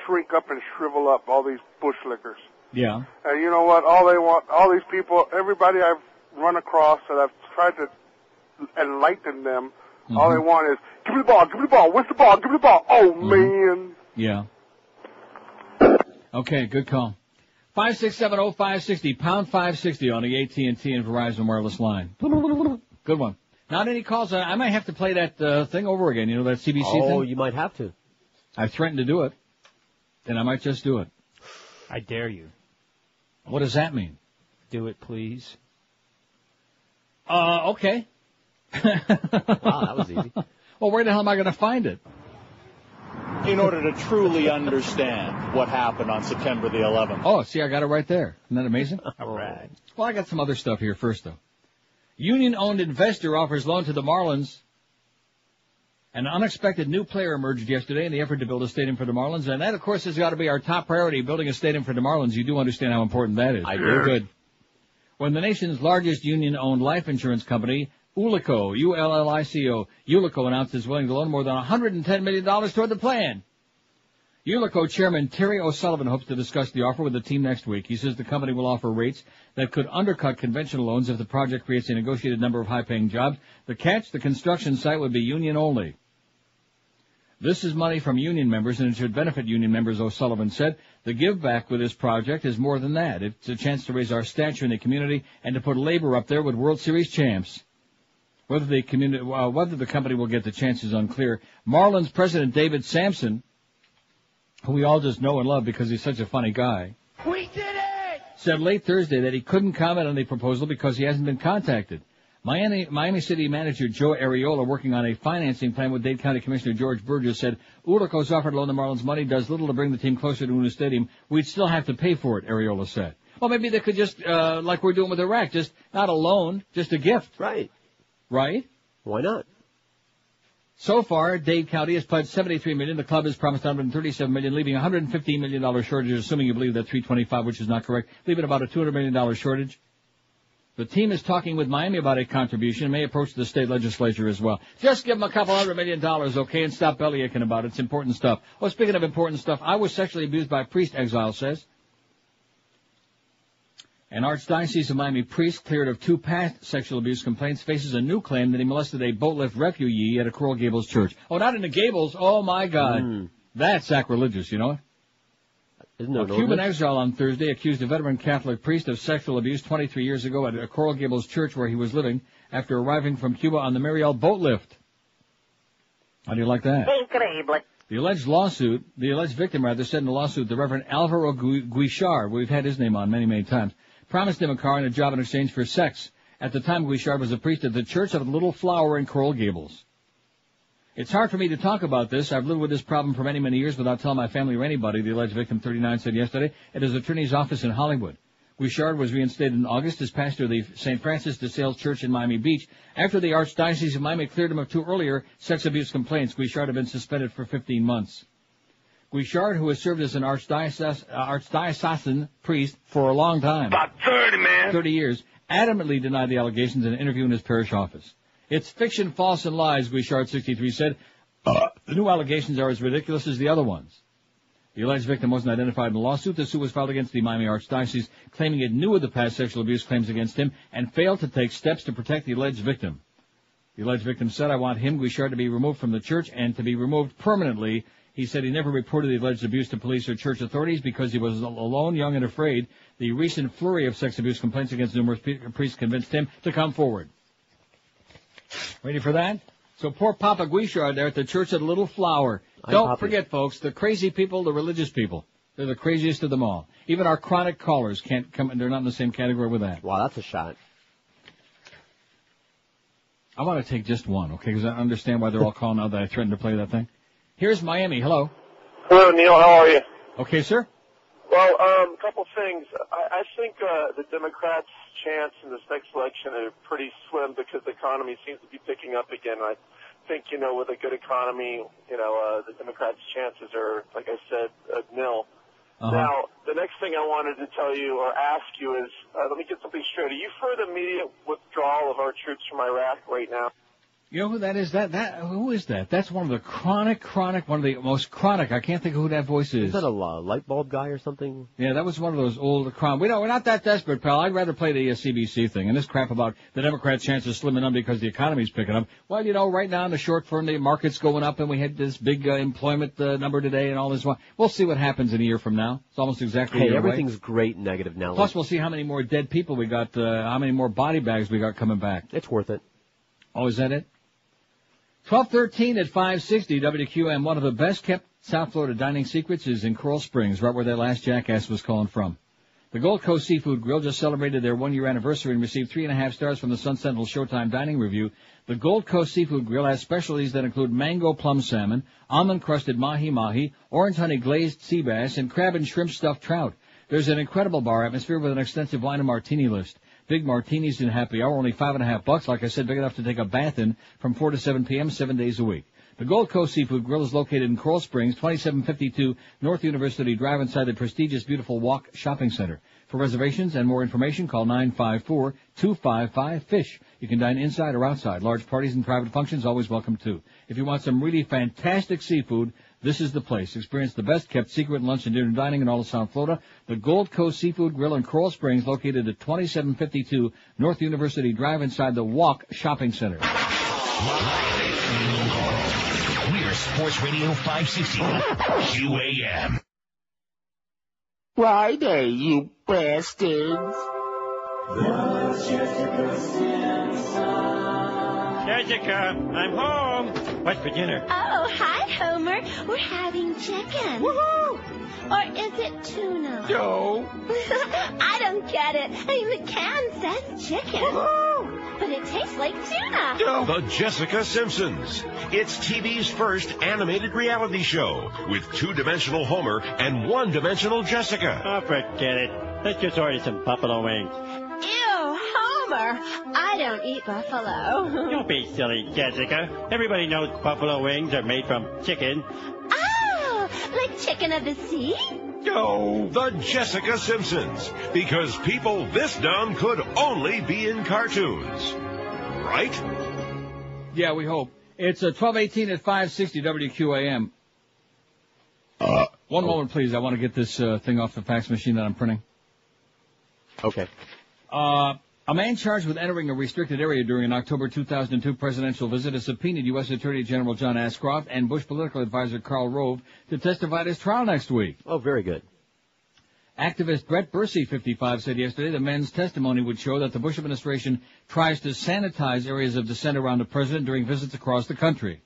shrink up and shrivel up, all these bush lickers. Yeah. And you know what? All they want, all these people, everybody I've run across that I've tried to enlighten them, all they want is, give me the ball, give me the ball, where's the ball, give me the ball. Oh, man. Yeah. Okay, good call. 5670560, pound 560 on the AT&T and Verizon wireless line. Good one. Not any calls. I might have to play that thing over again, you know, that CBC thing? Oh, you might have to. I threatened to do it, and I might just do it. I dare you. What does that mean? Do it, please. Okay. Wow, that was easy. Well, where the hell am I going to find it? In order to truly understand what happened on September the 11th. Oh, see, I got it right there. Isn't that amazing? All right. Well, I got some other stuff here first, though. Union-owned investor offers loan to the Marlins. An unexpected new player emerged yesterday in the effort to build a stadium for the Marlins, and that, of course, has got to be our top priority, building a stadium for the Marlins. You do understand how important that is. I do. Good. When the nation's largest union-owned life insurance company, Ullico, U-L-L-I-C-O, Ullico announced it's willing to loan more than $110 million toward the plan. Ullico chairman Terry O'Sullivan hopes to discuss the offer with the team next week. He says the company will offer rates that could undercut conventional loans if the project creates a negotiated number of high-paying jobs. The catch, the construction site would be union only. This is money from union members, and it should benefit union members, O'Sullivan said. The give back with this project is more than that. It's a chance to raise our stature in the community and to put labor up there with World Series champs. Whether the company will get the chance is unclear. Marlins president David Sampson, who we all just know and love because he's such a funny guy, We did it! said late Thursday that he couldn't comment on the proposal because he hasn't been contacted. Miami City manager Joe Areola, working on a financing plan with Dade County Commissioner George Burgess, said, Ulicos offered to loan the Marlins money, does little to bring the team closer to Una Stadium. We'd still have to pay for it, Areola said. Well, maybe they could just, like we're doing with Iraq, just not a loan, just a gift. Right. Right? Why not? So far, Dade County has pledged $73 million. The club has promised $137 million, leaving $115 million shortage, assuming you believe that $325, which is not correct, leaving about a $200 million shortage. The team is talking with Miami about a contribution and may approach the state legislature as well. Just give them a couple $100 million, okay, and stop bellyaching about it. It's important stuff. Oh, speaking of important stuff, I was sexually abused by a priest, Exile says. An Archdiocese of Miami priest cleared of 2 past sexual abuse complaints faces a new claim that he molested a boat lift refugee at a Coral Gables church. Oh, not in the Gables. Oh, my God. That's sacrilegious, you know it? Isn't there a Cuban exile on Thursday accused a veteran Catholic priest of sexual abuse 23 years ago at a Coral Gables church where he was living after arriving from Cuba on the Mariel boat lift. How do you like that? Incredible. The alleged victim said in the lawsuit, the Reverend Alvaro Guichard, we've had his name on many, many times, promised him a car and a job in exchange for sex. At the time, Guichard was a priest at the Church of the Little Flower in Coral Gables. It's hard for me to talk about this. I've lived with this problem for many, many years without telling my family or anybody, the alleged victim, 39, said yesterday at his attorney's office in Hollywood. Guichard was reinstated in August as pastor of the St. Francis de Sales Church in Miami Beach after the Archdiocese of Miami cleared him of 2 earlier sex abuse complaints. Guichard had been suspended for 15 months. Guichard, who has served as an archdiocesan priest for a long time, about 30, man, 30 years, adamantly denied the allegations in an interview in his parish office. It's fiction, false, and lies, Guichard, 63, said. The new allegations are as ridiculous as the other ones. The alleged victim wasn't identified in the lawsuit. The suit was filed against the Miami Archdiocese, claiming it knew of the past sexual abuse claims against him and failed to take steps to protect the alleged victim. The alleged victim said, I want him, Guichard, to be removed from the church and to be removed permanently. He said he never reported the alleged abuse to police or church authorities because he was alone, young, and afraid. The recent flurry of sex abuse complaints against numerous priests convinced him to come forward. Ready for that? So poor Papa Guichard there at the Church of the Little Flower. Don't forget, folks, the crazy people, the religious people. They're the craziest of them all. Even our chronic callers can't come, they're not in the same category with that. Wow, that's a shot. I want to take just one, okay, because I understand why they're all calling now that I threatened to play that thing. Here's Miami. Hello. Hello, Neil. How are you? Okay, sir. Well, a couple things. I think the Democrats' chance in this next election are pretty slim because the economy seems to be picking up again. I think, with a good economy, the Democrats' chances are, like I said, nil. Now, the next thing I wanted to tell you or ask you is, let me get something straight. Are you for the immediate withdrawal of our troops from Iraq right now? You know who that is? Who is that? That's one of the chronic, one of the most chronic. I can't think of who that voice is. Is that a light bulb guy or something? Yeah, that was one of those old chronic. We're not that desperate, pal. I'd rather play the CBC thing. And this crap about the Democrats' chances slimming up because the economy's picking up. Well, right now in the short term, the market's going up and we had this big employment number today and all this. We'll see what happens in a year from now. It's almost exactly a year everything's away. Great negative now. Plus, we'll see how many more dead people we got, how many more body bags we got coming back. It's worth it. Oh, is that it? 12:13 at 560 WQM. One of the best kept South Florida dining secrets is in Coral Springs, right where that last jackass was calling from. The Gold Coast Seafood Grill just celebrated their 1-year anniversary and received 3.5 stars from the Sun Sentinel Showtime Dining Review. The Gold Coast Seafood Grill has specialties that include mango plum salmon, almond-crusted mahi-mahi, orange honey glazed sea bass, and crab and shrimp stuffed trout. There's an incredible bar atmosphere with an extensive wine and martini list. Big martinis in happy hour, only $5.50. Like I said, big enough to take a bath in from 4 to 7 p.m., 7 days a week. The Gold Coast Seafood Grill is located in Coral Springs, 2752 North University Drive inside the prestigious Beautiful Walk Shopping Center. For reservations and more information, call 954-255-FISH. You can dine inside or outside. Large parties and private functions always welcome too. If you want some really fantastic seafood, this is the place. Experience the best-kept secret lunch and dinner dining in all of South Florida. The Gold Coast Seafood Grill in Coral Springs, located at 2752 North University Drive inside the Walk Shopping Center. We're Sports Radio 560 QAM. Friday, you bastards. Jessica, I'm home. What's for dinner? Oh, hi, Homer. We're having chicken. Woohoo! Or is it tuna? No. I don't get it. I mean, the can says chicken. Woohoo! but it tastes like tuna. The Jessica Simpsons. It's TV's first animated reality show with two-dimensional Homer and one-dimensional Jessica. Oh, forget it. Let's just order some buffalo wings. Ew, Homer. I don't eat buffalo. Don't be silly, Jessica. Everybody knows buffalo wings are made from chicken. Oh, like chicken of the sea? Oh, the Jessica Simpsons. Because people this dumb could only be in cartoons. Right? Yeah, we hope. It's 12:18 at 560 WQAM. One moment, please. I want to get this thing off the fax machine that I'm printing. Okay. A man charged with entering a restricted area during an October 2002 presidential visit has subpoenaed U.S. Attorney General John Ashcroft and Bush political advisor Karl Rove to testify at his trial next week. Oh, very good. Activist Brett Bursey, 55, said yesterday the men's testimony would show that the Bush administration tries to sanitize areas of dissent around the president during visits across the country.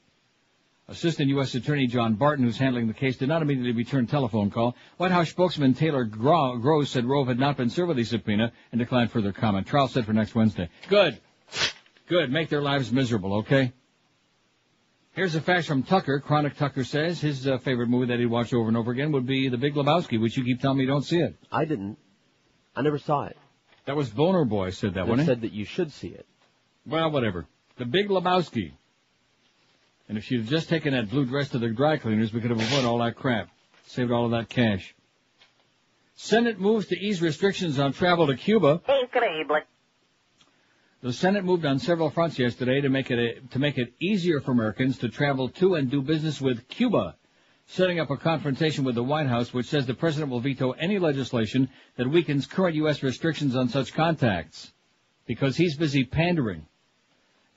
Assistant U.S. Attorney John Barton, who's handling the case, did not immediately return telephone call. White House spokesman Taylor Gross said Rove had not been served with a subpoena and declined further comment. Trial set for next Wednesday. Good. Good. Make their lives miserable, okay? Here's a fax from Tucker. Chronic Tucker says his favorite movie that he'd watch over and over again would be The Big Lebowski, which you keep telling me you don't see it. I didn't. I never saw it. That was Boner Boy said that, wasn't it? Said that you should see it. Well, whatever. The Big Lebowski. And if she'd have just taken that blue dress to the dry cleaners, we could have avoided all that crap. Saved all of that cash. Senate moves to ease restrictions on travel to Cuba. Incredible. The Senate moved on several fronts yesterday to make it easier for Americans to travel to and do business with Cuba, setting up a confrontation with the White House, which says the president will veto any legislation that weakens current U.S. restrictions on such contacts, because he's busy pandering.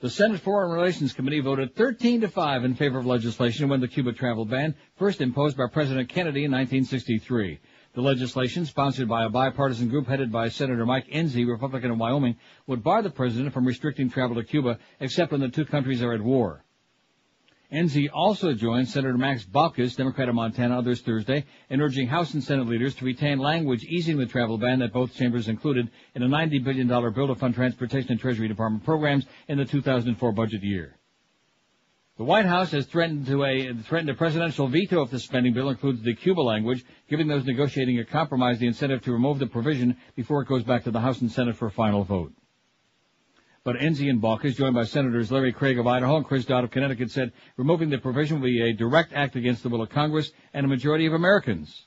The Senate Foreign Relations Committee voted 13-5 in favor of legislation when the Cuba travel ban, first imposed by President Kennedy in 1963. The legislation, sponsored by a bipartisan group headed by Senator Mike Enzi, Republican of Wyoming, would bar the president from restricting travel to Cuba, except when the two countries are at war. Enzi also joined Senator Max Baucus, Democrat of Montana, others Thursday, in urging House and Senate leaders to retain language easing the travel ban that both chambers included in a $90 billion bill to fund transportation and Treasury Department programs in the 2004 budget year. The White House has threatened a presidential veto if the spending bill includes the Cuba language, giving those negotiating a compromise the incentive to remove the provision before it goes back to the House and Senate for a final vote. But Enzi and Baucus, joined by Senators Larry Craig of Idaho and Chris Dodd of Connecticut, said removing the provision will be a direct act against the will of Congress and a majority of Americans.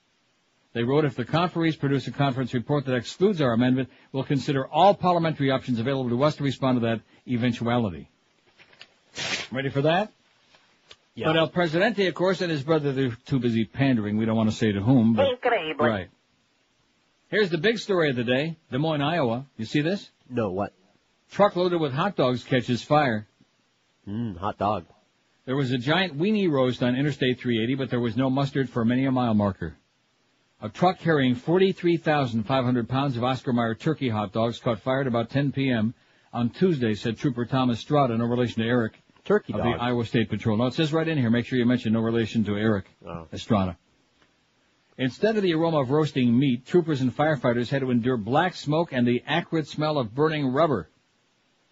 They wrote, if the conferees produce a conference report that excludes our amendment, we'll consider all parliamentary options available to us to respond to that eventuality. Ready for that? Yeah. But El Presidente, of course, and his brother, they're too busy pandering. We don't want to say to whom, but... Incredible. Right. Here's the big story of the day. Des Moines, Iowa. You see this? No, what? Truck loaded with hot dogs catches fire. Hot dog. There was a giant weenie roast on Interstate 380, but there was no mustard for many a mile marker. A truck carrying 43,500 pounds of Oscar Mayer turkey hot dogs caught fire at about 10 p.m. on Tuesday, said Trooper Thomas Strada, no relation to Eric. Turkey of dog. the Iowa State Patrol. No, it says right in here, make sure you mention no relation to Eric Estrada. Instead of the aroma of roasting meat, troopers and firefighters had to endure black smoke and the acrid smell of burning rubber.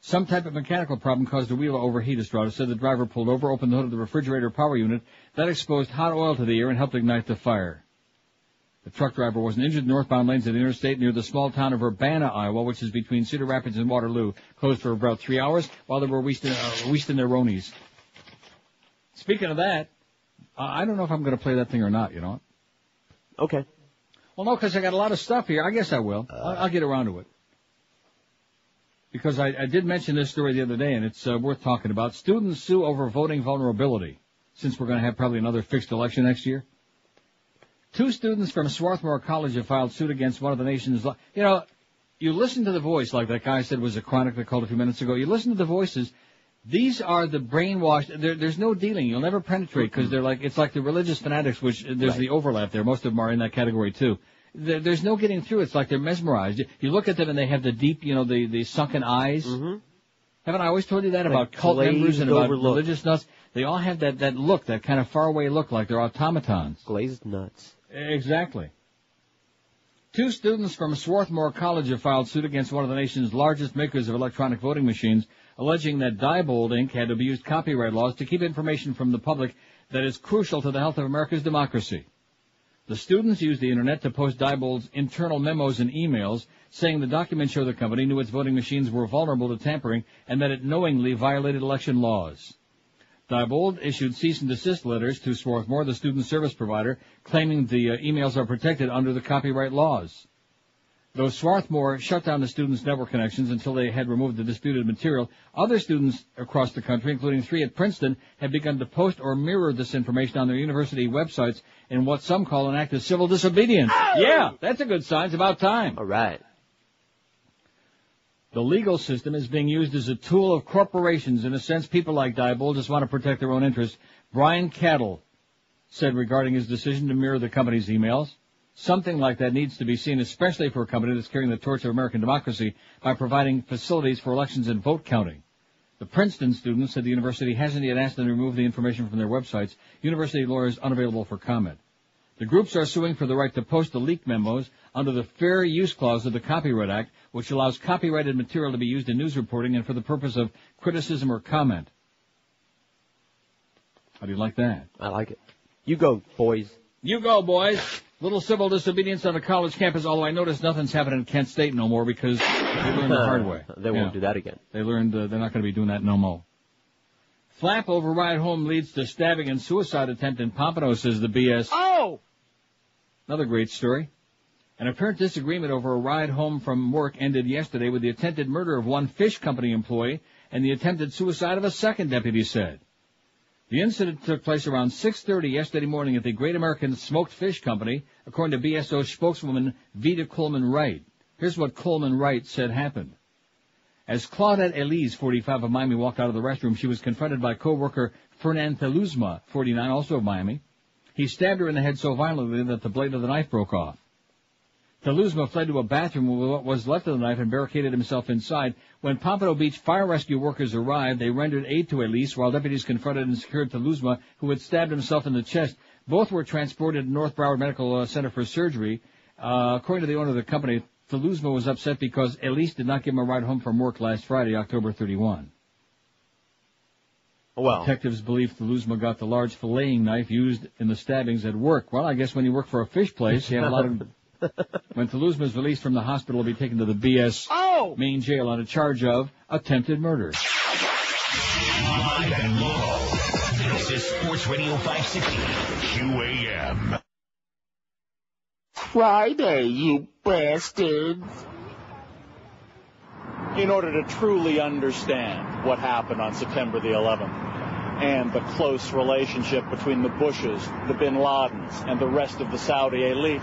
Some type of mechanical problem caused the wheel to overheat, Estrada said. The driver pulled over, opened the hood of the refrigerator power unit. That exposed hot oil to the air and helped ignite the fire. The truck driver wasn't injured. Northbound lanes of the interstate near the small town of Urbana, Iowa, which is between Cedar Rapids and Waterloo, closed for about 3 hours while they were wasting their ronies. Speaking of that, I don't know if I'm going to play that thing or not, you know. Okay. Well, no, because I got a lot of stuff here. I guess I will. I'll get around to it. Because I did mention this story the other day, and it's worth talking about. Students sue over voting vulnerability, since we're going to have probably another fixed election next year. 2 students from Swarthmore College have filed suit against one of the nation's... You know, you listen to the voice, like that guy said was a chronic that called a few minutes ago. You listen to the voices. These are the brainwashed... There's no dealing. You'll never penetrate, because they're like... It's like the religious fanatics, which there's the overlap there. Most of them are in that category, too. There's no getting through. It's like they're mesmerized. You look at them and they have the deep, you know, the sunken eyes. Mm-hmm. Haven't I always told you that about cult members and about religious nuts? They all have that look, that kind of faraway look, like they're automatons. Glazed nuts. Exactly. 2 students from Swarthmore College have filed suit against one of the nation's largest makers of electronic voting machines, alleging that Diebold Inc. had abused copyright laws to keep information from the public that is crucial to the health of America's democracy. The students used the Internet to post Diebold's internal memos and emails, saying the documents show the company knew its voting machines were vulnerable to tampering and that it knowingly violated election laws. Diebold issued cease and desist letters to Swarthmore, the student service provider, claiming the emails are protected under the copyright laws. Though Swarthmore shut down the students' network connections until they had removed the disputed material, other students across the country, including 3 at Princeton, have begun to post or mirror this information on their university websites in what some call an act of civil disobedience. Oh! Yeah, that's a good sign. It's about time. All right. The legal system is being used as a tool of corporations. In a sense, people like Diebold just want to protect their own interests. Brian Cattle said regarding his decision to mirror the company's emails, something like that needs to be seen, especially for a company that's carrying the torch of American democracy by providing facilities for elections and vote counting. The Princeton students said the university hasn't yet asked them to remove the information from their websites. University lawyers unavailable for comment. The groups are suing for the right to post the leaked memos under the Fair Use Clause of the Copyright Act, which allows copyrighted material to be used in news reporting and for the purpose of criticism or comment. How do you like that? I like it. You go, boys. You go, boys. Little civil disobedience on a college campus, although I notice nothing's happening in Kent State no more because they learned the hard way. They won't do that again. They learned they're not going to be doing that no more. Flap over ride home leads to stabbing and suicide attempt in Pompano, says the BS. Oh! Another great story. An apparent disagreement over a ride home from work ended yesterday with the attempted murder of one fish company employee and the attempted suicide of a second, deputy said. The incident took place around 6:30 yesterday morning at the Great American Smoked Fish Company, according to BSO spokeswoman Vita Coleman-Wright. Here's what Coleman-Wright said happened. As Claudette Elise, 45 of Miami, walked out of the restroom, she was confronted by co-worker Fernan Teluzma, 49, also of Miami. He stabbed her in the head so violently that the blade of the knife broke off. Teluzma fled to a bathroom with what was left of the knife and barricaded himself inside. When Pompano Beach fire rescue workers arrived, they rendered aid to Elise while deputies confronted and secured Teluzma, who had stabbed himself in the chest. Both were transported to North Broward Medical Center for surgery. According to the owner of the company, Teluzma was upset because Elise did not give him a ride home from work last Friday, October 31. Well, detectives believe Teluzma got the large filleting knife used in the stabbings at work. Well, I guess when you work for a fish place, you have a lot of... When Teluzma is released from the hospital, he'll be taken to the BS main jail on a charge of attempted murder. Live and local. This is Sports Radio 560 QAM. Friday, you bastards. In order to truly understand what happened on September the 11th and the close relationship between the Bushes, the Bin Ladens, and the rest of the Saudi elite,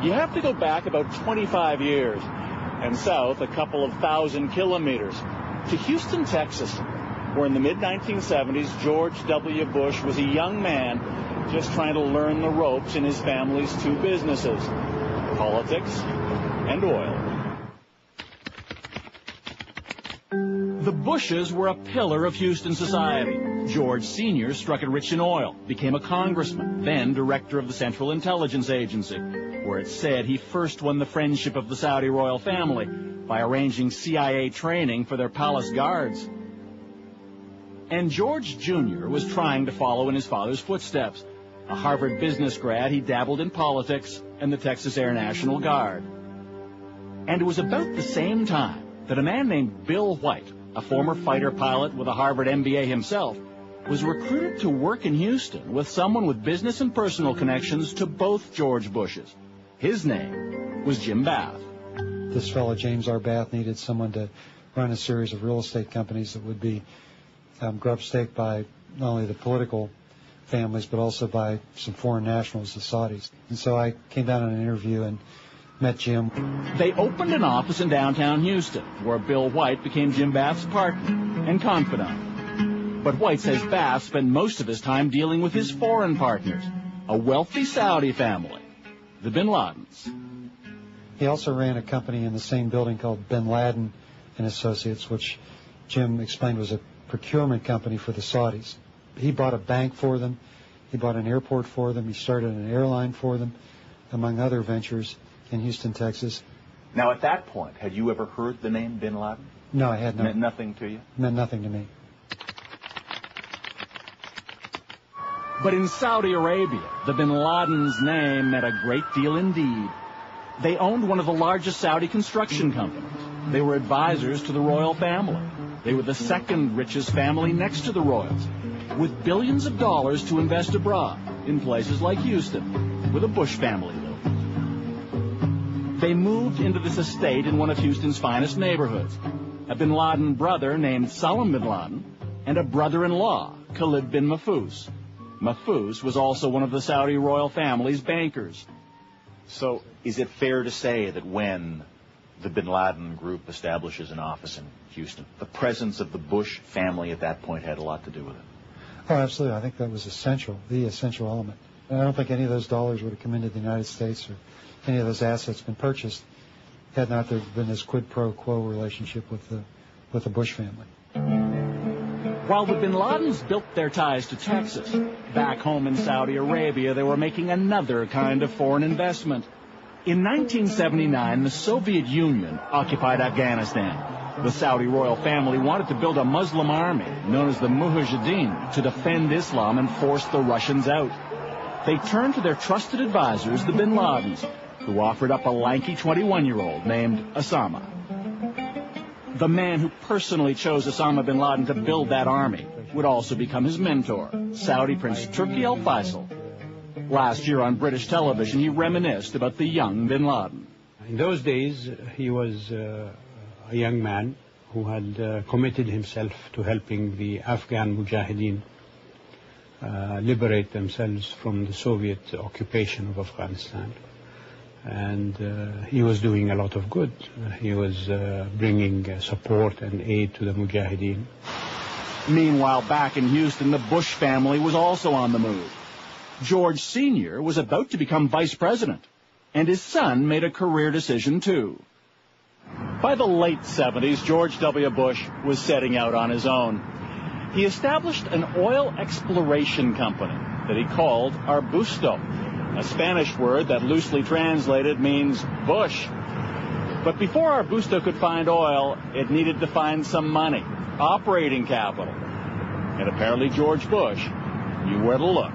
you have to go back about 25 years and south a couple of 1,000 kilometers to Houston, Texas, where in the mid-1970s, George W. Bush was a young man just trying to learn the ropes in his family's 2 businesses, politics and oil. The Bushes were a pillar of Houston society. George Sr. struck it rich in oil, became a congressman, then director of the Central Intelligence Agency, where it's said he first won the friendship of the Saudi royal family by arranging CIA training for their palace guards. And George Jr. was trying to follow in his father's footsteps. A Harvard business grad, he dabbled in politics and the Texas Air National Guard. And it was about the same time that a man named Bill White, a former fighter pilot with a Harvard MBA himself, was recruited to work in Houston with someone with business and personal connections to both George Bushes. His name was Jim Bath. This fellow, James R. Bath, needed someone to run a series of real estate companies that would be grubstaked by not only the political families, but also by some foreign nationals, the Saudis. And so I came down on an interview and met Jim. They opened an office in downtown Houston, where Bill White became Jim Bath's partner and confidant. But White says Bath spent most of his time dealing with his foreign partners, a wealthy Saudi family, the Bin Ladens. He also ran a company in the same building called Bin Laden and Associates, which Jim explained was a procurement company for the Saudis. He bought a bank for them. He bought an airport for them. He started an airline for them, among other ventures. in Houston, Texas. Now, at that point, had you ever heard the name Bin Laden? No, I had not. Meant nothing to you? Meant nothing to me. But in Saudi Arabia, the Bin Laden's name meant a great deal indeed. They owned one of the largest Saudi construction companies. They were advisors to the royal family. They were the second richest family next to the royals, with billions of dollars to invest abroad in places like Houston, where the Bush family lived. They moved into this estate in one of Houston's finest neighborhoods. A Bin Laden brother named Salim Bin Laden, and a brother-in-law, Khalid bin Mahfouz. Mahfouz was also one of the Saudi royal family's bankers. So, is it fair to say that when the Bin Laden group establishes an office in Houston, the presence of the Bush family at that point had a lot to do with it? Oh, absolutely. I think that was essential, the essential element. And I don't think any of those dollars would have come into the United States or any of those assets been purchased had not there been this quid pro quo relationship with the Bush family. While the Bin Ladens built their ties to Texas, back home in Saudi Arabia, they were making another kind of foreign investment. In 1979, the Soviet Union occupied Afghanistan. The Saudi royal family wanted to build a Muslim army known as the Mujahideen to defend Islam and force the Russians out. They turned to their trusted advisors, the Bin Ladens, who offered up a lanky 21-year-old named Osama. The man who personally chose Osama bin Laden to build that army would also become his mentor, Saudi Prince Turki Al Faisal. Last year on British television, he reminisced about the young bin Laden. In those days, he was a young man who had committed himself to helping the Afghan Mujahideen liberate themselves from the Soviet occupation of Afghanistan. And he was doing a lot of good. He was bringing support and aid to the Mujahideen. Meanwhile, back in Houston, the Bush family was also on the move. George Sr. was about to become vice president, and his son made a career decision, too. By the late 70s, George W. Bush was setting out on his own. He established an oil exploration company that he called Arbusto, a Spanish word that loosely translated means bush. But before Arbusto could find oil, it needed to find some money, operating capital. And apparently George Bush knew where to look.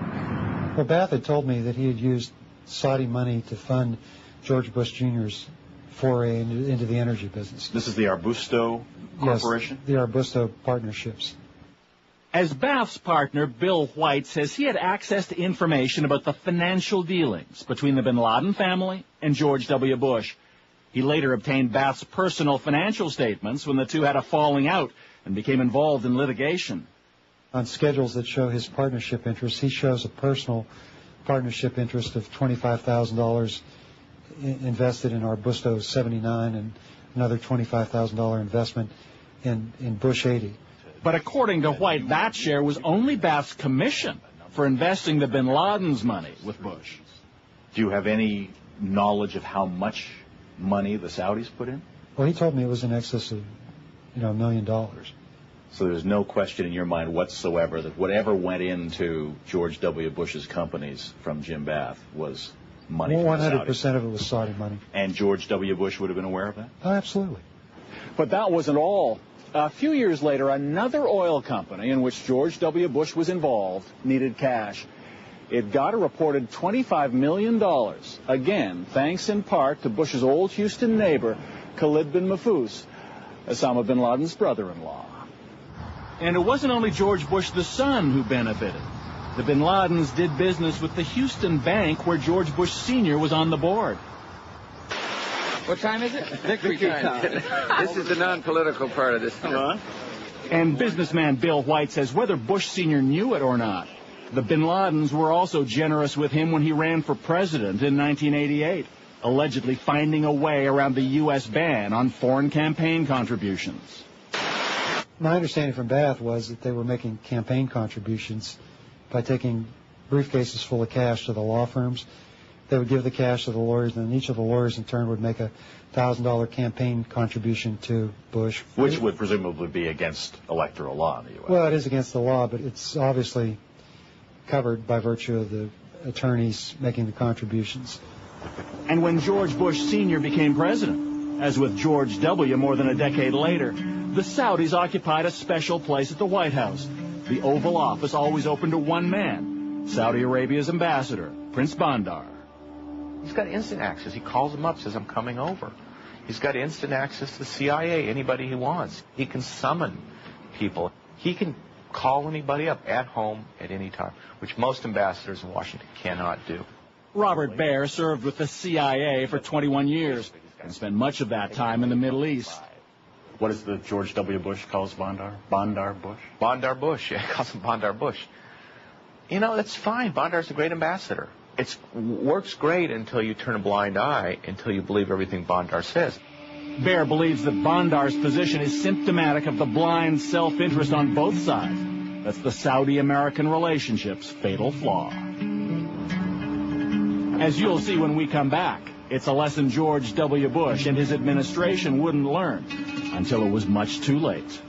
Well, Bath had told me that he had used Saudi money to fund George Bush Jr.'s foray into the energy business. This is the Arbusto Corporation? Yes, the Arbusto Partnerships. As Bath's partner, Bill White, says he had access to information about the financial dealings between the Bin Laden family and George W. Bush. He later obtained Bath's personal financial statements when the two had a falling out and became involved in litigation. On schedules that show his partnership interest, he shows a personal partnership interest of $25,000 invested in Arbusto 79 and another $25,000 investment in Bush 80. But according to White, that share was only Bath's commission for investing the Bin Laden's money with Bush. Do you have any knowledge of how much money the Saudis put in? Well, he told me it was in excess of, $1 million. So there's no question in your mind whatsoever that whatever went into George W. Bush's companies from Jim Bath was money from the Saudis. 100% of it was Saudi money. And George W. Bush would have been aware of that? Oh, absolutely. But that wasn't all. A few years later, another oil company in which George W. Bush was involved needed cash. It got a reported $25 million, again, thanks in part to Bush's old Houston neighbor, Khalid bin Mahfouz, Osama bin Laden's brother-in-law. And it wasn't only George Bush the son who benefited. The Bin Ladens did business with the Houston bank where George Bush Sr. was on the board. What time is it? Victory time. This is the non-political part of this. And businessman Bill White says whether Bush Sr. knew it or not, the Bin Ladens were also generous with him when he ran for president in 1988, allegedly finding a way around the U.S. ban on foreign campaign contributions. My understanding from Bath was that they were making campaign contributions by taking briefcases full of cash to the law firms. They would give the cash to the lawyers, and then each of the lawyers in turn would make a $1,000 campaign contribution to Bush. Which would presumably be against electoral law in the U.S. Well, it is against the law, but it's obviously covered by virtue of the attorneys making the contributions. And when George Bush Sr. became president, as with George W. more than a decade later, the Saudis occupied a special place at the White House. The Oval Office always open to one man, Saudi Arabia's ambassador, Prince Bandar. He's got instant access. He calls them up, says, I'm coming over. He's got instant access to the CIA, anybody he wants. He can summon people. He can call anybody up at home at any time, which most ambassadors in Washington cannot do. Robert Baer served with the CIA for 21 years and spent much of that time in the Middle East. What is the George W. Bush calls Bandar? Bandar Bush? Bandar Bush, yeah, he calls him Bandar Bush. You know, that's fine. Bandar's a great ambassador. It works great until you turn a blind eye, until you believe everything Bandar says. Baer believes that Bandar's position is symptomatic of the blind self-interest on both sides. That's the Saudi-American relationship's fatal flaw. As you'll see when we come back, it's a lesson George W. Bush and his administration wouldn't learn until it was much too late.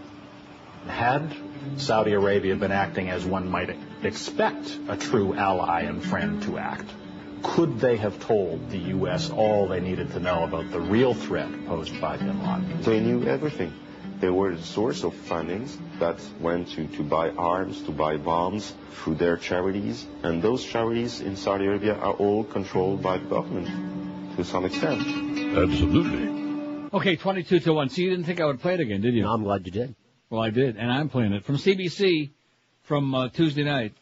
Had Saudi Arabia been acting as one might expect a true ally and friend to act, could they have told the U.S. all they needed to know about the real threat posed by Bin Laden? They knew everything. They were the source of fundings that went to buy arms, to buy bombs through their charities. And those charities in Saudi Arabia are all controlled by the government to some extent. Absolutely. Okay, 22-1. So you didn't think I would play it again, did you? No, I'm glad you did. Well, I did, and I'm playing it. From CBC, from Tuesday night,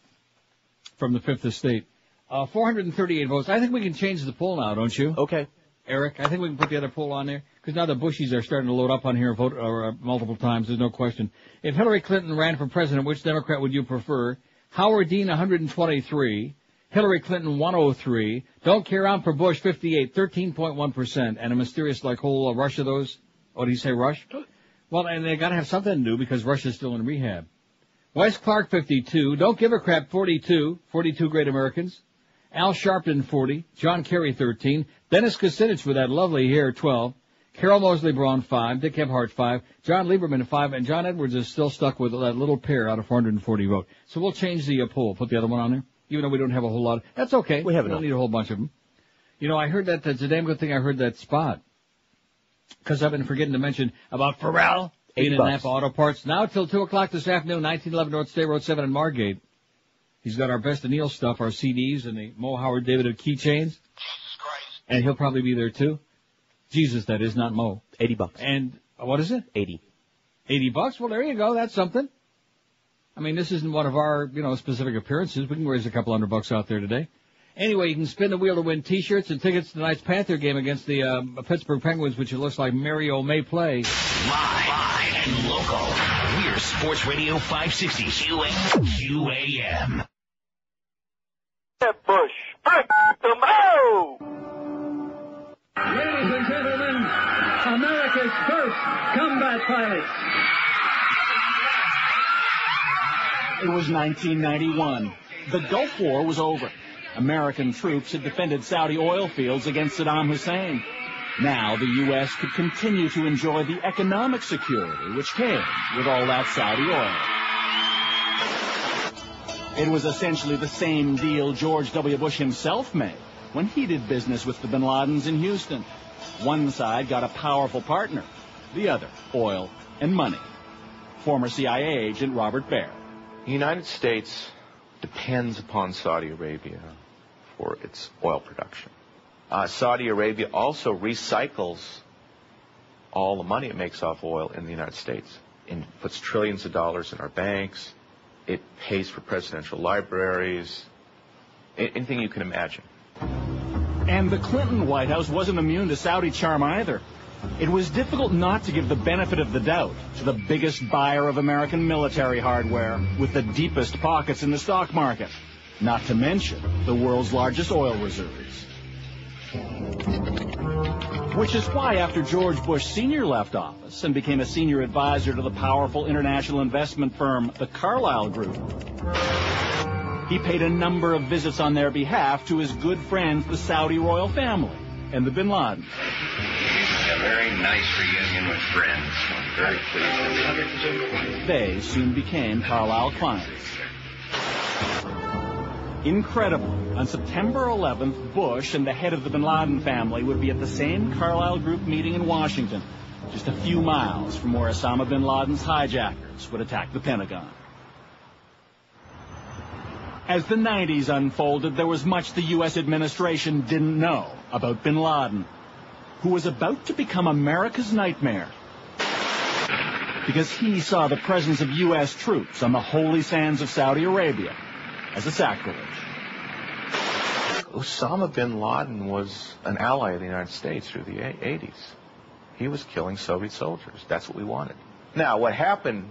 from the Fifth Estate. 438 votes. I think we can change the poll now, don't you? Okay. Eric, I think we can put the other poll on there, because now the Bushies are starting to load up on here and vote multiple times. There's no question. If Hillary Clinton ran for president, which Democrat would you prefer? Howard Dean, 123. Hillary Clinton, 103. Don't care, I'm for Bush, 58, 13.1%. And a mysterious, like, whole rush of those. What do you say, rush? Well, and they got to have something to do because Russia's still in rehab. Wes Clark, 52. Don't give a crap, 42. 42 great Americans. Al Sharpton, 40. John Kerry, 13. Dennis Kucinich with that lovely hair, 12. Carol Mosley Braun, 5. Dick Gebhardt, 5. John Lieberman, 5. And John Edwards is still stuck with that little pair out of 440 votes. So we'll change the poll. Put the other one on there. Even though we don't have a whole lot. That's okay. We don't need a whole bunch of them. You know, I heard that. It's a damn good thing I heard that spot. Because I've been forgetting to mention about Pharrell being in Napa Auto Parts. Now till 2 o'clock this afternoon, 1911 North State Road 7 in Margate. He's got our Best of Neil stuff, our CDs, and the Mo Howard David keychains. And he'll probably be there too. Jesus, that is, not Mo. $80. And what is it? 80. $80? Well, there you go. That's something. I mean, this isn't one of our, specific appearances. We can raise a couple $100 out there today. Anyway, you can spin the wheel to win T-shirts and tickets to tonight's Panther game against the Pittsburgh Penguins, which it looks like Mario may play. Live and local. We're Sports Radio 560 QAM. Bush, break the Mo! Ladies and gentlemen, America's first combat pilots. It was 1991. The Gulf War was over. American troops had defended Saudi oil fields against Saddam Hussein. Now the U.S. could continue to enjoy the economic security which came with all that Saudi oil. It was essentially the same deal George W. Bush himself made when he did business with the Bin Ladens in Houston. One side got a powerful partner, the other, oil and money. Former CIA agent Robert Baer. The United States depends upon Saudi Arabia for its oil production. Saudi Arabia also recycles all the money it makes off oil in the United States and puts trillions of dollars in our banks. It pays for presidential libraries, anything you can imagine. And the Clinton White House wasn't immune to Saudi charm either. It was difficult not to give the benefit of the doubt to the biggest buyer of American military hardware with the deepest pockets in the stock market, not to mention the world's largest oil reserves. Which is why after George Bush Sr. left office and became a senior advisor to the powerful international investment firm, the Carlyle Group, he paid a number of visits on their behalf to his good friends, the Saudi royal family and the Bin Laden. A very nice reunion with friends. I'm very pleased with it. They soon became Carlyle clients. Incredibly, on September 11th, Bush and the head of the Bin Laden family would be at the same Carlyle Group meeting in Washington, just a few miles from where Osama bin Laden's hijackers would attack the Pentagon. As the 90s unfolded, there was much the U.S. administration didn't know about bin Laden, who was about to become America's nightmare, because he saw the presence of U.S. troops on the holy sands of Saudi Arabia as a sacrilege. Osama bin Laden was an ally of the United States through the 80s. He was killing Soviet soldiers. That's what we wanted. Now, what happened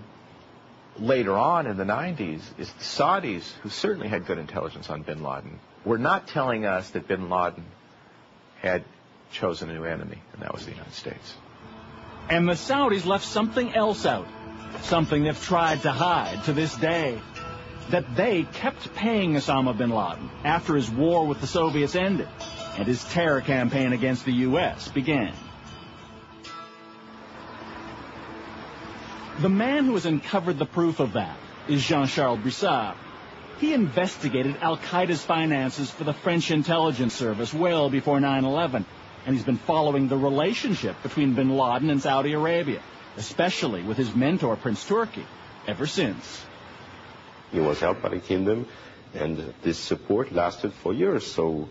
later on in the 90s is the Saudis, who certainly had good intelligence on bin Laden, were not telling us that bin Laden had chosen a new enemy, and that was the United States. And the Saudis left something else out, something they've tried to hide to this day, that they kept paying Osama bin Laden after his war with the Soviets ended and his terror campaign against the U.S. began. The man who has uncovered the proof of that is Jean-Charles Brissard. He investigated al-Qaeda's finances for the French intelligence service well before 9/11, and he's been following the relationship between bin Laden and Saudi Arabia, especially with his mentor, Prince Turki, ever since. He was helped by the kingdom, and this support lasted for years. So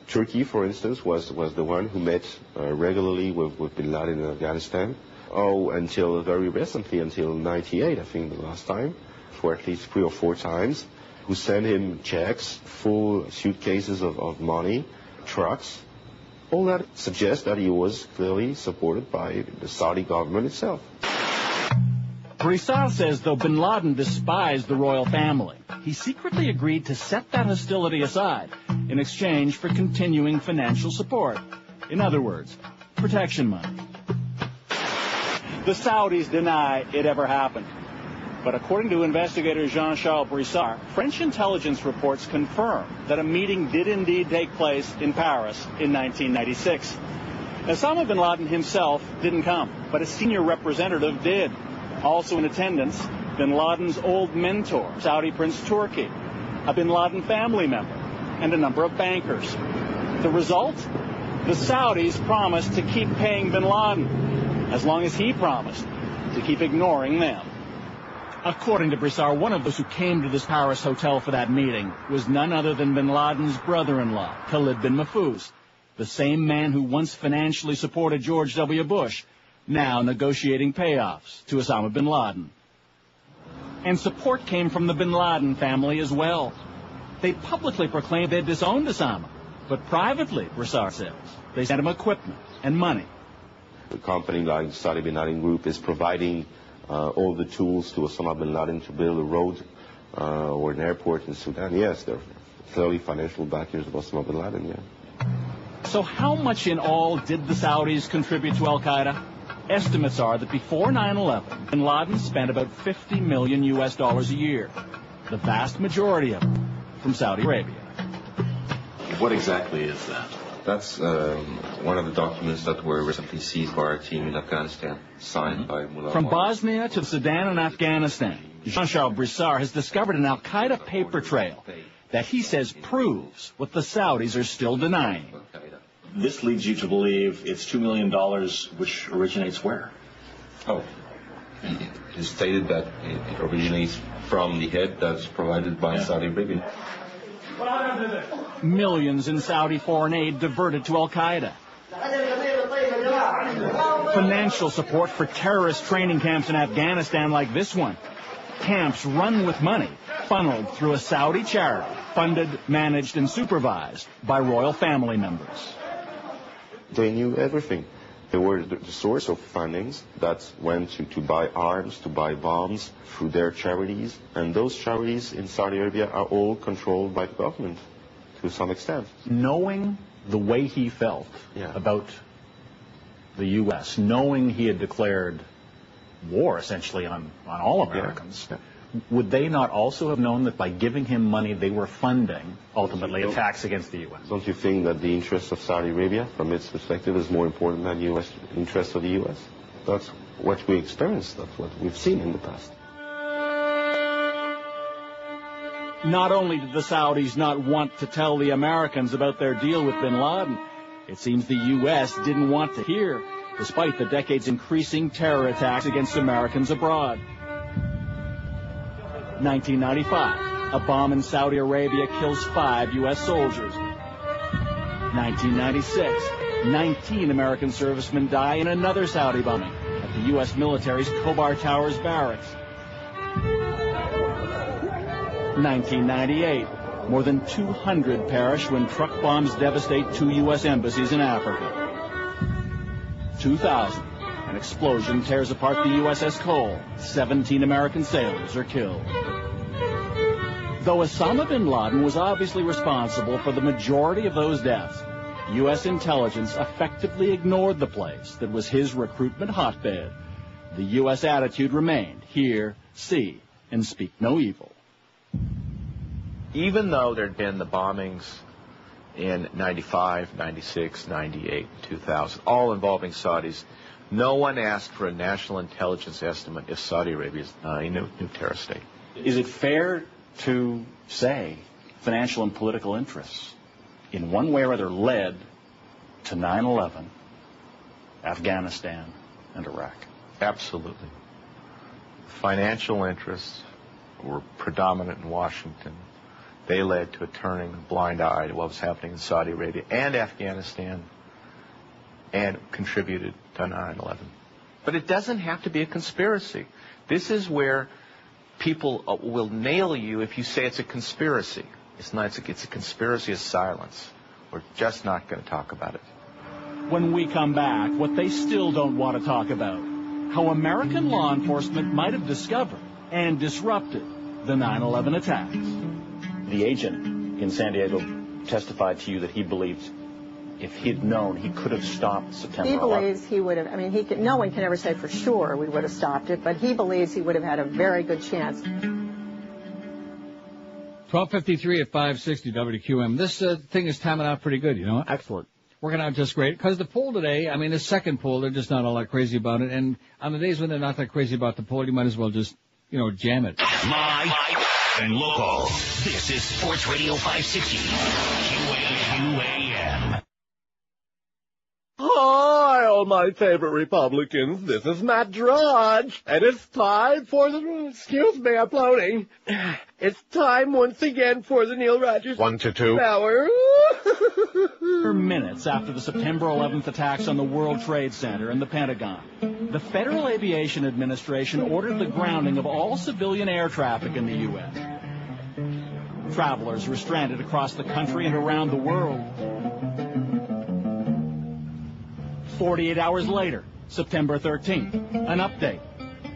Turkey, for instance, was the one who met regularly with bin Laden in Afghanistan. Until very recently, until 98, I think the last time, for at least 3 or 4 times, who sent him checks, full suitcases of money, trucks. All that suggests that he was clearly supported by the Saudi government itself. Brissard says though bin Laden despised the royal family, he secretly agreed to set that hostility aside in exchange for continuing financial support. In other words, protection money. The Saudis deny it ever happened. But according to investigator Jean-Charles Brissard, French intelligence reports confirm that a meeting did indeed take place in Paris in 1996. Osama bin Laden himself didn't come, but a senior representative did. Also in attendance, bin Laden's old mentor, Saudi Prince Turki, a bin Laden family member, and a number of bankers. The result? The Saudis promised to keep paying bin Laden, as long as he promised to keep ignoring them. According to Brissard, one of those who came to this Paris hotel for that meeting was none other than bin Laden's brother-in-law, Khalid bin Mahfouz, the same man who once financially supported George W. Bush, now negotiating payoffs to Osama bin Laden. And support came from the bin Laden family as well. They publicly proclaimed they'd disowned Osama, but privately, Brissard says, they sent him equipment and money. A company like the Saudi Bin Laden Group is providing all the tools to Osama bin Laden to build a road or an airport in Sudan. Yes, they're clearly financial backers of Osama bin Laden, yeah. So how much in all did the Saudis contribute to al-Qaeda? Estimates are that before 9/11, bin Laden spent about $50 million a year, the vast majority of it from Saudi Arabia. What exactly is that? That's one of the documents that were recently seized by our team in Afghanistan, signed by Mullah. From Bosnia to Sudan and Afghanistan, Jean-Charles Brissard has discovered an al-Qaeda paper trail that he says proves what the Saudis are still denying. This leads you to believe it's $2 million, which originates where? It is stated that it originates from the head that's provided by Saudi Arabia. Millions in Saudi foreign aid diverted to al-Qaeda. Financial support for terrorist training camps in Afghanistan like this one. Camps run with money, funneled through a Saudi charity, funded, managed, and supervised by royal family members. They knew everything. They were the source of fundings that went to buy arms, to buy bombs through their charities. And those charities in Saudi Arabia are all controlled by the government to some extent. Knowing the way he felt about the U.S., knowing he had declared war essentially on all Americans, would they not also have known that by giving him money they were funding, ultimately, attacks against the U.S.? Don't you think that the interests of Saudi Arabia, from its perspective, is more important than the U.S. interests of the U.S.? That's what we experienced. That's what we've seen in the past. Not only did the Saudis not want to tell the Americans about their deal with bin Laden, it seems the U.S. didn't want to hear, despite the decades increasing terror attacks against Americans abroad. 1995, a bomb in Saudi Arabia kills 5 U.S. soldiers. 1996, 19 American servicemen die in another Saudi bombing at the U.S. military's Khobar Towers barracks. 1998, more than 200 perish when truck bombs devastate 2 U.S. embassies in Africa. 2000, an explosion tears apart the USS Cole. 17 American sailors are killed. Though Osama bin Laden was obviously responsible for the majority of those deaths, U.S. intelligence effectively ignored the place that was his recruitment hotbed. The U.S. attitude remained, hear, see, and speak no evil. Even though there had been the bombings in 95, 96, 98, 2000, all involving Saudis, no one asked for a national intelligence estimate if Saudi Arabia is a new terrorist state. Is it fair to say financial and political interests in one way or other led to 9/11, Afghanistan, and Iraq? Absolutely. Financial interests were predominant in Washington. They led to a turning a blind eye to what was happening in Saudi Arabia and Afghanistan, and contributed to 9/11. But it doesn't have to be a conspiracy. This is where people will nail you if you say it's a conspiracy. It's not. It's a conspiracy of silence. We're just not going to talk about it. When we come back, what they still don't want to talk about, how American law enforcement might have discovered and disrupted the 9/11 attacks. The agent in San Diego testified to you that he believed if he'd known, he could have stopped September 11th. He believes he would have. I mean, no one can ever say for sure we would have stopped it, but he believes he would have had a very good chance. 12:53 at 560 WQM. This thing is timing out pretty good, you know. Excellent. Working out just great. Because the poll today, I mean, the second poll, they're just not all that crazy about it. And on the days when they're not that crazy about the poll, you might as well just, jam it. Live and local. This is Sports Radio 560. QAM. Hi, all my favorite Republicans. This is Matt Drudge, and it's time for the... Excuse me, I'm floating. It's time once again for the Neil Rogers... 1 to 2. Hour. For minutes after the September 11th attacks on the World Trade Center and the Pentagon, the Federal Aviation Administration ordered the grounding of all civilian air traffic in the U.S. Travelers were stranded across the country and around the world. 48 hours later, September 13th, an update.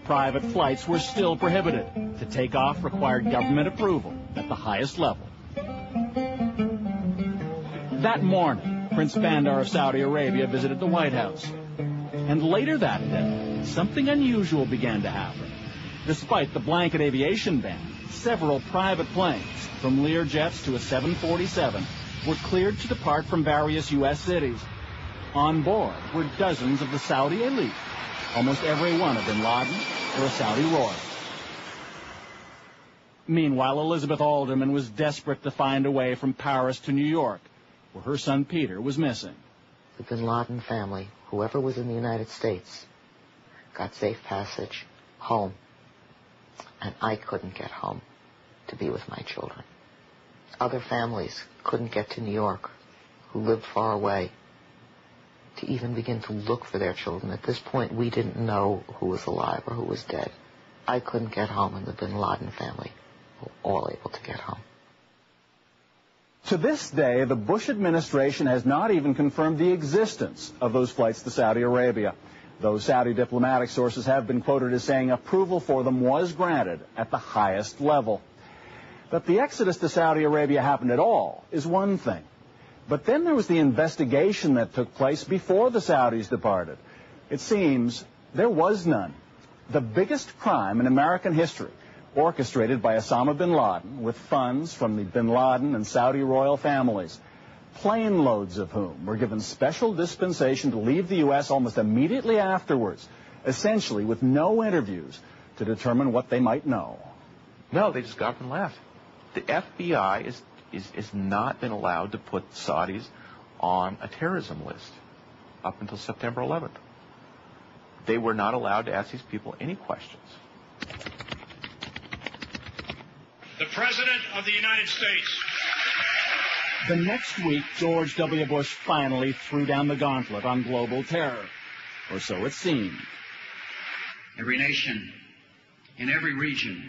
Private flights were still prohibited. To take off required government approval at the highest level. That morning, Prince Bandar of Saudi Arabia visited the White House. And later that day, something unusual began to happen. Despite the blanket aviation ban, several private planes, from Learjets to a 747, were cleared to depart from various U.S. cities. On board were dozens of the Saudi elite, almost every one of bin Laden or a Saudi royal. Meanwhile, Elizabeth Alderman was desperate to find a way from Paris to New York, where her son Peter was missing. The bin Laden family, whoever was in the United States, got safe passage home, and I couldn't get home to be with my children. Other families couldn't get to New York, who lived far away, to even begin to look for their children. At this point, we didn't know who was alive or who was dead. I couldn't get home, and the bin Laden family were all able to get home. To this day, the Bush administration has not even confirmed the existence of those flights to Saudi Arabia. Those Saudi diplomatic sources have been quoted as saying approval for them was granted at the highest level. That the exodus to Saudi Arabia happened at all is one thing. But then there was the investigation that took place before the Saudis departed. It seems there was none. The biggest crime in American history, orchestrated by Osama bin Laden with funds from the bin Laden and Saudi royal families, plane loads of whom were given special dispensation to leave the U.S. almost immediately afterwards, essentially with no interviews to determine what they might know. No, they just got up and left. the FBI is not been allowed to put Saudis on a terrorism list up until September 11th. They were not allowed to ask these people any questions. The President of the United States. The next week, George W. Bush finally threw down the gauntlet on global terror. Or so it seemed. Every nation in every region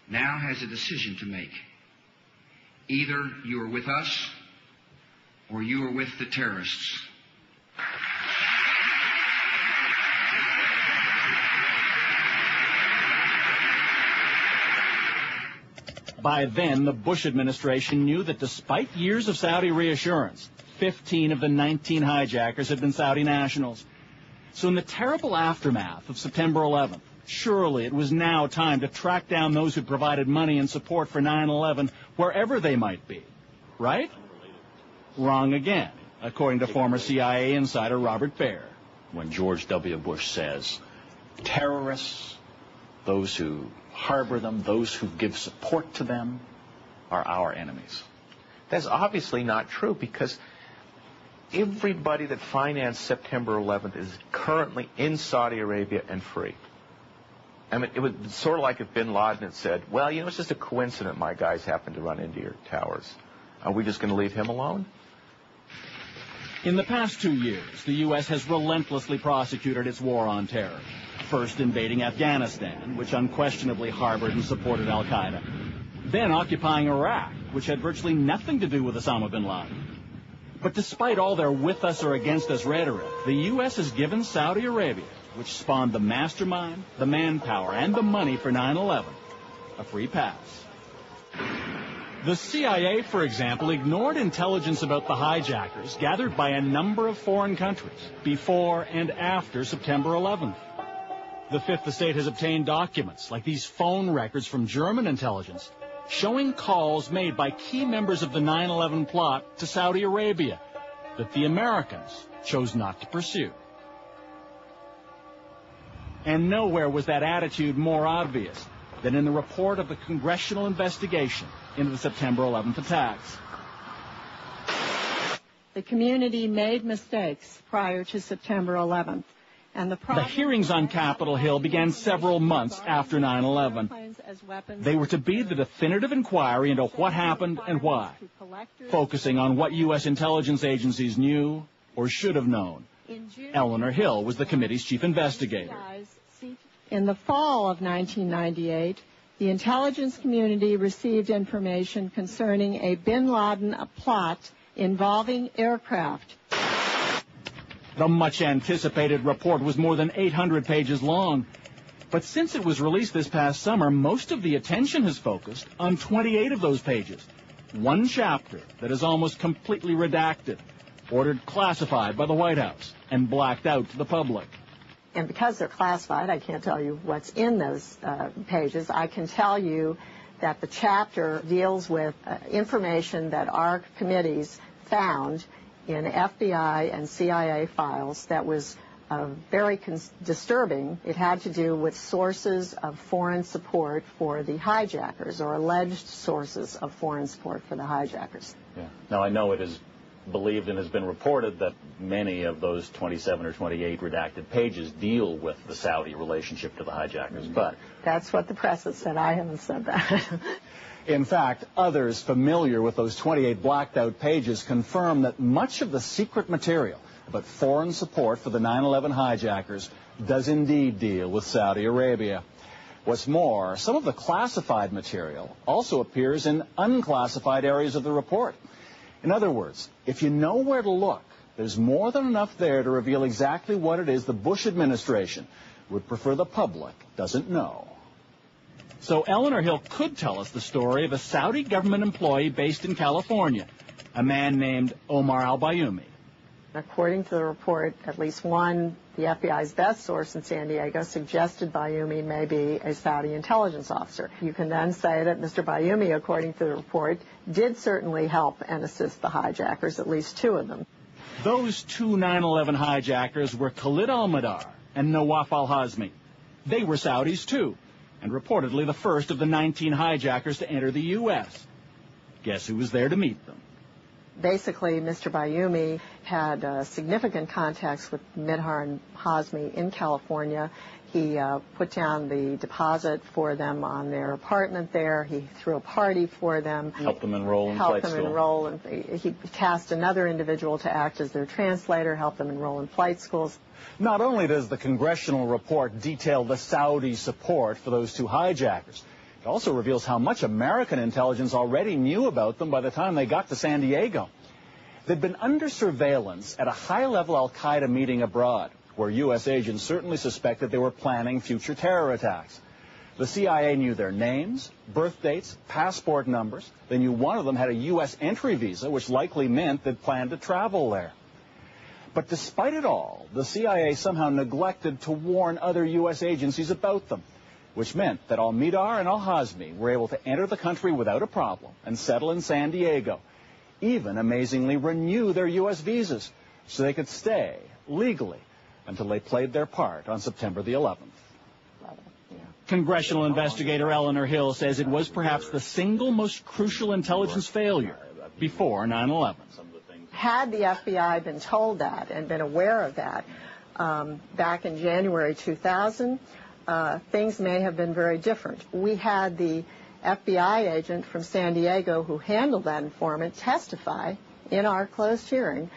now has a decision to make. Either you are with us or you are with the terrorists. By then, the Bush administration knew that despite years of Saudi reassurance, 15 of the 19 hijackers had been Saudi nationals. So in the terrible aftermath of September 11th, surely it was now time to track down those who provided money and support for 9/11 wherever they might be. Right? Wrong again, according to former CIA insider Robert Baer. When George W. Bush says terrorists, those who harbor them, those who give support to them, are our enemies. That's obviously not true, because everybody that financed September 11th is currently in Saudi Arabia and free. I mean, it was sort of like if Bin Laden had said, well, you know, it's just a coincidence my guys happened to run into your towers. Are we just going to leave him alone? In the past 2 years, the U.S. has relentlessly prosecuted its war on terror. First invading Afghanistan, which unquestionably harbored and supported al-Qaeda. Then occupying Iraq, which had virtually nothing to do with Osama bin Laden. But despite all their with us or against us rhetoric, the U.S. has given Saudi Arabia, which spawned the mastermind, the manpower, and the money for 9/11, a free pass. The CIA, for example, ignored intelligence about the hijackers gathered by a number of foreign countries before and after September 11th. The Fifth Estate has obtained documents, like these phone records from German intelligence, showing calls made by key members of the 9/11 plot to Saudi Arabia that the Americans chose not to pursue. And nowhere was that attitude more obvious than in the report of the congressional investigation into the September 11th attacks. The community made mistakes prior to September 11th. And the hearings on Capitol Hill began several months after 9/11. They were to be the definitive inquiry into what happened and why, focusing on what U.S. intelligence agencies knew or should have known. Eleanor Hill was the committee's chief investigator. In the fall of 1998, the intelligence community received information concerning a Bin Laden plot involving aircraft. The much-anticipated report was more than 800 pages long. But since it was released this past summer, most of the attention has focused on 28 of those pages. One chapter that is almost completely redacted, ordered classified by the White House, and blacked out to the public. And because they're classified, I can't tell you what's in those pages. I can tell you that the chapter deals with information that our committees found in FBI and CIA files that was very disturbing. It had to do with sources of foreign support for the hijackers, or alleged sources of foreign support for the hijackers. Yeah. Now, I know it is believed and has been reported that many of those 27 or 28 redacted pages deal with the Saudi relationship to the hijackers, but... That's what the press has said. I haven't said that. In fact, others familiar with those 28 blacked-out pages confirm that much of the secret material about foreign support for the 9/11 hijackers does indeed deal with Saudi Arabia. What's more, some of the classified material also appears in unclassified areas of the report. In other words, if you know where to look, there's more than enough there to reveal exactly what it is the Bush administration would prefer the public doesn't know. So Eleanor Hill could tell us the story of a Saudi government employee based in California, a man named Omar al-Bayoumi. According to the report, at least one, the FBI's best source in San Diego, suggested Bayoumi may be a Saudi intelligence officer. You can then say that Mr. Bayoumi, according to the report, did certainly help and assist the hijackers, at least two of them. Those two 9/11 hijackers were Khalid al-Madar and Nawaf al-Hazmi. They were Saudis, too. and reportedly the first of the 19 hijackers to enter the U.S. Guess who was there to meet them? Basically, Mr. Bayoumi had significant contacts with Midhar and Hazmi in California. He put down the deposit for them on their apartment there. He threw a party for them. Helped them enroll in flight school. And he tasked another individual to act as their translator, help them enroll in flight schools. Not only does the congressional report detail the Saudi support for those two hijackers, it also reveals how much American intelligence already knew about them by the time they got to San Diego. They'd been under surveillance at a high-level al-Qaeda meeting abroad, where U.S. agents certainly suspected they were planning future terror attacks. The CIA knew their names, birth dates, passport numbers. They knew one of them had a U.S. entry visa, which likely meant they'd planned to travel there. But despite it all, the CIA somehow neglected to warn other U.S. agencies about them, which meant that al-Midhar and al-Hazmi were able to enter the country without a problem and settle in San Diego, even amazingly renew their U.S. visas so they could stay legally until they played their part on September the 11th. Congressional investigator Eleanor Hill says it was perhaps the single most crucial intelligence failure before 9/11. Had the FBI been told that and been aware of that back in January 2000, things may have been very different. We had the FBI agent from San Diego who handled that informant testify in our closed hearing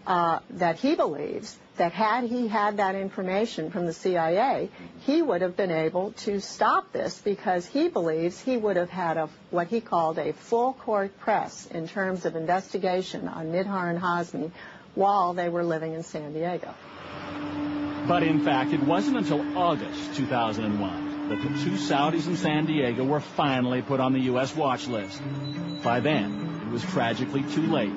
that he believes that had he had that information from the CIA, he would have been able to stop this because he believes he would have had what he called a full court press in terms of investigation on Midhar and Hazmi while they were living in San Diego. But in fact, it wasn't until August 2001 that the two Saudis in San Diego were finally put on the U.S. watch list. By then, it was tragically too late.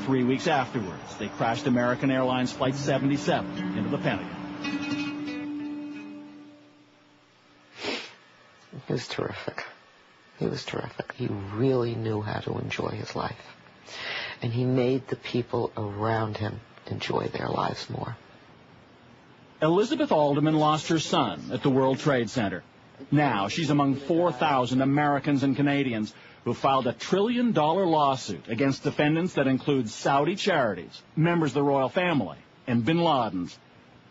3 weeks afterwards, they crashed American Airlines Flight 77 into the Pentagon. He was terrific. He was terrific. He really knew how to enjoy his life. And he made the people around him enjoy their lives more. Elizabeth Alderman lost her son at the World Trade Center. Now she's among 4,000 Americans and Canadians who filed a $1 trillion lawsuit against defendants that include Saudi charities, members of the royal family, and Bin Ladens.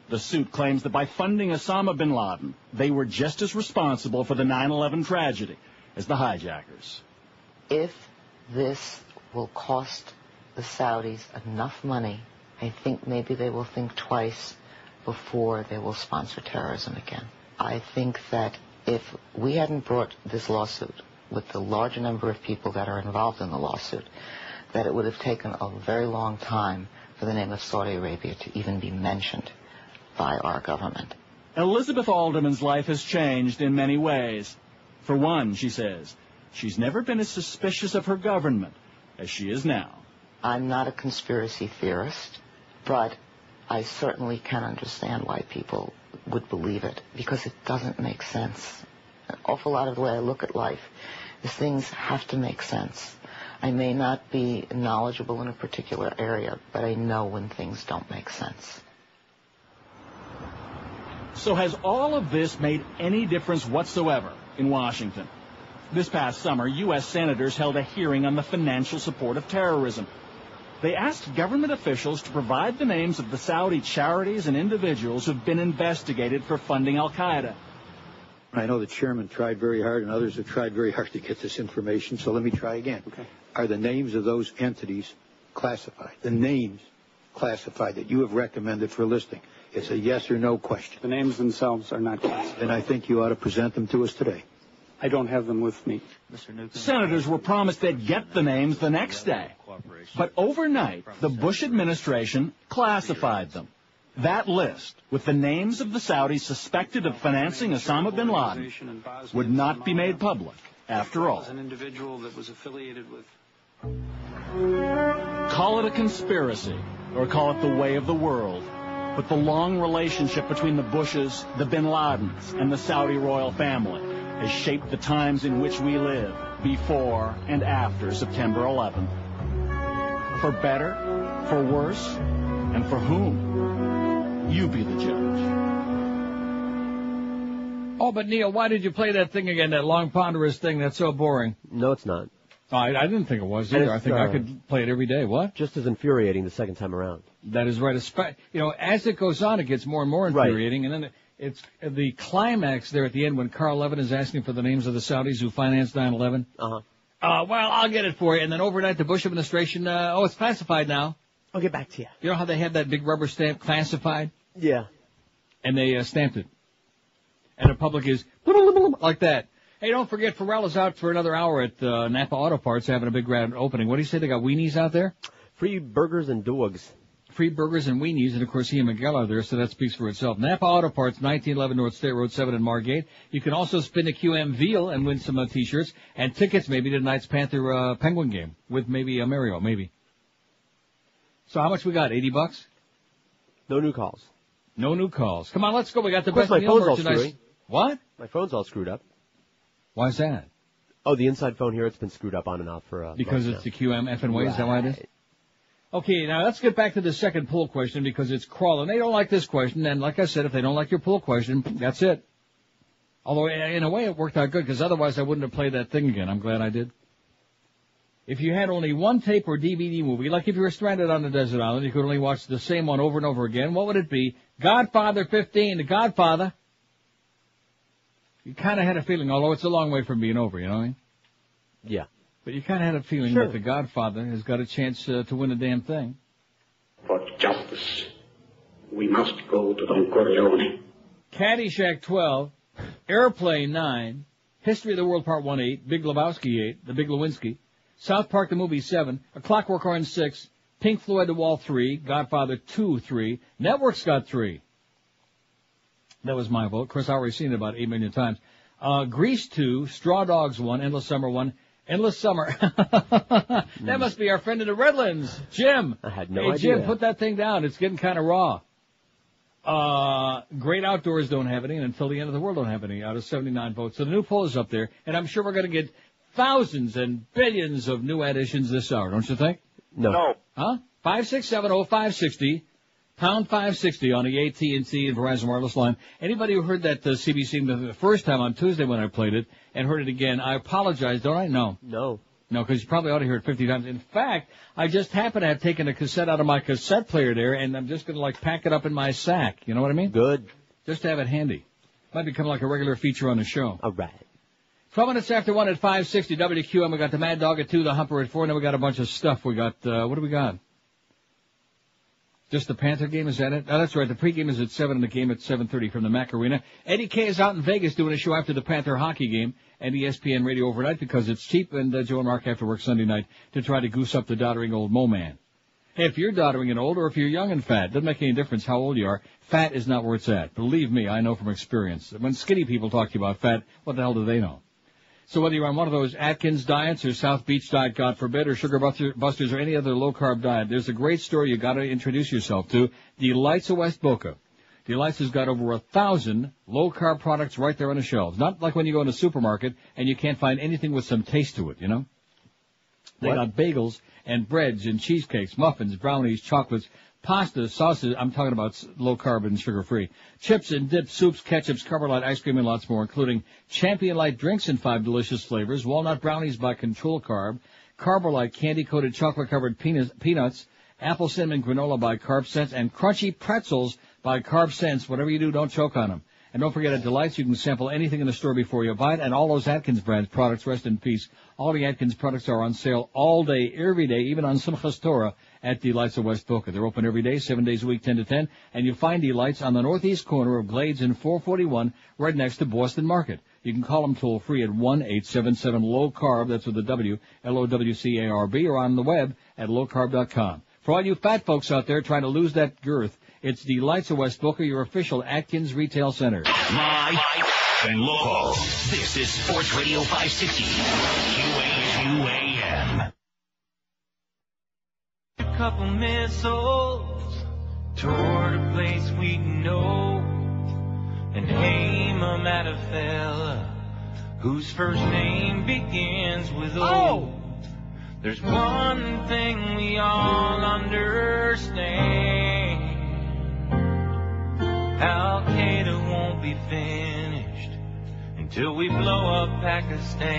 The suit claims that by funding Osama Bin Laden, they were just as responsible for the 9/11 tragedy as the hijackers. If this will cost the Saudis enough money, I think maybe they will think twice before they will sponsor terrorism again. I think that if we hadn't brought this lawsuit with the large number of people that are involved in the lawsuit, that it would have taken a very long time for the name of Saudi Arabia to even be mentioned by our government. Elizabeth Alderman's life has changed in many ways. For one, she says, she's never been as suspicious of her government as she is now. I'm not a conspiracy theorist, but I certainly can understand why people would believe it, because it doesn't make sense. An awful lot of the way I look at life is things have to make sense. I may not be knowledgeable in a particular area, but I know when things don't make sense. So has all of this made any difference whatsoever in Washington? This past summer, U.S. senators held a hearing on the financial support of terrorism. They asked government officials to provide the names of the Saudi charities and individuals who've been investigated for funding al-Qaeda. I know the chairman tried very hard and others have tried very hard to get this information, so let me try again. Okay. Are the names of those entities classified? The names classified that you have recommended for listing? It's a yes or no question. The names themselves are not classified. Then I think you ought to present them to us today. I don't have them with me. Senators were promised they'd get the names the next day. But overnight, the Bush administration classified them. That list, with the names of the Saudis suspected of financing Osama bin Laden, would not be made public, after all. An individual that was affiliated with... Call it a conspiracy, or call it the way of the world. But the long relationship between the Bushes, the Bin Ladens, and the Saudi royal family has shaped the times in which we live, before and after September 11th. For better, for worse, and for whom? You be the judge. Oh, but Neil, why did you play that thing again, that long, ponderous thing? That's so boring. No, it's not. Oh, I didn't think it was either. I think I could play it every day. What? Just as infuriating the second time around. That is right. As it goes on, it gets more and more infuriating, and then it's the climax there at the end when Carl Levin is asking for the names of the Saudis who financed 9/11. Uh-huh. Well, I'll get it for you. And then overnight, the Bush administration, it's classified now. I'll get back to you. You know how they have that big rubber stamp, classified? Yeah. And they stamped it. And the public is like that. Hey, don't forget, Pharrell is out for another hour at Napa Auto Parts having a big grand opening. What do you say? They got weenies out there? Free burgers and dogs. Free burgers and weenies, and of course he and Miguel are there, so that speaks for itself. Napa Auto Parts, 1911 North State Road 7 in Margate. You can also spin a QM Veal and win some T-shirts and tickets maybe to tonight's Panther Penguin game with maybe Mario, maybe. So how much we got? $80? No new calls. No new calls. Come on, let's go. We got the best Neil phone's merchandise. all screwy. What? My phone's all screwed up. Why is that? Oh, the inside phone here, it's been screwed up on and off for because it's the QM F and way, right. Is that why it is? Okay, now let's get back to the second poll question because it's crawling. They don't like this question, and like I said, if they don't like your poll question, that's it. Although, in a way, it worked out good because otherwise I wouldn't have played that thing again. I'm glad I did. If you had only one tape or DVD movie, like if you were stranded on a desert island, you could only watch the same one over and over again, what would it be? Godfather 15, The Godfather. You kind of had a feeling, although it's a long way from being over, you know what I mean? Yeah. But you kind of had a feeling that The Godfather has got a chance to win a damn thing. For justice, we must go to Don Corleone. Caddyshack 12, Airplane 9, History of the World Part 1 8, Big Lebowski 8, The Big Lewinsky, South Park the Movie 7, A Clockwork Orange 6, Pink Floyd The Wall 3, Godfather 2 3, Network's got 3. That was my vote. Of course, I've already seen it about 8 million times. Grease 2, Straw Dogs 1, Endless Summer 1, Endless Summer. That must be our friend in the Redlands, Jim. I had no idea. idea. Jim, put that thing down. It's getting kind of raw. Great Outdoors don't have any, and Until the End of the World don't have any out of 79 votes. So the new poll is up there, and I'm sure we're going to get thousands and billions of new additions this hour, don't you think? No. Huh? 5670560. Pound 560 on the AT&T and Verizon wireless line. Anybody who heard that CBC the first time on Tuesday when I played it and heard it again, I apologize, don't I? No. No. No, because you probably ought to hear it 50 times. In fact, I just happen to have taken a cassette out of my cassette player there, and I'm just going to, pack it up in my sack. You know what I mean? Good. Just to have it handy. Might become like a regular feature on the show. All right. 12 minutes after 1 at 560 WQM. We got the Mad Dog at 2, the Humper at 4, and then we got a bunch of stuff. We got, what do we got? Just the Panther game, is that it? Oh, that's right. The pregame is at 7 and the game at 7:30 from the Mac Arena. Eddie K is out in Vegas doing a show after the Panther hockey game and ESPN Radio overnight because it's cheap, and Joe and Mark have to work Sunday night to try to goose up the doddering old Mo Man. Hey, if you're doddering and old or if you're young and fat, doesn't make any difference how old you are. Fat is not where it's at. Believe me, I know from experience. When skinny people talk to you about fat, what the hell do they know? So whether you're on one of those Atkins diets or South Beach diet, God forbid, or Sugar Busters or any other low-carb diet, there's a great store you got to introduce yourself to, Delights of West Boca. Delights has got over 1,000 low-carb products right there on the shelves. Not like when you go in a supermarket and you can't find anything with some taste to it, you know? They got bagels and breads and cheesecakes, muffins, brownies, chocolates, pasta, sauces, I'm talking about low-carb and sugar-free, chips and dips, soups, ketchups, Carbolite ice cream, and lots more, including Champion Light drinks in 5 delicious flavors, walnut brownies by Control Carb, Carbolite candy-coated chocolate-covered peanuts, apple cinnamon granola by Carb Sense, and crunchy pretzels by Carb Sense. Whatever you do, don't choke on them. And don't forget, at Delights, you can sample anything in the store before you buy it, and all those Atkins brands products, rest in peace. All the Atkins products are on sale all day, every day, even on Simchas Torah at Delights of West Boca. They're open every day, 7 days a week, 10 to 10, and you find Delights on the northeast corner of Glades and 441, right next to Boston Market. You can call them toll-free at 1-877-LOW-CARB, that's with a W, LOWCARB, or on the web at lowcarb.com. For all you fat folks out there trying to lose that girth, it's Delights of West Boca, your official Atkins retail center. Live and local. This is Sports Radio 560. QAM. A couple missiles toward a place we know and aim 'em at a fella whose first name begins with O. There's one thing we all understand. Al-Qaeda won't be finished till we blow up Pakistan.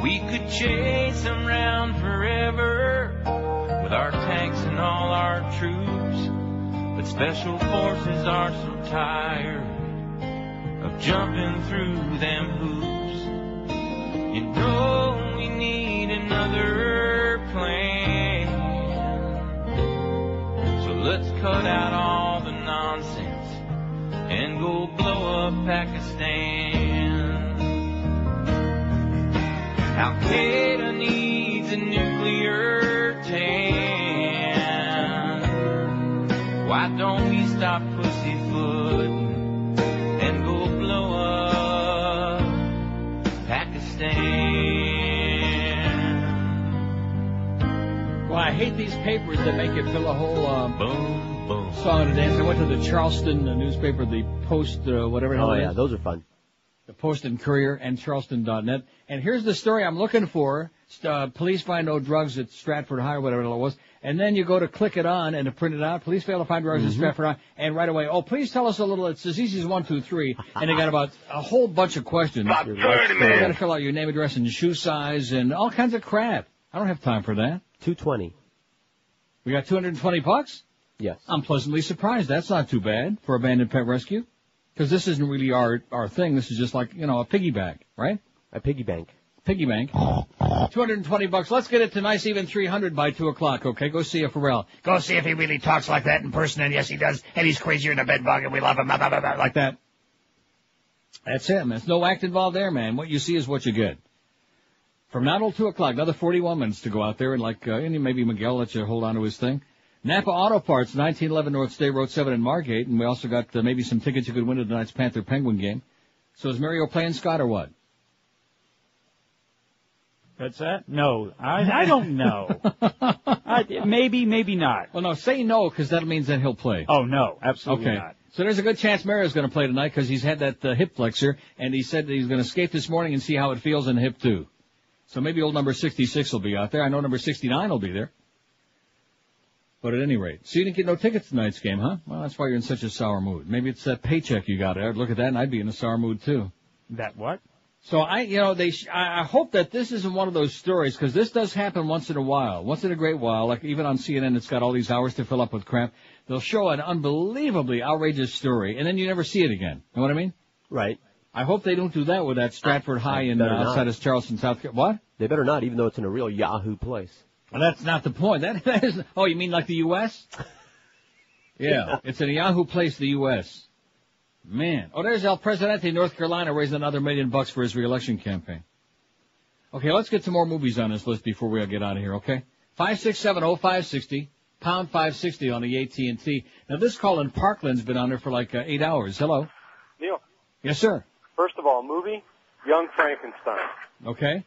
We could chase them round forever with our tanks and all our troops, but special forces are so tired of jumping through them hoops. You know we need another plan, so let's cut out all the nonsense and go blow up Pakistan. Al-Qaeda needs a nuclear tan. Why don't we stop pussyfooting and go blow up Pakistan? Well, I hate these papers that make you fill a whole song and dance. I went to the Charleston newspaper, the Post, whatever the hell it is. Oh, yeah, those are fun. The Post and Courier and Charleston.net. And here's the story I'm looking for. Police find no drugs at Stratford High, or whatever it was. And then you go to click it on and to print it out. Police fail to find drugs at Stratford High. And right away, please tell us a little. It's as easy as 1, 2, 3. And they got about a whole bunch of questions. About 30 You minutes. got to fill out your name, address, and shoe size and all kinds of crap. I don't have time for that. $220. We got $220? Yes. I'm pleasantly surprised. That's not too bad for abandoned pet rescue. Because this isn't really our thing. This is just like, a piggy bank, right? A piggy bank. Piggy bank. $220. Let's get it to nice even 300 by 2 o'clock, okay? Go see a Pharrell. Go see if he really talks like that in person, and yes, he does. And he's crazier than a bed bug, and we love him. Blah, blah, blah, blah, Like that. That's it, man. There's no act involved there, man. What you see is what you get. From now till 2 o'clock, another 41 minutes to go out there, and maybe Miguel let you hold on to his thing. Napa Auto Parts, 1911 North State Road 7 in Margate, and we also got maybe some tickets you could win to tonight's Panther-Penguin game. So is Mario playing Scott or what? What's that? No, I don't know. Maybe, maybe not. Well, no, say no, because that means that he'll play. Oh, no, absolutely not. So there's a good chance Mario's going to play tonight because he's had that hip flexor, and he said that he's going to skate this morning and see how it feels in the hip, too. So maybe old number 66 will be out there. I know number 69 will be there. But at any rate, so you didn't get no tickets to tonight's game, huh? Well, that's why you're in such a sour mood. Maybe it's that paycheck you got. I'd look at that and I'd be in a sour mood too. That what? So I hope that this isn't one of those stories because this does happen once in a while, once in a great while. Like even on CNN, it's got all these hours to fill up with crap. They'll show an unbelievably outrageous story and then you never see it again. You know what I mean? Right. I hope they don't do that with that Stratford High in outside of Charleston, South Carolina. What? They better not, even though it's in a real Yahoo place. Well, that's not the point. That is. Oh, you mean like the U.S.? Yeah, it's in a Yahoo place, the U.S. Man. Oh, there's El Presidente, North Carolina, raising another $1 million for his re-election campaign. Okay, let's get some more movies on this list before we get out of here, okay? 5670560, pound 560 on the AT&T. Now, this call in Parkland's been on there for like 8 hours. Hello? Neil. Yes, sir. First of all, movie, Young Frankenstein. Okay.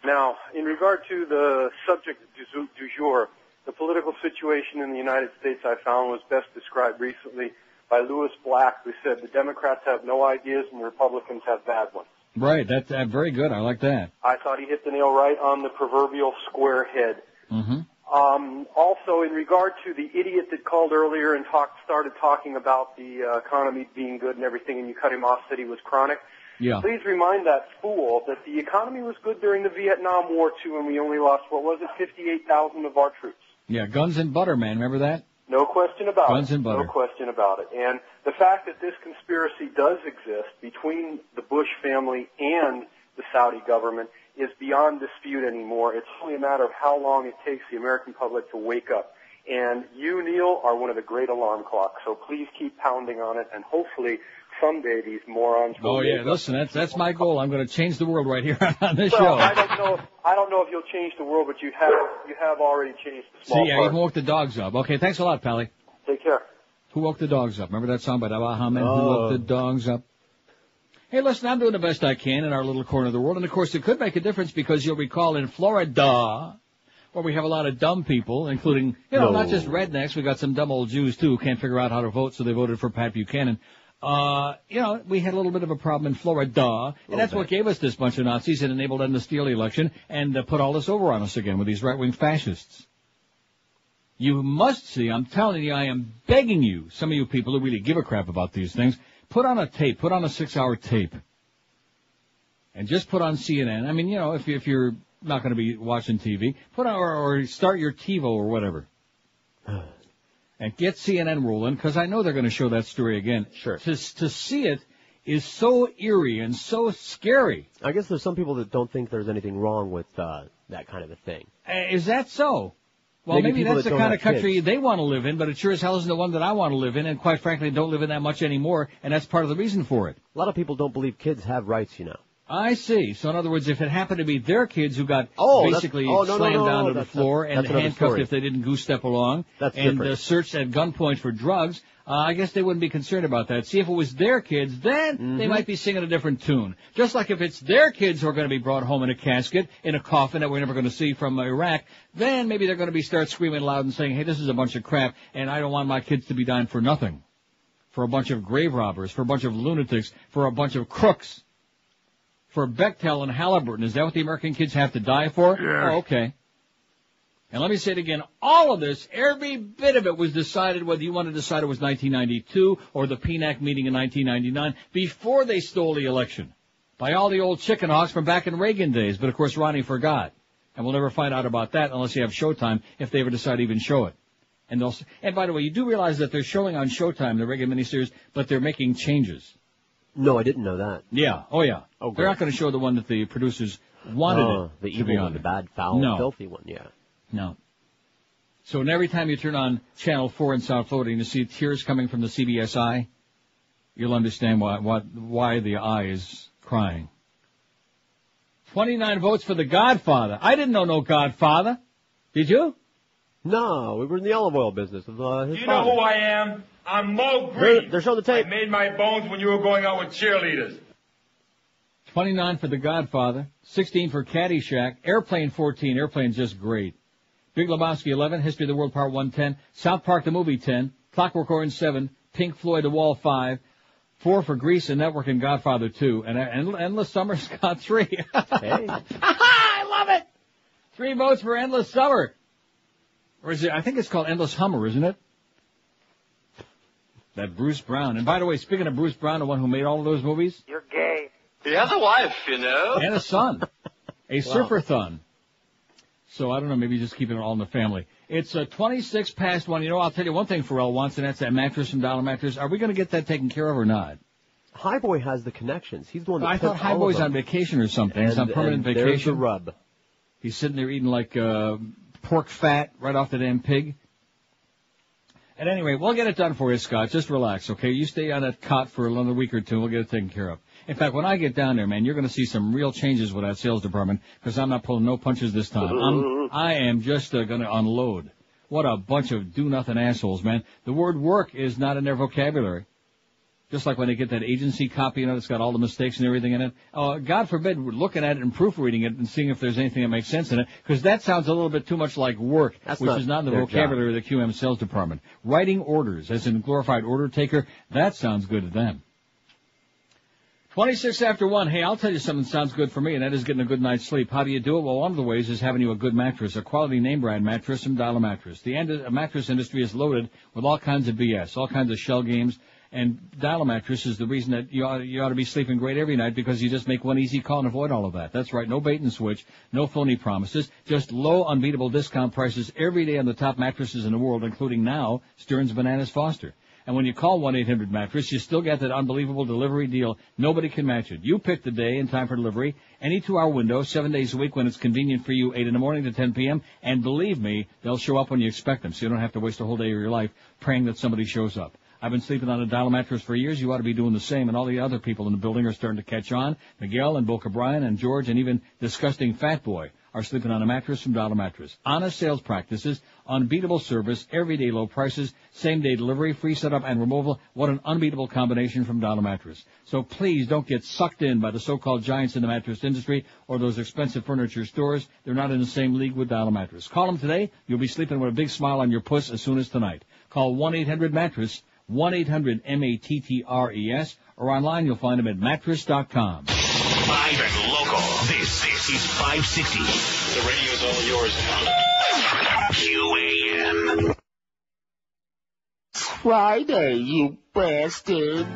Now, in regard to the subject du jour, the political situation in the United States I found was best described recently by Lewis Black, who said the Democrats have no ideas and the Republicans have bad ones. Right, that's very good. I like that. I thought he hit the nail right on the proverbial square head. Mm-hmm. Also, in regard to the idiot that called earlier and started talking about the economy being good and everything, and you cut him off, said he was chronic. Yeah. Please remind that fool that the economy was good during the Vietnam War, too, and we only lost, 58,000 of our troops. Yeah, guns and butter, man. Remember that? No question about it. Guns and butter. No question about it. And the fact that this conspiracy does exist between the Bush family and the Saudi government is beyond dispute anymore. It's only a matter of how long it takes the American public to wake up. And you, Neil, are one of the great alarm clocks, so please keep pounding on it, and hopefully someday these morons will wake up. Listen, that's my goal. I'm going to change the world right here on this show. I don't know if you'll change the world, but you have already changed the small See, I even woke the dogs up. Okay, thanks a lot, Pally. Take care. Who woke the dogs up? Remember that song by Baha Men? Who woke the dogs up? Hey, listen, I'm doing the best I can in our little corner of the world, and of course it could make a difference because you'll recall in Florida, where we have a lot of dumb people, including, not just rednecks, we got some dumb old Jews too who can't figure out how to vote, so they voted for Pat Buchanan. We had a little bit of a problem in Florida, and that's what gave us this bunch of Nazis and enabled them to steal the election and put all this over on us again with these right-wing fascists. You must see, I'm telling you, I am begging you, some of you people who really give a crap about these things, put on a 6-hour tape, and just put on CNN. I mean, you know, if you're not going to be watching TV, put on or start your TiVo or whatever, and get CNN rolling, because I know they're going to show that story again. Sure. To see it is so eerie and so scary. I guess there's some people that don't think there's anything wrong with that kind of a thing. Is that so? Well, maybe that's the kind of country kids. they want to live in, but it sure as hell isn't the one that I want to live in, and quite frankly, don't live in that much anymore, and that's part of the reason for it. A lot of people don't believe kids have rights, you know. I see. So in other words, if it happened to be their kids who got basically slammed down to the floor and handcuffed if they didn't goose step along, and searched at gunpoint for drugs, I guess they wouldn't be concerned about that. See, if it was their kids, then they might be singing a different tune. Just like if it's their kids who are going to be brought home in a casket, in a coffin that we're never going to see from Iraq, then maybe they're going to start screaming loud and saying, hey, this is a bunch of crap, and I don't want my kids to be dying for nothing. For a bunch of grave robbers, for a bunch of lunatics, for a bunch of crooks. For Bechtel and Halliburton. Is that what the American kids have to die for? Yeah. Oh, okay. And let me say it again. All of this, every bit of it was decided, whether you want to decide it was 1992 or the PNAC meeting in 1999, before they stole the election. By all the old chicken hawks from back in Reagan days. But, of course, Ronnie forgot. And we'll never find out about that unless you have Showtime, if they ever decide to even show it. And by the way, you do realize that they're showing on Showtime, the Reagan miniseries, but they're making changes. No, I didn't know that. Yeah. Oh, yeah. Oh, they're not going to show the one that the producers wanted the to evil be on. one, the bad, foul, filthy one, yeah. No. So every time you turn on Channel 4 in South Florida and you see tears coming from the CBS eye, you'll understand why the eye is crying. 29 votes for The Godfather. I didn't know no Godfather. Did you? No, we were in the olive oil business with his Do you know who I am? I'm Mo Green. They're showing the tape. I made my bones when you were going out with cheerleaders. 29 for The Godfather, 16 for Caddyshack, Airplane 14, Airplane's just great. Big Lebowski 11, History of the World Part 1 10, South Park the Movie 10, Clockwork Orange 7, Pink Floyd The Wall 5, 4 for Grease and Network and Godfather 2, and Endless Summer's got 3. Hey. I love it! 3 votes for Endless Summer. Or is it, I think it's called Endless Hummer, isn't it? That Bruce Brown. And by the way, speaking of Bruce Brown, the one who made all of those movies. You're gay. He has a wife, you know. And a son. A surfer-thon. So I don't know, maybe just keeping it all in the family. It's 26 past 1. You know, I'll tell you one thing Pharrell wants, and that's that mattress from Dollar Mattress. Are we going to get that taken care of or not? Highboy has the connections. He's the one that I thought Highboy's on vacation or something. He's on permanent vacation. There's the rub. He's sitting there eating like pork fat right off the damn pig. At any rate, we'll get it done for you, Scott. Just relax, okay? You stay on that cot for another week or two, and we'll get it taken care of. In fact, when I get down there, man, you're going to see some real changes with that sales department, because I'm not pulling no punches this time. I am just going to unload. What a bunch of do-nothing assholes, man. The word work is not in their vocabulary. Just like when they get that agency copy, you know, that's got all the mistakes and everything in it. God forbid we're looking at it and proofreading it and seeing if there's anything that makes sense in it, because that sounds a little bit too much like work, which is not in the vocabulary of the QM sales department. Writing orders, as in glorified order taker, that sounds good to them. 26 after 1. Hey, I'll tell you something that sounds good for me, and that is getting a good night's sleep. How do you do it? Well, one of the ways is having you a good mattress, a quality name brand mattress from Dollar Mattress. The mattress industry is loaded with all kinds of BS, all kinds of shell games. And Dollar Mattress is the reason that you ought to be sleeping great every night, because you just make one easy call and avoid all of that. That's right. No bait and switch. No phony promises. Just low, unbeatable discount prices every day on the top mattresses in the world, including now Stearns, Bananas, Foster. And when you call 1-800-MATTRESS, you still get that unbelievable delivery deal. Nobody can match it. You pick the day and time for delivery. Any 2-hour window, 7 days a week when it's convenient for you, 8 in the morning to 10 p.m. And believe me, they'll show up when you expect them, so you don't have to waste a whole day of your life praying that somebody shows up. I've been sleeping on a Dollar Mattress for years. You ought to be doing the same, and all the other people in the building are starting to catch on. Miguel and Boca Brian and George and even disgusting Fat Boy are sleeping on a mattress from Dollar Mattress. Honest sales practices, unbeatable service, everyday low prices, same-day delivery, free setup and removal. What an unbeatable combination from Dollar Mattress. So please don't get sucked in by the so-called giants in the mattress industry or those expensive furniture stores. They're not in the same league with Dollar Mattress. Call them today. You'll be sleeping with a big smile on your puss as soon as tonight. Call 1-800-MATTRESS. 1-800-MATTRES, or online you'll find them at mattress.com. Live and local. This is 560. The radio's all yours now. QAM. Friday, you bastard.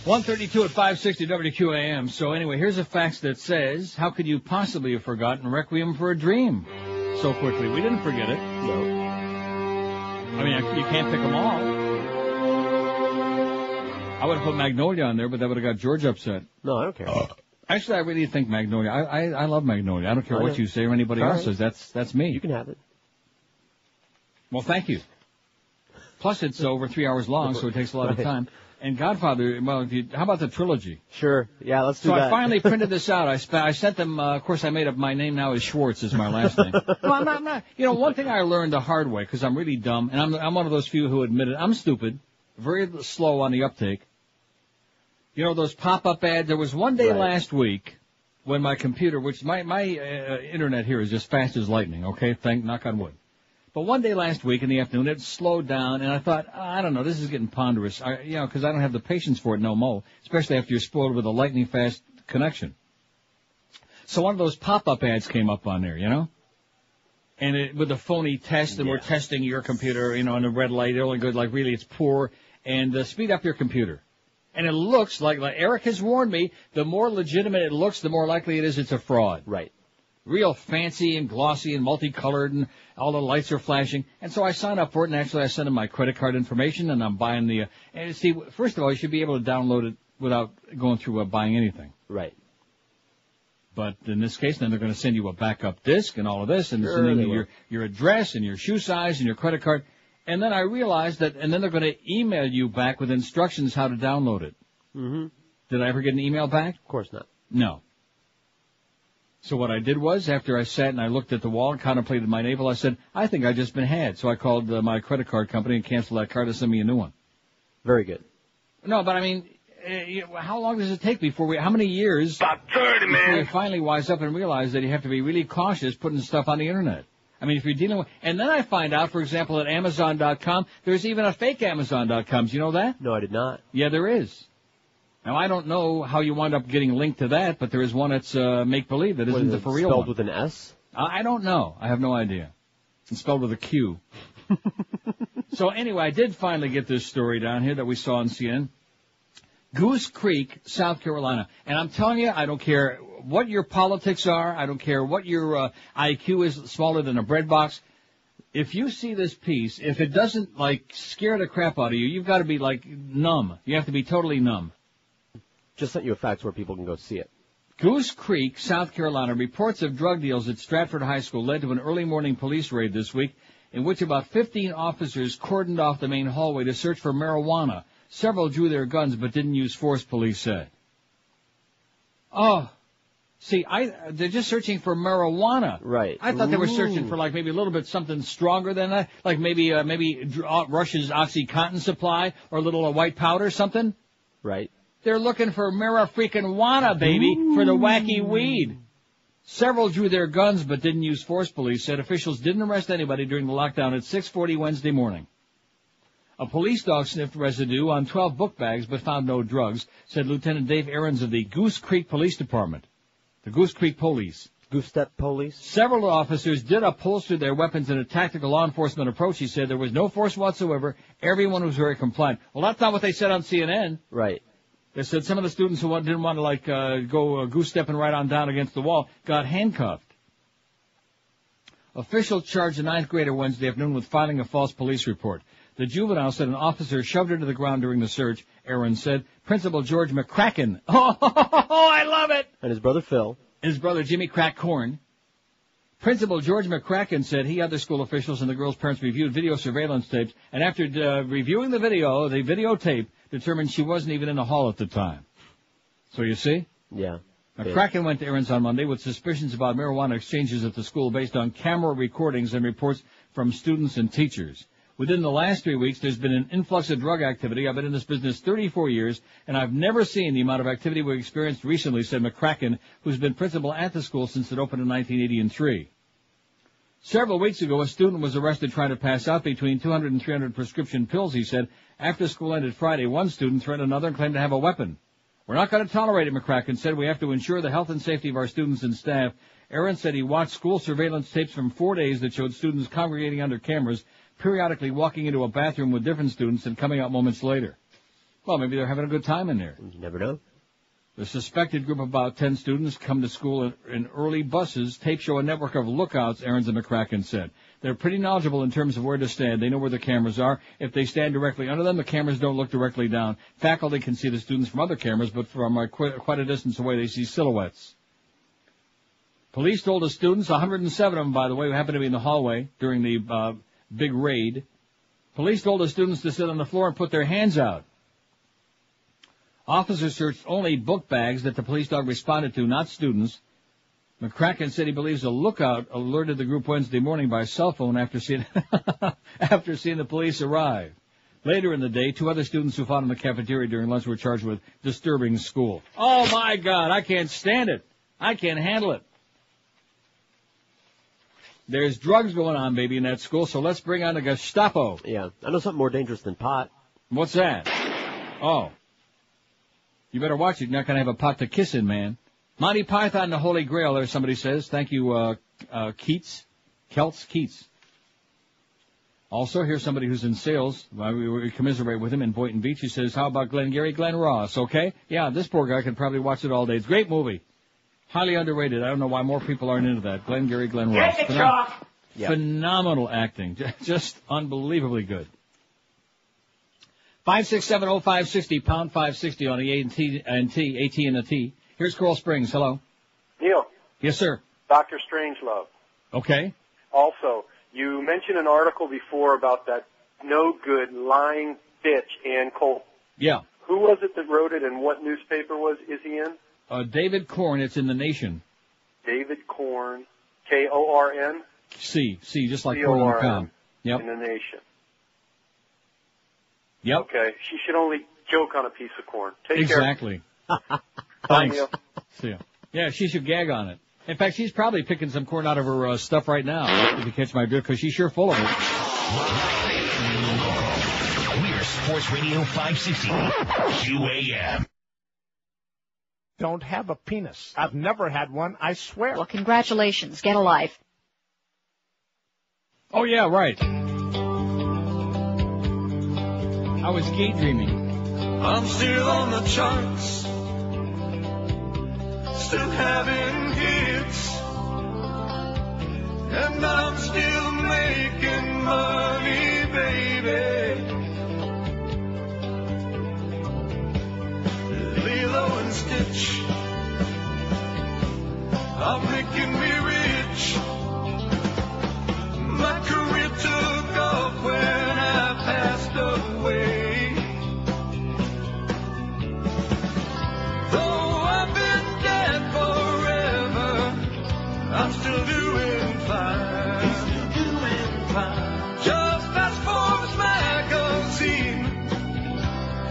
132 at 560 WQAM. So anyway, here's a fax that says, how could you possibly have forgotten Requiem for a Dream so quickly? We didn't forget it. No. I mean, you can't pick them all. I would have put Magnolia on there, but that would have got George upset. No, I don't care. Actually, I really think Magnolia. I love Magnolia. I don't care what you say or anybody else says. That's me. You can have it. Well, thank you. Plus, it's over 3 hours long, so it takes a lot of time. And Godfather, well, how about the trilogy? Sure. Yeah, let's do that. that. So I finally printed this out. I sent them, of course, I made up my name now is Schwartz is my last name. No, I'm not. You know, one thing I learned the hard way, because I'm really dumb, and I'm one of those few who admit it. I'm stupid, very slow on the uptake. You know, those pop-up ads, there was one day last week when my computer, which my internet here is just fast as lightning, okay? Knock on wood. But one day last week in the afternoon, it slowed down, and I thought, I don't know, this is getting ponderous, because I don't have the patience for it no more, especially after you're spoiled with a lightning-fast connection. So one of those pop-up ads came up on there, you know? And with the phony test, and we're testing your computer, you know, and the red light, they're only good, like, really, it's poor, and speed up your computer. And it looks like Eric has warned me, the more legitimate it looks, the more likely it is it's a fraud. Right. Real fancy and glossy and multicolored, and all the lights are flashing. And so I signed up for it, and actually I sent them my credit card information, and I'm buying the... and see, first of all, you should be able to download it without going through buying anything. Right. But in this case, then they're going to send you a backup disk and all of this, and sending you your address and your shoe size and your credit card. And then I realized that, and then they're going to email you back with instructions how to download it. Mm-hmm. Did I ever get an email back? Of course not. No. So what I did was, after I sat and I looked at the wall and contemplated my navel, I said, I think I've just been had. So I called my credit card company and canceled that card to send me a new one. Very good. No, but I mean, how long does it take before how many years? About 30, man. Before you finally wise up and realize that you have to be really cautious putting stuff on the internet. I mean, if you're dealing with, and then I find out, for example, at Amazon.com, there's even a fake Amazon.com. Do you know that? No, I did not. Yeah, there is. Now, I don't know how you wind up getting linked to that, but there is one that's make-believe that isn't the for real one. Spelled with an S? I don't know. I have no idea. It's spelled with a Q. So anyway, I did finally get this story down here that we saw on CNN. Goose Creek, South Carolina. And I'm telling you, I don't care what your politics are. I don't care what your IQ is, smaller than a bread box. If you see this piece, if it doesn't, scare the crap out of you, you've got to be, numb. You have to be totally numb. Just sent you a fax where people can go see it. Goose Creek, South Carolina. Reports of drug deals at Stratford High School led to an early morning police raid this week in which about 15 officers cordoned off the main hallway to search for marijuana. Several drew their guns but didn't use force, police said. Oh, see, they're just searching for marijuana. Right. I thought they were searching for maybe a little bit something stronger than that, like maybe Russia's OxyContin supply or a little white powder, something. Right. They're looking for marijuana, baby, for the wacky weed. Several drew their guns but didn't use force, police said. Officials didn't arrest anybody during the lockdown at 6:40 Wednesday morning. A police dog sniffed residue on 12 book bags but found no drugs, said Lieutenant Dave Ahrens of the Goose Creek Police Department. The Goose Creek Police. Goose Step Police? Several officers did upholster their weapons in a tactical law enforcement approach, he said. There was no force whatsoever. Everyone was very compliant. Well, that's not what they said on CNN. Right. They said some of the students who didn't want to, go goose-stepping right on down against the wall got handcuffed. Officials charged a 9th grader Wednesday afternoon with filing a false police report. The juvenile said an officer shoved her to the ground during the search, Aaron said. Principal George McCracken. Oh, I love it! And his brother Phil. And his brother Jimmy Crackcorn. Principal George McCracken said he, other school officials, and the girl's parents reviewed video surveillance tapes, and after reviewing the videotape, determined she wasn't even in the hall at the time. So you see? Yeah. McCracken went to Ahrens on Monday with suspicions about marijuana exchanges at the school based on camera recordings and reports from students and teachers. Within the last 3 weeks, there's been an influx of drug activity. I've been in this business 34 years, and I've never seen the amount of activity we've experienced recently, said McCracken, who's been principal at the school since it opened in 1983. Several weeks ago, a student was arrested trying to pass out between 200 and 300 prescription pills, he said. After school ended Friday, one student threatened another and claimed to have a weapon. We're not going to tolerate it, McCracken said. We have to ensure the health and safety of our students and staff. Aaron said he watched school surveillance tapes from 4 days that showed students congregating under cameras, periodically walking into a bathroom with different students and coming out moments later. Well, maybe they're having a good time in there. You never know. The suspected group of about 10 students come to school in early buses. Tapes show a network of lookouts, Ahrens and McCracken said. They're pretty knowledgeable in terms of where to stand. They know where the cameras are. If they stand directly under them, the cameras don't look directly down. Faculty can see the students from other cameras, but from quite a distance away, they see silhouettes. Police told the students, 107 of them, by the way, who happened to be in the hallway during the big raid. Police told the students to sit on the floor and put their hands out. Officers searched only book bags that the police dog responded to, not students. McCracken said he believes a lookout alerted the group Wednesday morning by cell phone after seeing the police arrive. Later in the day, 2 other students who fought in the cafeteria during lunch were charged with disturbing school. Oh, my God, I can't stand it. I can't handle it. There's drugs going on, baby, in that school, so let's bring on the Gestapo. Yeah, I know something more dangerous than pot. What's that? Oh. You better watch it. You're not going to have a pot to kiss in, man. Monty Python and the Holy Grail, there somebody says. Thank you, Keats. Also, here's somebody who's in sales. We commiserate with him in Boynton Beach. He says, how about Glengarry Glen Ross, okay? Yeah, this poor guy could probably watch it all day. It's a great movie. Highly underrated. I don't know why more people aren't into that. Glengarry Glen Ross. Phenomenal acting. Just unbelievably good. 5670560, pound 560 on the AT&T, and the T. Here's Coral Springs. Hello. Neil. Yes, sir. Dr. Strangelove. Okay. Also, you mentioned an article before about that no-good, lying bitch, Ann Cole. Yeah. Who was it that wrote it, and what newspaper is he in? David Korn. It's in The Nation. David Korn. Korn? C, just like Korn.com. Yep. In The Nation. Yep. Okay. She should only joke on a piece of corn. Take exactly. care. Thanks. See ya. Yeah, she should gag on it. In fact, she's probably picking some corn out of her stuff right now, if you catch my drift, because she's sure full of it. We're Sports Radio 560, QAM. Don't have a penis. I've never had one, I swear. Well, congratulations. Get a life. Oh, yeah, right. I was gay dreaming. I'm still on the charts, still having hits, and I'm still making money, baby. Lilo and Stitch are making me rich. My career took off when I passed away. Though I've been dead forever, I'm still doing fine. Just as Forbes magazine,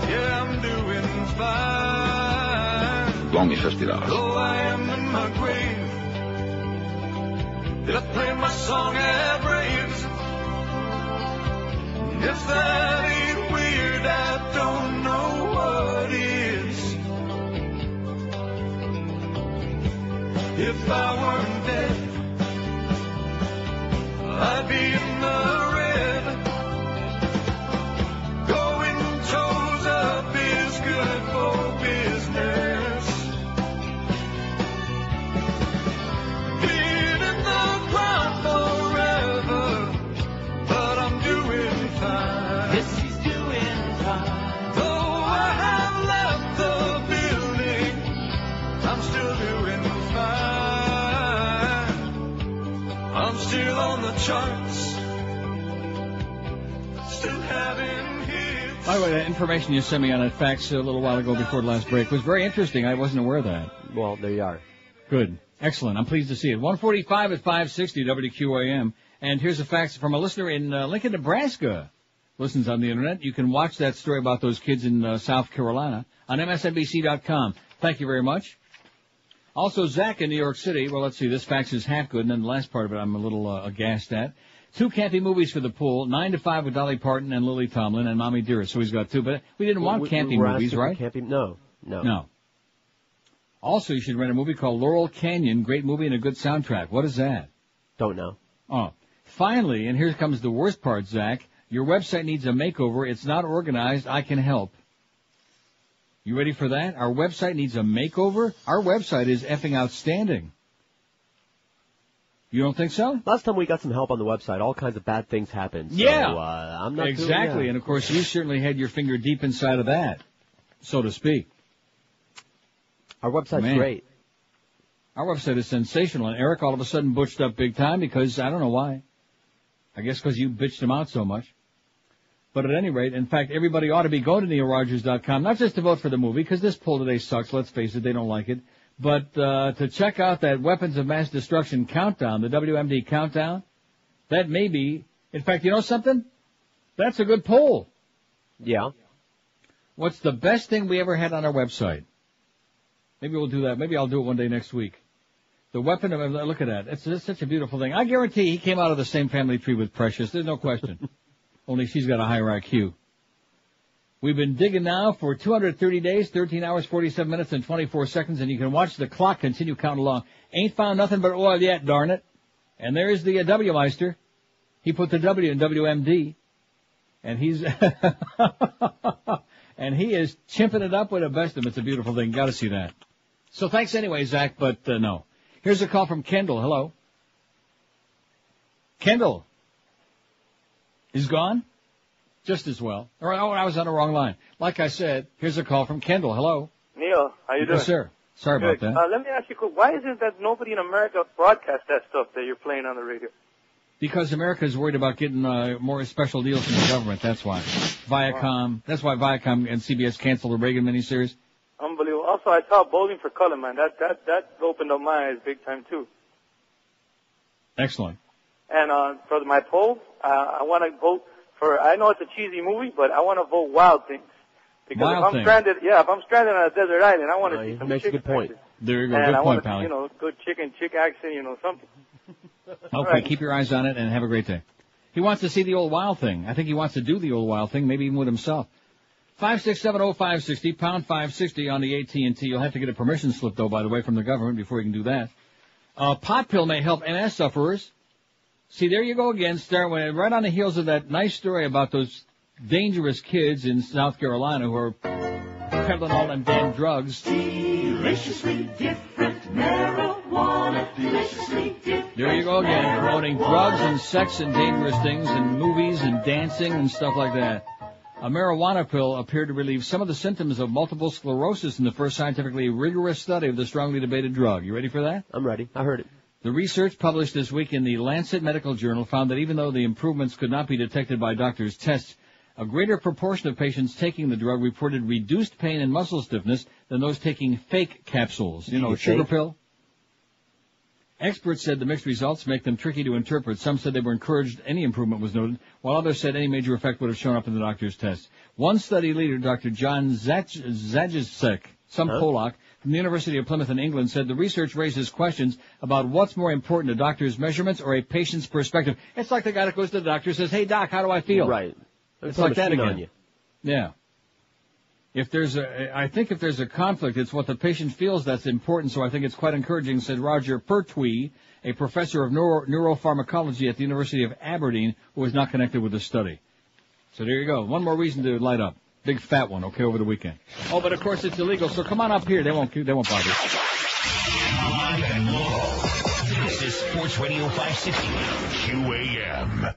yeah, I'm doing fine. Loan me $50. Though I am in my grave, I play my song at raves. If that ain't weird, I don't know what is. If I weren't dead, I'd be in the red. Going toes up is good for business. Been in the ground forever, but I'm doing fine. Yes, he's doing fine. Though I have left the building, I'm still doing fine. I'm still on the charts, still having hits. By the way, that information you sent me on that fax a little while ago before the last break was very interesting. I wasn't aware of that. Well, there you are. Good. Excellent. I'm pleased to see it. 145 at 560 WQAM. And here's a fax from a listener in Lincoln, Nebraska. Listens on the Internet. You can watch that story about those kids in South Carolina on MSNBC.com. Thank you very much. Also, Zach in New York City. Well, let's see. This fax is half good, and then the last part of it I'm a little aghast at. 2 campy movies for the pool, 9 to 5 with Dolly Parton and Lily Tomlin and Mommy Dearest. So he's got 2, but we didn't want campy movies, right? No. Also, you should rent a movie called Laurel Canyon. Great movie and a good soundtrack. What is that? Don't know. Oh. Finally, and here comes the worst part, Zach. Your website needs a makeover. It's not organized. I can help. You ready for that? Our website needs a makeover. Our website is effing outstanding. You don't think so? Last time we got some help on the website, all kinds of bad things happened. So, Yeah. I'm not exactly. And, of course, you certainly had your finger deep inside of that, so to speak. Our website's great. Our website is sensational. And Eric all of a sudden butched up big time because, I don't know why. I guess because you bitched him out so much. But at any rate, in fact, everybody ought to be going to NeilRogers.com, not just to vote for the movie, because this poll today sucks, let's face it, they don't like it, but to check out that Weapons of Mass Destruction countdown, the WMD countdown. That may be, in fact, you know something? That's a good poll. Yeah. What's the best thing we ever had on our website? Maybe we'll do that. Maybe I'll do it one day next week. The weapon of, look at that. It's such a beautiful thing. I guarantee he came out of the same family tree with Precious. There's no question. Only she's got a higher IQ. We've been digging now for 230 days, 13 hours, 47 minutes, and 24 seconds, and you can watch the clock continue counting along. Ain't found nothing but oil yet, darn it. And there's the W-Meister. He put the W in WMD. And he's, and he is chimping it up with the best of them. It's a beautiful thing. Got to see that. So thanks anyway, Zach, but no. Here's a call from Kendall. Hello. Kendall. Is gone? Just as well. Or, I was on the wrong line. Like I said, here's a call from Kendall. Hello. Neil, how you doing? Yes, sir. Sorry Good. about that. Let me ask you, why isn't that nobody in America broadcast that stuff that you're playing on the radio? Because America is worried about getting more special deals from the government. That's why. Viacom. Wow. That's why Viacom and CBS canceled the Reagan miniseries. Unbelievable. Also, I saw Bowling for Color, man. That opened up my eyes big time too. Excellent. And for my poll, I want to vote for. I know it's a cheesy movie, but I want to vote Wild Things. Because if I'm stranded on a desert island, I want to see some makes a good point. There you go. And good I point, want pal. good chick action, something. Okay, right. Keep your eyes on it and have a great day. He wants to see the old Wild Thing. I think he wants to do the old Wild Thing, maybe even with himself. 5670560, pound 560 on the AT&T. You'll have to get a permission slip, though, by the way, from the government before you can do that. Pot pill may help MS sufferers. See, there you go again. Right on the heels of that nice story about those dangerous kids in South Carolina who are peddling all them damn drugs. Deliciously different marijuana. Deliciously different. There you go again, promoting drugs and sex and dangerous things and movies and dancing and stuff like that. A marijuana pill appeared to relieve some of the symptoms of multiple sclerosis in the first scientifically rigorous study of the strongly debated drug. You ready for that? I'm ready. I heard it. The research published this week in the Lancet Medical Journal found that even though the improvements could not be detected by doctors' tests, a greater proportion of patients taking the drug reported reduced pain and muscle stiffness than those taking fake capsules. A sugar pill. Experts said the mixed results make them tricky to interpret. Some said they were encouraged any improvement was noted, while others said any major effect would have shown up in the doctor's test. One study leader, Dr. John Zajicek, Polak, from the University of Plymouth in England, said the research raises questions about what's more important, a doctor's measurements or a patient's perspective. It's like the guy that goes to the doctor and says, "Hey, doc, how do I feel?" Right. It's like that again. On you. Yeah. I think if there's a conflict, it's what the patient feels that's important, so I think it's quite encouraging, said Roger Pertwee, a professor of neuropharmacology at the University of Aberdeen, who was not connected with the study. So there you go. One more reason to light up. Big fat one, okay, over the weekend. Oh, but of course it's illegal, so come on up here. They won't bother. This is Sports Radio 560 QAM.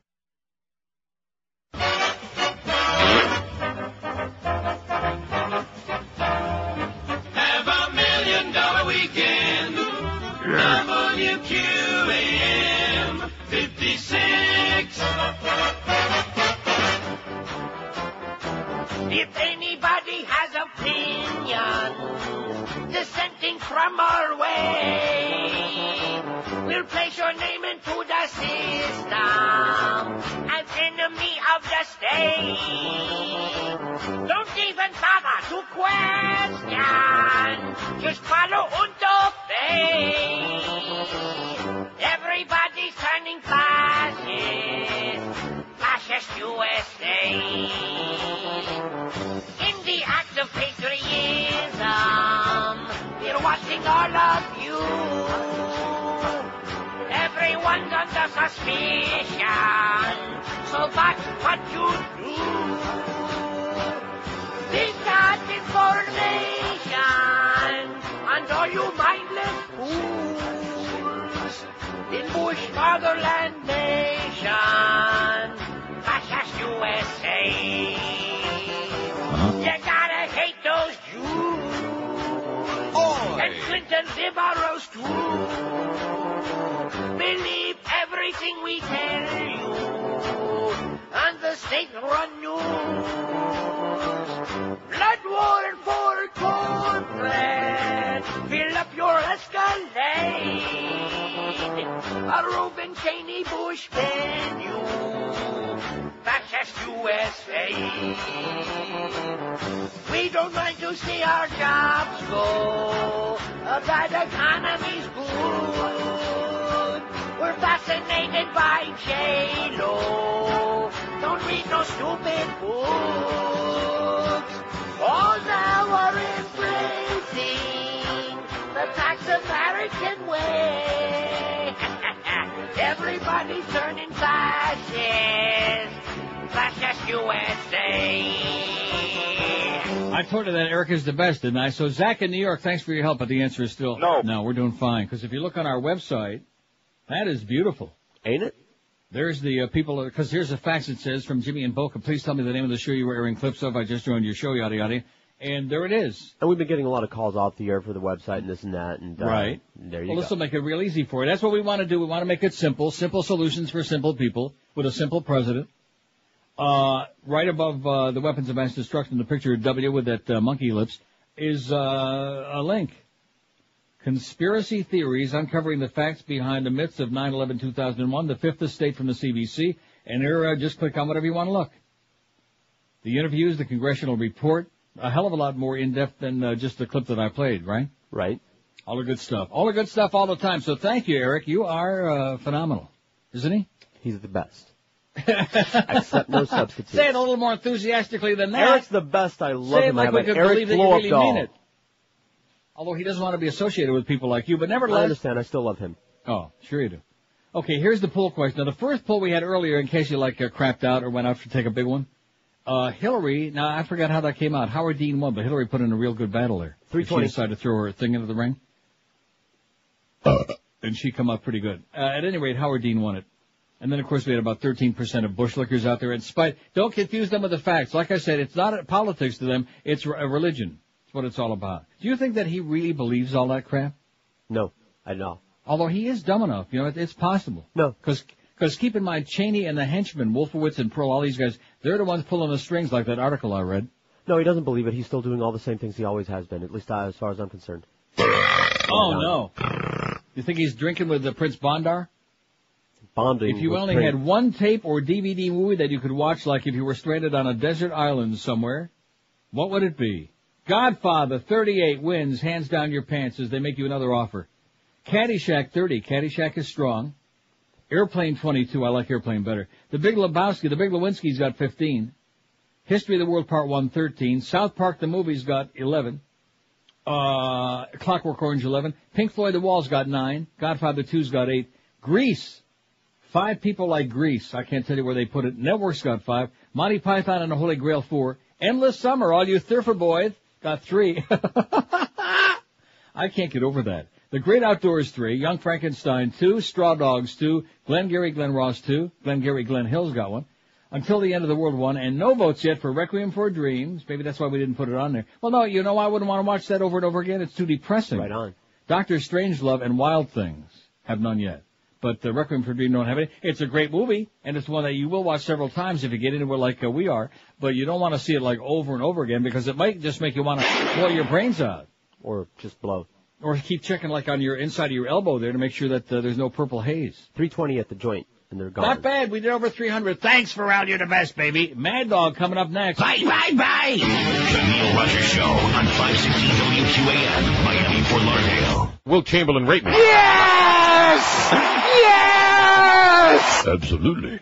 WQAM 56. If anybody has opinion dissenting from our way, we'll place your name into the system as enemy of the state. Don't even bother to question, just follow and obey. Everybody's turning fascist USA. In the act of patriotism, we're watching all of you. Everyone's under suspicion, so that's what you do. This got information and all you mindless fools in Bush Fatherland Nation, fascist USA. You gotta hate those Jews and Clinton's liberals too. Believe everything we tell you on the state-run news. Blood war for cornbread. Fill up your Escalade. A Reuben Cheney Bush menu. Fascist USA. We don't mind to see our jobs go. That economy's good. We're fascinated by J-Lo. Don't read no stupid books. All now are embracing the Pax American way. Everybody's turning fascist. Fascist USA. I told you that Eric is the best, didn't I? So, Zach in New York, thanks for your help, but the answer is still no. No, we're doing fine. Because if you look on our website, that is beautiful. Ain't it? There's the people, because here's a fax it says from Jimmy and Boca. Please tell me the name of the show you were airing clips of. I just joined your show, yada, yada. And there it is. And we've been getting a lot of calls off the air for the website and this and that. And right. There you go. Well, this will make it real easy for you. That's what we want to do. We want to make it simple. Simple solutions for simple people with a simple president. Right above the weapons of mass destruction, the picture of W with that monkey lips, is a link. Conspiracy theories uncovering the facts behind the myths of 9/11/2001, the fifth estate from the CBC, and here, just click on whatever you want to look. The interviews, the congressional report, a hell of a lot more in-depth than just the clip that I played, right? Right. All the good stuff. All the good stuff all the time. So thank you, Eric. You are phenomenal. Isn't he? He's the best. Except no substitutes. Say it a little more enthusiastically than that. Eric's the best. I love Say him. it like we could Eric believe that you really mean it. Although he doesn't want to be associated with people like you, but nevertheless. I understand. I still love him. Oh, sure you do. Okay, here's the poll question. Now, the first poll we had earlier, in case you crapped out or went out to take a big one, Hillary, now I forgot how that came out. Howard Dean won, but Hillary put in a real good battle there. 320. She decided to throw her thing into the ring. And she come out pretty good. At any rate, Howard Dean won it. And then, of course, we had about 13% of Bush lickers out there. Don't confuse them with the facts. Like I said, it's not politics to them. It's a religion. That's what it's all about. Do you think that he really believes all that crap? No, I don't. Although he is dumb enough. You know, it's possible. No. Because keep in mind, Cheney and the henchmen, Wolfowitz and Pearl, all these guys, they're the ones pulling the strings like that article I read. No, he doesn't believe it. He's still doing all the same things he always has been, at least as far as I'm concerned. Oh, no. You think he's drinking with Prince Bandar? Bonding. If you only had one tape or DVD movie that you could watch like if you were stranded on a desert island somewhere, what would it be? Godfather 38 wins, hands down your pants as they make you another offer. Caddyshack 30, Caddyshack is strong. Airplane 22, I like Airplane better. The Big Lewinsky's got 15. History of the World Part 1, 13. South Park the Movie's got 11. Clockwork Orange 11. Pink Floyd The Wall's got 9. Godfather 2's got 8. Grease. 5 people like Grease. I can't tell you where they put it. Network's got 5. Monty Python and the Holy Grail 4. Endless Summer, all you Thurfer boys, got 3. I can't get over that. The Great Outdoors 3. Young Frankenstein 2. Straw Dogs 2. Glengarry Glen Ross 2. Glengarry Glen Hill's got 1. Until the End of the World 1. And no votes yet for Requiem for Dreams. Maybe that's why we didn't put it on there. Well, no, you know I wouldn't want to watch that over and over again. It's too depressing. Right on. Doctor Strangelove and Wild Things have none yet. But the Requiem for a Dream don't have any. It's a great movie, and it's one that you will watch several times if you get into it like we are. But you don't want to see it like over and over again because it might just make you want to blow your brains out. Or just blow. Or keep checking like on your inside of your elbow there to make sure that there's no purple haze. 320 at the joint, and they're gone. Not bad. We did over 300. Thanks, Pharrell. You're the best, baby. Mad Dog coming up next. Bye, bye, bye. The Neil Rogers Show on 560 WQAM, Miami, Fort Lauderdale. Will Chamberlain rate me? Yes! Yes! Absolutely.